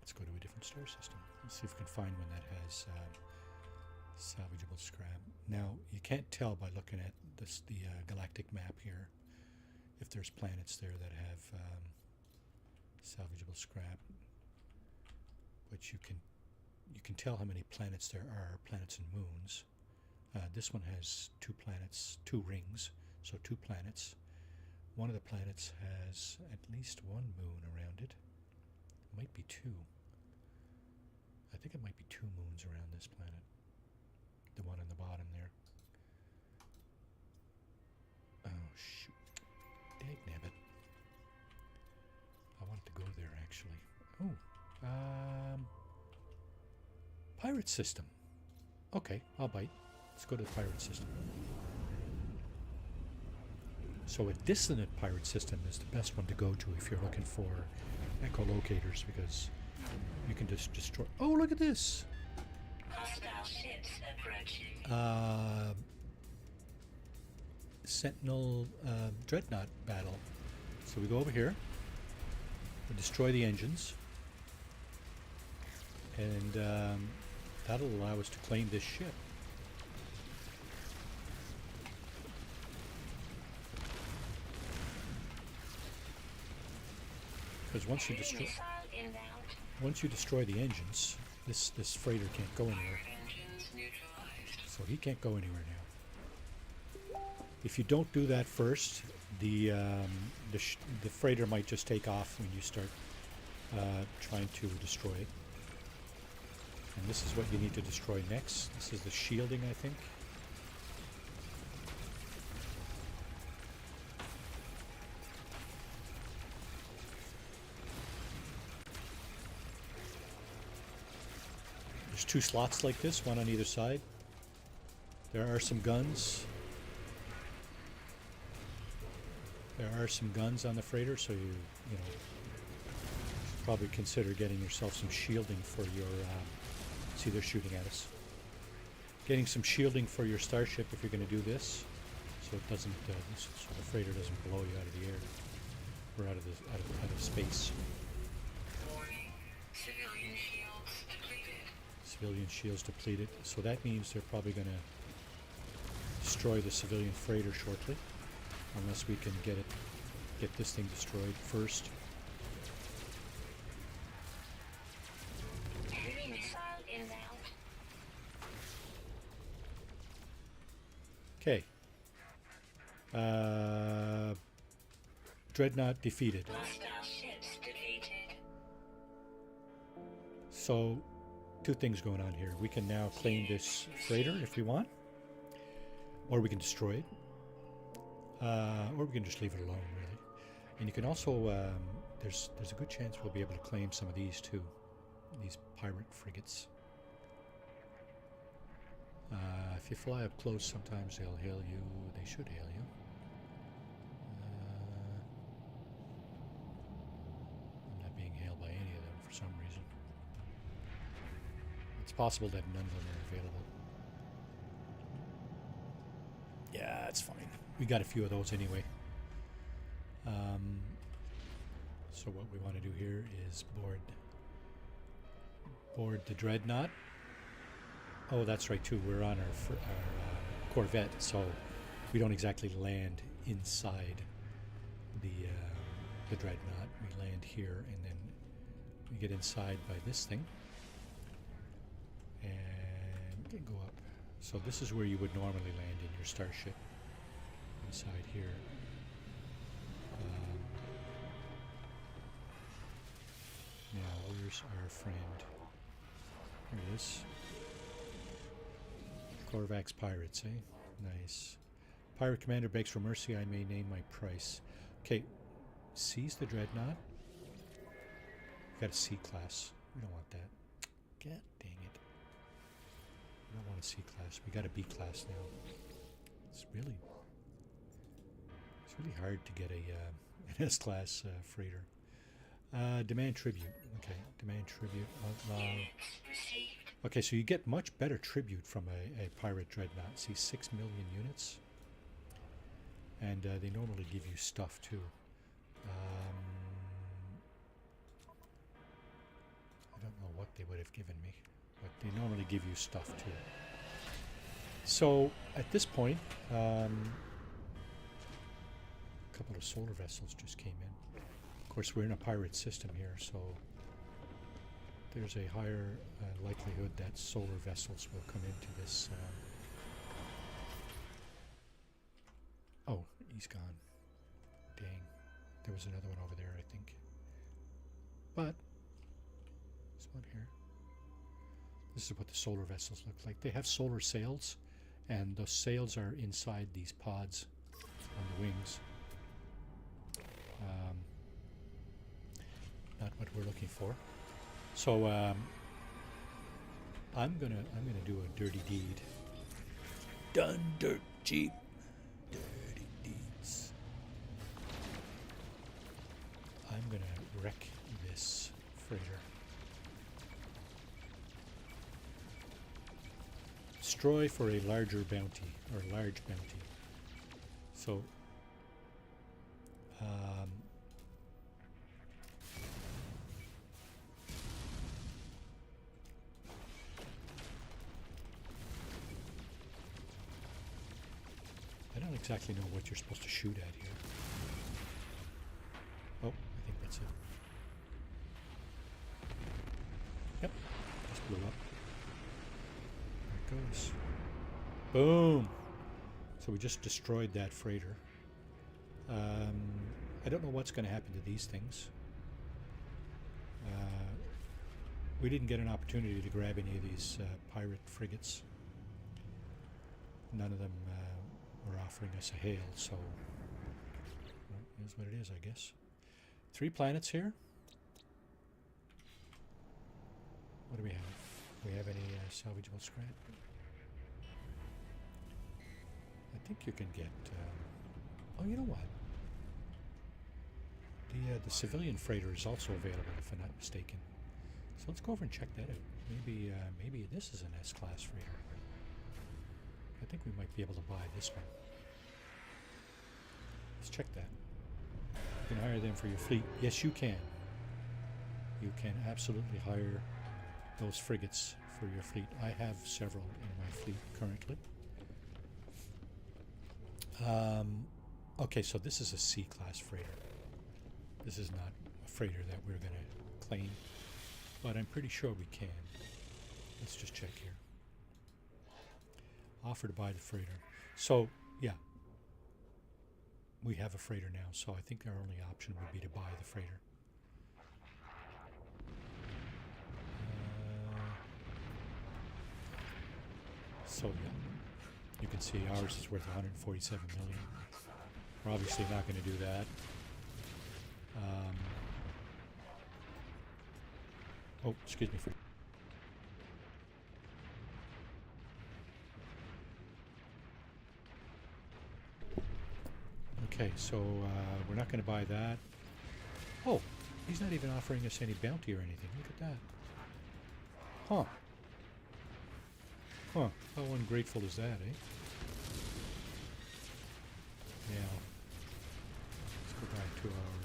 Let's go to a different star system. Let's see if we can find one that has salvageable scrap. Now, you can't tell by looking at this, the galactic map here, if there's planets there that have salvageable scrap. But you can tell how many planets there are, planets and moons. This one has 2 planets, 2 rings, so 2 planets. One of the planets has at least 1 moon around it. Might be 2. I think it might be 2 moons around this planet. The one on the bottom there. Oh, shoot. Dagnabbit. I wanted to go there, actually. Oh. Pirate system. Okay, I'll bite. Let's go to the pirate system. So a dissonant pirate system is the best one to go to if you're looking for echolocators, because you can just destroy... Oh, look at this! Hostile ships approaching. Sentinel Dreadnought battle. So we go over here. We destroy the engines. And that'll allow us to claim this ship. Because once you destroy the engines, this freighter can't go anywhere. So he can't go anywhere now. If you don't do that first, the freighter might just take off when you start trying to destroy it. And this is what you need to destroy next. This is the shielding, I think. There's 2 slots like this, one on either side. There are some guns. There are some guns on the freighter, so you know, should probably consider getting yourself some shielding for your. See, they're shooting at us. Getting some shielding for your starship if you're going to do this, so it doesn't, so the freighter doesn't blow you out of the air or out of space. Warning. Civilian shields depleted. Civilian shields depleted. So that means they're probably going to destroy the civilian freighter shortly, unless we can get this thing destroyed first. Heavy missile inbound. Okay. Dreadnought defeated. Hostile ships defeated. So, 2 things going on here. We can now claim this freighter if we want, or we can destroy it, or we can just leave it alone, really. And you can also, there's a good chance we'll be able to claim some of these too, these pirate frigates. If you fly up close, sometimes they'll hail you. They should hail you. I'm not being hailed by any of them for some reason. It's possible that none of them are available. Yeah, that's fine. We got a few of those anyway. So what we want to do here is board the Dreadnought. Oh, that's right too. We're on our Corvette, so we don't exactly land inside the Dreadnought. We land here, and then we get inside by this thing. And we can go up. So this is where you would normally land in your starship. Inside here. Now, where's our friend? There he is. Corvax Pirates, eh? Nice. Pirate Commander begs for mercy, I may name my price. Okay, seize the Dreadnought. We got a C class. We don't want that. God dang it. We don't want a C class. We got a B class now. It's really hard to get an S class freighter. Demand tribute. Okay, demand tribute. Outlaw. Okay, so you get much better tribute from a pirate dreadnought. See, 6 million units. And they normally give you stuff too. I don't know what they would have given me, but they normally give you stuff too. So at this point, a couple of solar vessels just came in. Of course, we're in a pirate system here, so there's a higher likelihood that solar vessels will come into this. Oh, he's gone. Dang. There was another one over there, I think. But this one here. This is what the solar vessels look like. They have solar sails, and the sails are inside these pods on the wings. Not what we're looking for. So I'm gonna do a dirty deed. Done dirt cheap. Dirty deeds. I'm gonna wreck this freighter. Destroy for a larger bounty, or large bounty. So I don't exactly know what you're supposed to shoot at here. Oh, I think that's it. Yep, just blew up. There it goes. Boom! So we just destroyed that freighter. I don't know what's going to happen to these things. We didn't get an opportunity to grab any of these pirate frigates. None of them were offering us a hail, so well, it is what it is, I guess. 3 planets here. What do we have? Do we have any salvageable scrap? I think you can get... oh, you know what? The civilian freighter is also available, if I'm not mistaken. So let's go over and check that out. Maybe this is an S-class freighter. I think we might be able to buy this one. Let's check that. You can hire them for your fleet. Yes, you can. You can absolutely hire those frigates for your fleet. I have several in my fleet currently. Okay, so this is a C-class freighter. This is not a freighter that we're going to claim, but I'm pretty sure we can. Let's just check here. Offer to buy the freighter. So, yeah. We have a freighter now, so I think our only option would be to buy the freighter. So, yeah. You can see ours is worth 147 million. We're obviously not going to do that. Oh, excuse me. Okay, so we're not going to buy that. Oh, he's not even offering us any bounty or anything. Look at that. Huh. Huh. How ungrateful is that, eh? Now, let's go back to our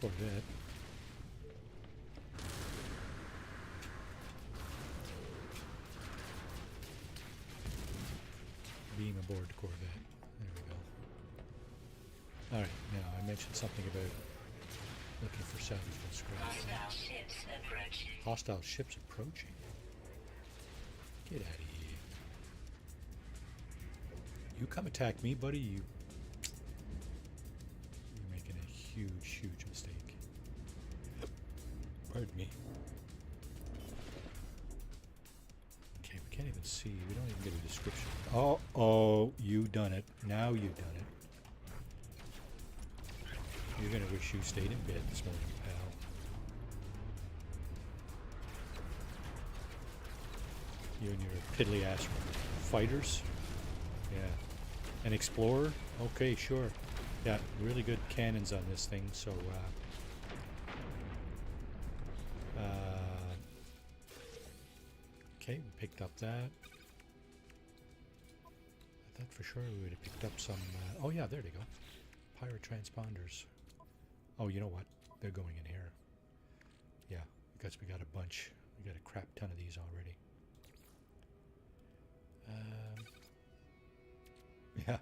Corvette. Being aboard the Corvette. There we go. Alright, now I mentioned something about Looking for salvageable scrap. Hostile ships approaching. Hostile ships approaching. Get out of here. You come attack me, buddy. You're making a huge, huge mistake. Pardon me. Okay, we can't even see. We don't even get a description. Oh, you done it. Now you done it. You're gonna wish you stayed in bed this morning, pal. You and your piddly ass fighters. Yeah. An explorer? Okay, sure. Yeah, really good cannons on this thing, so okay, we picked up that. I thought for sure we would have picked up some oh yeah, there they go. Pirate transponders. Oh, you know what? They're going in here. Yeah, because we got a bunch. We got a crap ton of these already. Yeah,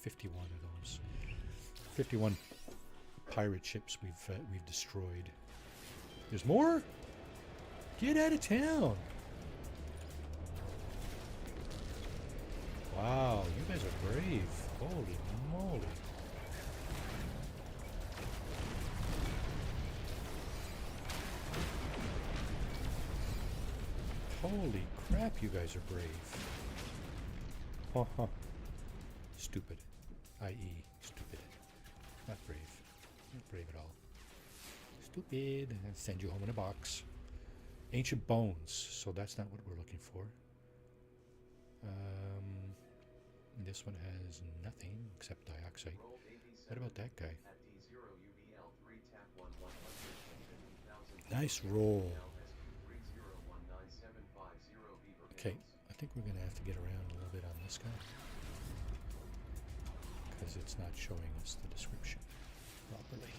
51 of those. 51 pirate ships we've destroyed. There's more? Get out of town! Wow, you guys are brave. Holy moly. Holy crap, you guys are brave. Haha. Stupid. I.e. stupid. Not brave. Not brave at all. Stupid. And send you home in a box. Ancient bones. So that's not what we're looking for. This one has nothing except dioxide. What about that guy? Nice roll. Okay, I think we're going to have to get around a little bit on this guy. Because it's not showing us the description properly.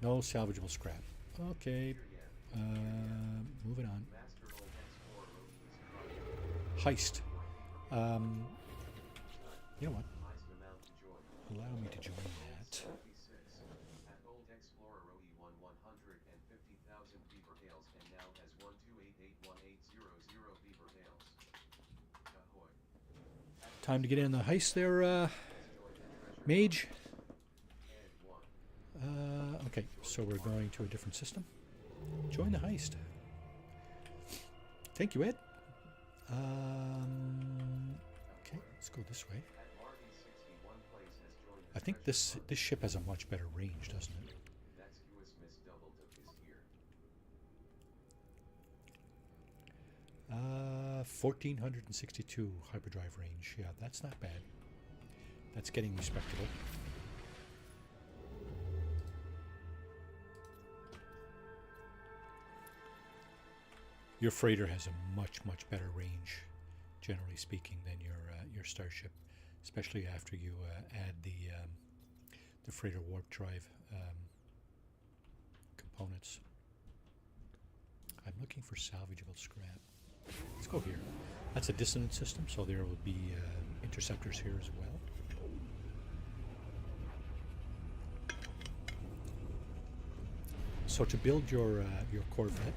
No salvageable scrap. Okay. Moving on. Heist. You know what? Allow me to join that. Time to get in the heist there, Mage. Okay, so we're going to a different system. Join the heist. Thank you, Ed. Okay, let's go this way. I think this ship has a much better range, doesn't it? 1462 hyperdrive range. Yeah, that's not bad. That's getting respectable. Your freighter has a much better range, generally speaking, than your starship, especially after you add the freighter warp drive components. I'm looking for salvageable scrap. Let's go here. That's a dissonant system, so there will be interceptors here as well. So to build your Corvette,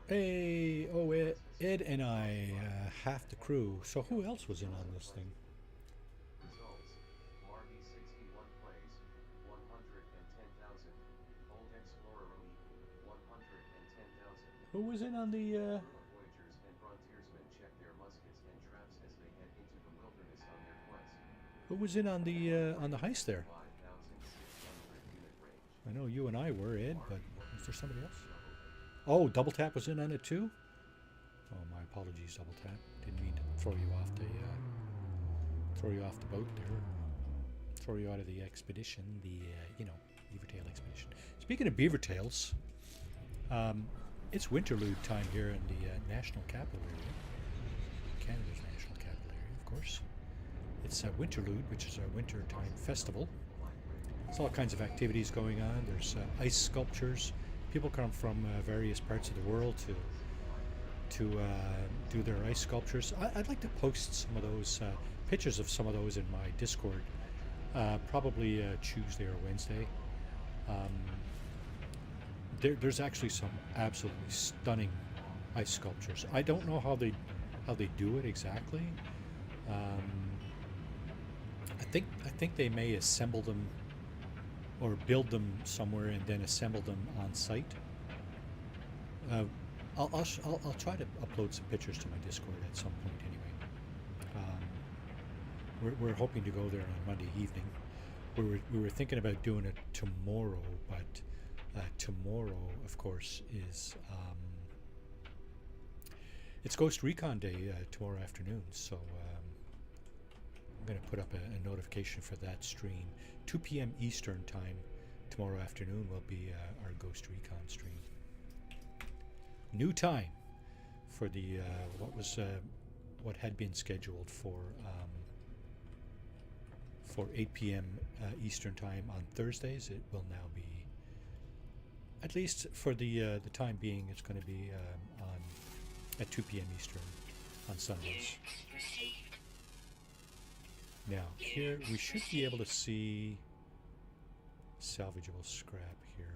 hey, oh, Ed and I, half the crew. So who else was in on this thing? Who was in on the? Voyagers and frontiersmen check their muskets and traps as they head into the wilderness on their quest. Who was in on the heist there? 5,600 unit range. I know you and I were, Ed, but was there somebody else? Oh, Double Tap was in on it too? Oh, my apologies, Double Tap. Didn't mean to throw you off the boat there. Throw you out of the expedition, the Beavertail expedition. Speaking of Beavertails, it's Winterlude time here in the National Capital Area. Canada's National Capital Area, of course. It's Winterlude, which is our wintertime festival. There's all kinds of activities going on. There's ice sculptures. People come from various parts of the world to do their ice sculptures. I'd like to post some of those pictures of some of those in my Discord, probably Tuesday or Wednesday. Um, there's actually some absolutely stunning ice sculptures. I don't know how they do it exactly. Um, I think they may assemble them or build them somewhere and then assemble them on site. Uh, I'll try to upload some pictures to my Discord at some point anyway. We're hoping to go there on Monday evening. We were thinking about doing it tomorrow, but tomorrow, of course, is it's Ghost Recon Day tomorrow afternoon. So I'm going to put up a notification for that stream. 2 p.m. Eastern time tomorrow afternoon will be our Ghost Recon stream. New time for the what had been scheduled for 8 p.m. Eastern time on Thursdays. It will now be, at least for the time being, it's going to be on at 2 p.m. Eastern on Sundays. Now here we should be able to see salvageable scrap here,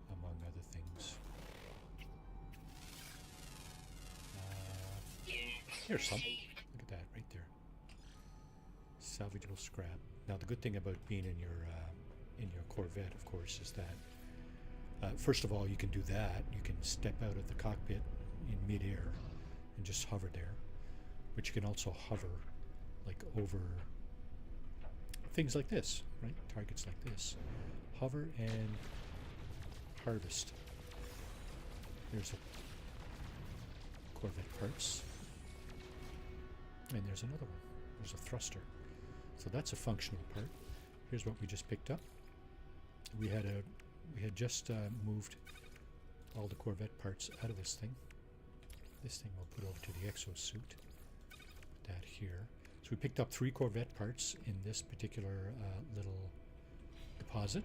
among other things. Here's some. Look at that right there. Salvageable scrap. Now the good thing about being in your Corvette, of course, is that first of all, you can do that. You can step out of the cockpit in midair and just hover there. But you can also hover like over things like this, right? Targets like this. Hover and harvest. There's a Corvette parts. And there's another one. There's a thruster. So that's a functional part. Here's what we just picked up. We had just moved all the Corvette parts out of this thing. This thing we'll put over to the exosuit. Put that here. So we picked up 3 Corvette parts in this particular little deposit.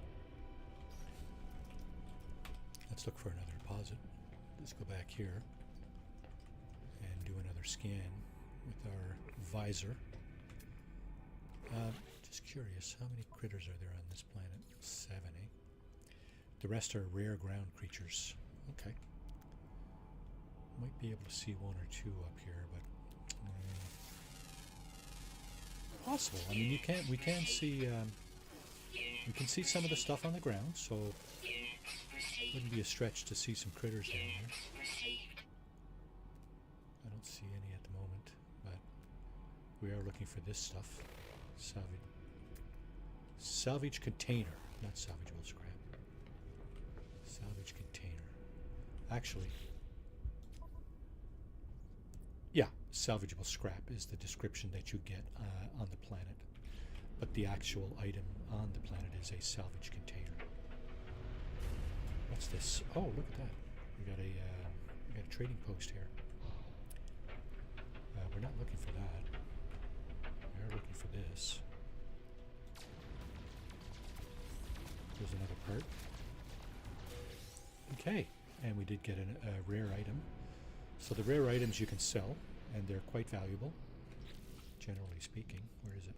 Let's look for another deposit. Let's go back here and do another scan with our visor. Just curious, how many critters are there on this planet? 7, eh? The rest are rare ground creatures. Okay. Might be able to see 1 or 2 up here, but possible. I mean, we can see some of the stuff on the ground, so it wouldn't be a stretch to see some critters down there. I don't see any at the moment, but we are looking for this stuff. Salvage container, not salvageable scrap. Salvage container. Actually, yeah, salvageable scrap is the description that you get on the planet, but the actual item on the planet is a salvage container. What's this? Oh, look at that. We got a trading post here. We're not looking for that. We are looking for this. There's another part. Okay, and we did get a rare item. So the rare items you can sell, and they're quite valuable, generally speaking. Where is it?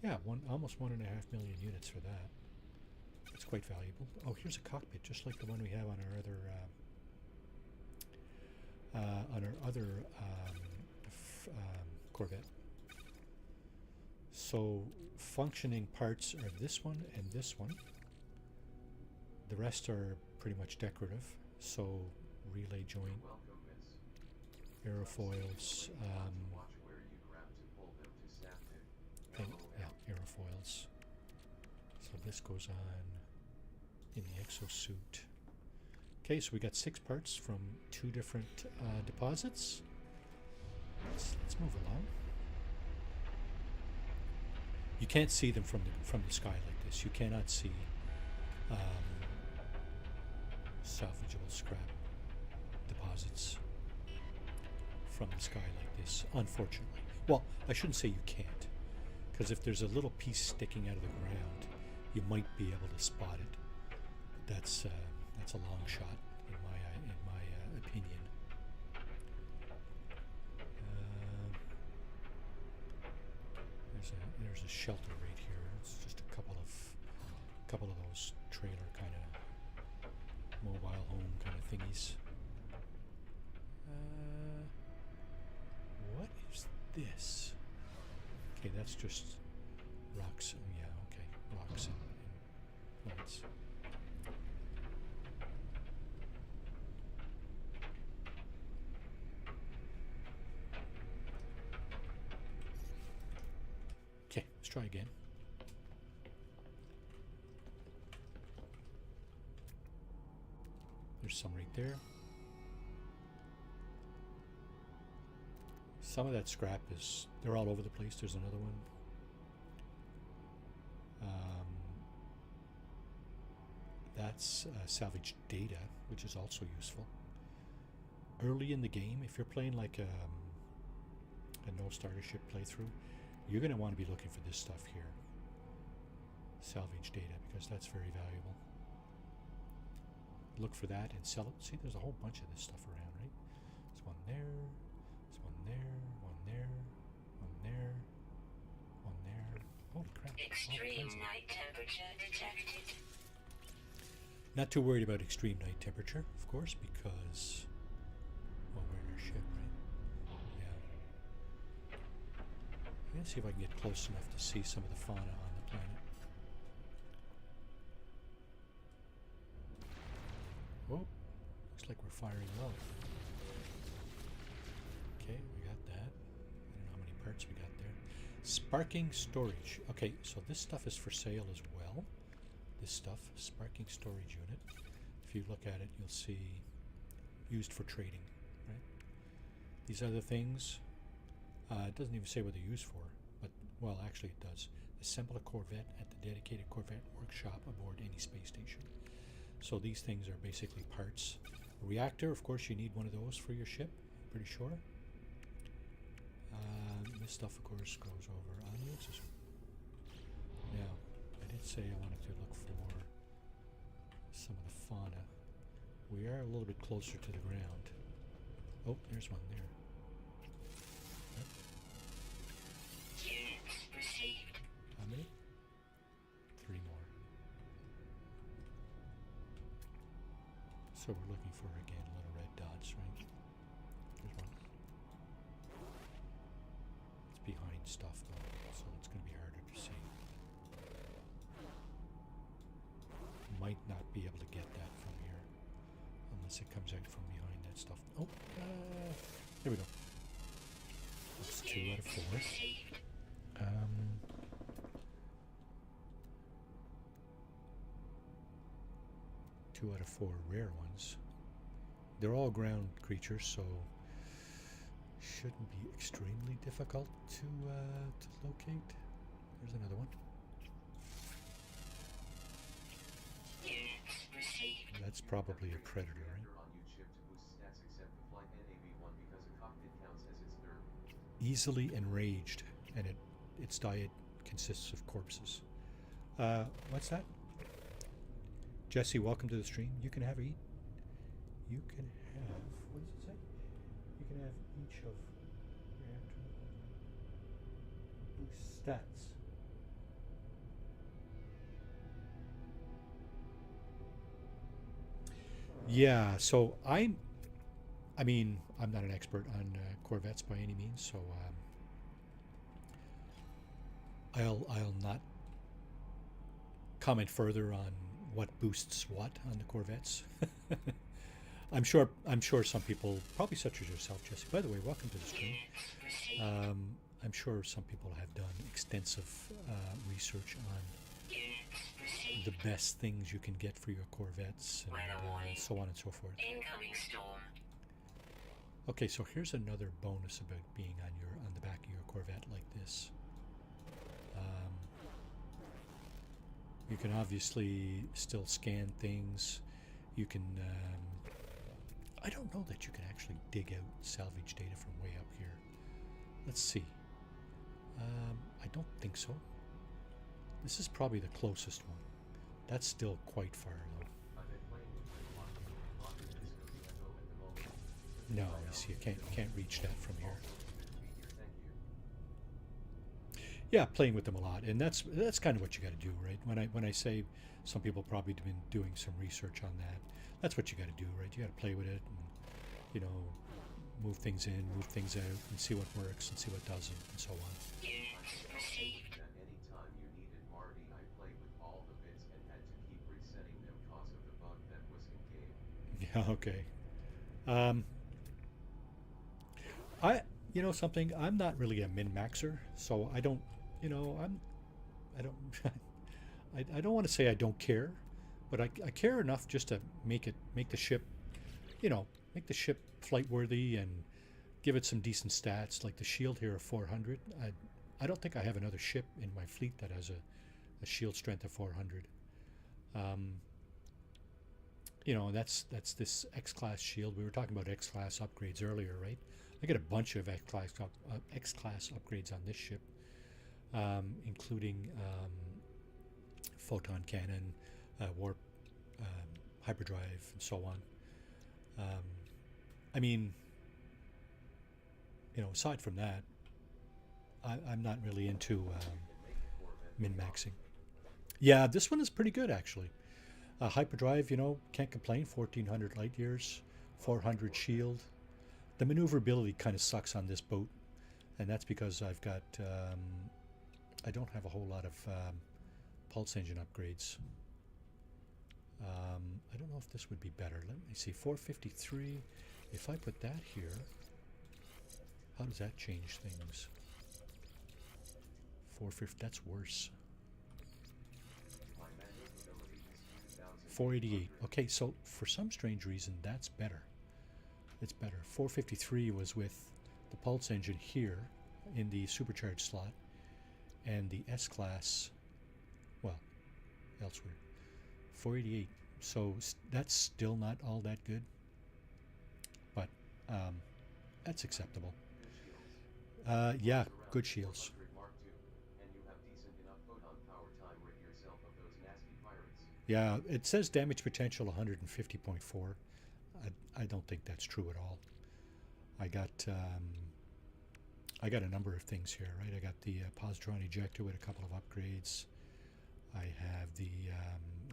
Yeah, almost 1.5 million units for that. It's quite valuable. Oh, here's a cockpit, just like the one we have on our other Corvette. So functioning parts are this one and this one. The rest are pretty much decorative. So relay joint, aerofoils, yeah, aerofoils. So this goes on in the exosuit. Okay, so we got 6 parts from 2 different deposits. Let's move along. You can't see them from the sky like this. You cannot see salvageable scrap deposits from the sky like this, unfortunately. Well, I shouldn't say you can't, because if there's a little piece sticking out of the ground, you might be able to spot it. But that's a long shot in my opinion. a shelter right here. It's just a couple of those trailer kind of mobile home kind of thingies. What is this? Okay, that's just rocks. Yeah, okay, rocks and plants. Okay, let's try again. There's some right there. Some of that scrap is, they're all over the place. There's another one. That's salvage data, which is also useful. Early in the game, if you're playing like a no starter ship playthrough, you're going to want to be looking for this stuff here. Salvage data, because that's very valuable. Look for that and sell it. See, there's a whole bunch of this stuff around, right? There's one there, there's one there, one there, one there, one there. Holy crap. Extreme night temperature detected. Not too worried about extreme night temperature, of course, because, well, we're in our ship, right? Yeah. I'm gonna see if I can get close enough to see some of the fauna on the planet. Oh, looks like we're firing low. Okay, we got that. I don't know how many parts we got there. Sparking storage. Okay, so this stuff is for sale as well. This stuff, sparking storage unit. If you look at it, you'll see used for trading, right? These other things, it doesn't even say what they're used for, but, well, actually it does. Assemble a Corvette at the dedicated Corvette workshop aboard any space station. So these things are basically parts. A reactor, of course, you need one of those for your ship, I'm pretty sure. This stuff, of course, goes over on the axis. Now, I did say I wanted to look for some of the fauna. We are a little bit closer to the ground. Oh, there's one there. Yep. Units received. How many? 3 more. So we're looking for, again, little red dots, right? There's one. It's behind stuff, though, so it's going to be harder to see. Might not be able to get that from here unless it comes out from behind that stuff. Oh, there we go. That's 2 out of 4. Two out of 4 rare ones. They're all ground creatures, so shouldn't be extremely difficult to locate. There's another one. That's probably a predator, right? Easily enraged, and its diet consists of corpses. What's that? Jesse, welcome to the stream. You can have eat. You can have, what does it say? You can have each of boost stats. Yeah, so I mean, I'm not an expert on Corvettes by any means, so I'll not comment further on what boosts what on the Corvettes. I'm sure some people, probably such as yourself, Jesse. By the way, welcome to the stream. I'm sure some people have done extensive research on the best things you can get for your Corvettes and so on and so forth. Incoming storm. Okay, so here's another bonus about being on the back of your Corvette like this. You can obviously still scan things. You can, I don't know that you can actually dig out salvage data from way up here. Let's see. I don't think so. This is probably the closest one. That's still quite far though. No, you see, you can't reach that from here. Yeah, playing with them a lot, and that's kind of what you got to do, right? When I say some people probably have been doing some research on that, that's what you got to do, right? You got to play with it, and you know, move things in, move things out, and see what works and see what doesn't, and so on. Units received. That any time you needed Marty, I played with all the bits and had to keep resetting them cause of the bug that was in game. Yeah, okay. Um, I, you know something, I'm not really a min maxer, so I don't, you know, I don't, I don't want to say I don't care, but I care enough just to make the ship, you know, make the ship flight worthy and give it some decent stats. Like the shield here of 400. I don't think I have another ship in my fleet that has a shield strength of 400. Um, you know, that's this X-class shield. We were talking about X-class upgrades earlier, right? I get a bunch of X-class upgrades on this ship, including photon cannon, warp, hyperdrive, and so on. Um, I mean, you know, aside from that, I'm not really into min maxing. Yeah, this one is pretty good actually. Hyperdrive, you know, can't complain. 1400 light years, 400 shield. The maneuverability kind of sucks on this boat, and that's because I've got I don't have a whole lot of pulse engine upgrades. I don't know if this would be better. Let me see. 453. If I put that here, how does that change things? 450. That's worse. 488. Okay, so for some strange reason, that's better. It's better. 453 was with the pulse engine here in the supercharged slot, and the S-class, well, elsewhere. 488. So that's still not all that good, but that's acceptable. Yeah, good shields. And you have decent enough photon power time, rid yourself of those nasty pirates. Yeah, it says damage potential 150.4. I don't think that's true at all. I got a number of things here, right? I got the positron ejector with a couple of upgrades. I have the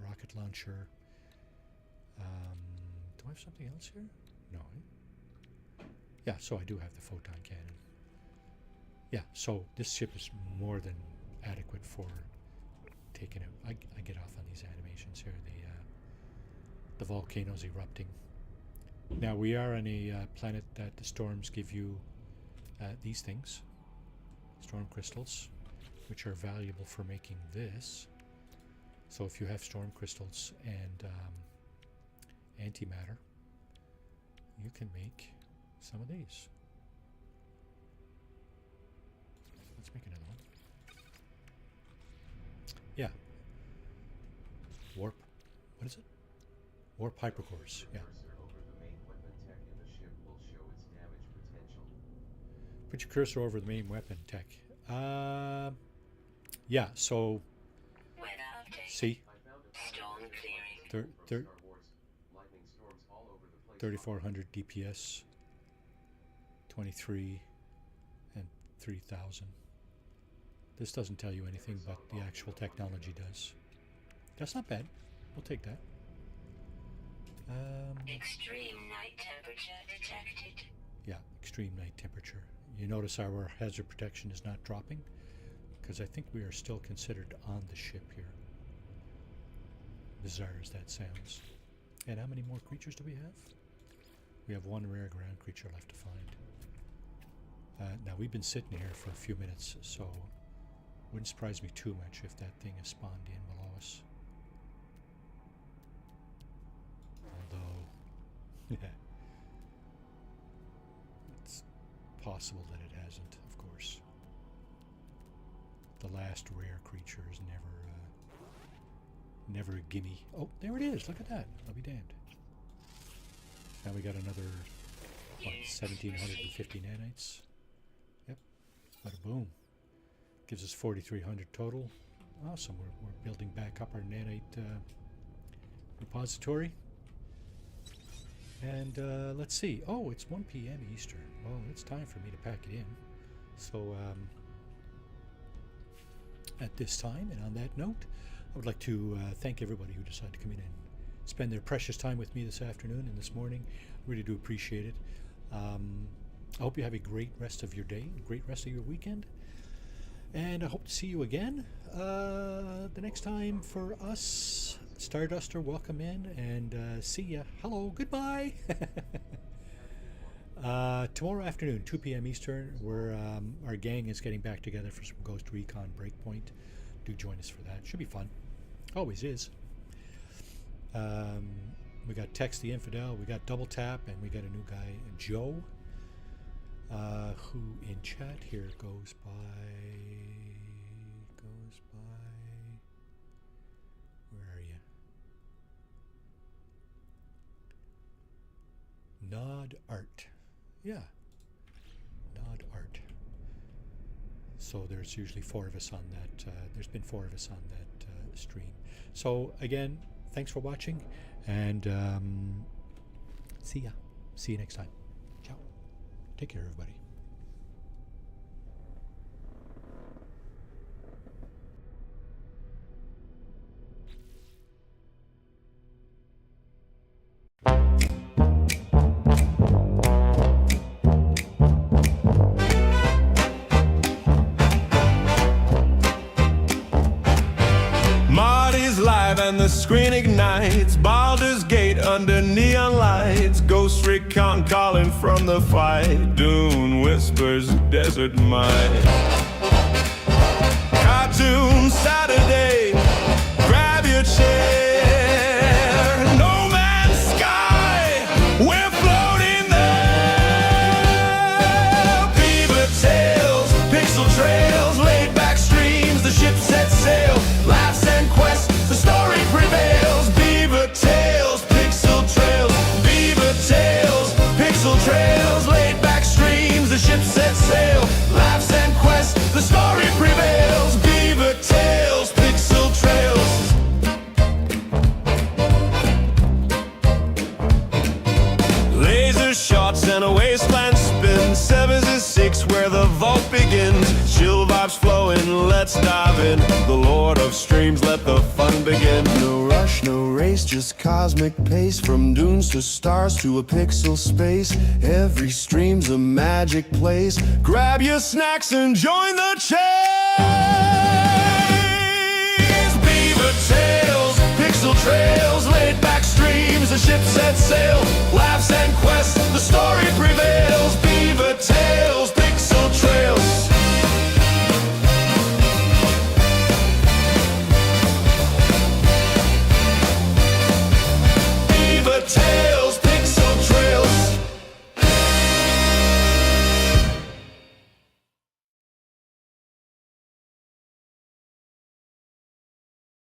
rocket launcher. Do I have something else here? No. Yeah, so I do have the photon cannon. Yeah, so this ship is more than adequate for taking it. I get off on these animations here. The volcanoes erupting. Now we are on a planet that the storms give you these things, storm crystals, which are valuable for making this. So if you have storm crystals and antimatter, you can make some of these. Let's make another one. Yeah. Warp. What is it? Warp hypercores. Yeah. Cursor over the main weapon tech in the ship will show its damage potential. Put your cursor over the main weapon tech. Yeah, so Weather update. see, I found a Storm clearing. thir- from thir- Star Wars. Lightning storms all over the place. 3400 DPS, 23, and 3000. This doesn't tell you anything, but the actual technology does. That's not bad. We'll take that. Extreme night temperature detected. Yeah, extreme night temperature. You notice our hazard protection is not dropping because I think we are still considered on the ship here. Bizarre as that sounds. And how many more creatures do we have? We have one rare ground creature left to find. Now we've been sitting here for a few minutes, so wouldn't surprise me too much if that thing has spawned in below us. Although, it's possible that it hasn't, of course. The last rare creature is never a gimme. Oh, there it is. Look at that. I'll be damned. Now we got another, what, 1,750 nanites. Yep. Bada boom. Gives us 4,300 total. Awesome. We're building back up our nanite repository. And let's see. Oh, it's 1 p.m. Eastern. Well, it's time for me to pack it in. So at this time. And on that note, I would like to thank everybody who decided to come in and spend their precious time with me this afternoon and this morning. I really do appreciate it. I hope you have a great rest of your day, a great rest of your weekend. And I hope to see you again the next time for us. Starduster, welcome in, and see ya. Hello, goodbye. Tomorrow afternoon, 2 p.m. Eastern, where our gang is getting back together for some Ghost Recon Breakpoint. Do join us for that. Should be fun. Always is. We got Tex the Infidel, we got Double Tap, and we got a new guy, Joe, who in chat here goes by, where are you? Nod Art. Yeah. Nod Art. So there's usually 4 of us on that, there's been 4 of us on that stream. So again, thanks for watching, and see ya. See you next time. Ciao. Take care, everybody. And the screen ignites, Baldur's Gate under neon lights, Ghost Recon calling from the fight, Dune whispers desert might. Cartoon Saturday, grab your chair, No Man's Sky, we're floating there. Beaver tails, pixel trails, laid back streams, the ship sets sail, laughs and quests, the story prevails. Beaver tails, pixel trails, beaver tails, pixel trails, laid back streams, the ship sets sail, laughs and quests, the story prevails. Beaver tails, pixel trails. Laser shots and a wasteland spin, 7 to 6 where the vault begins. Chill vibes flowing, let's dive in. The Lord of Streams, let the fun begin. No rush, no race, just cosmic pace. From dunes to stars to a pixel space, every stream's a magic place. Grab your snacks and join the chase. Beaver tails, pixel trails, laid back streams, the ship sets sail, laughs and quests,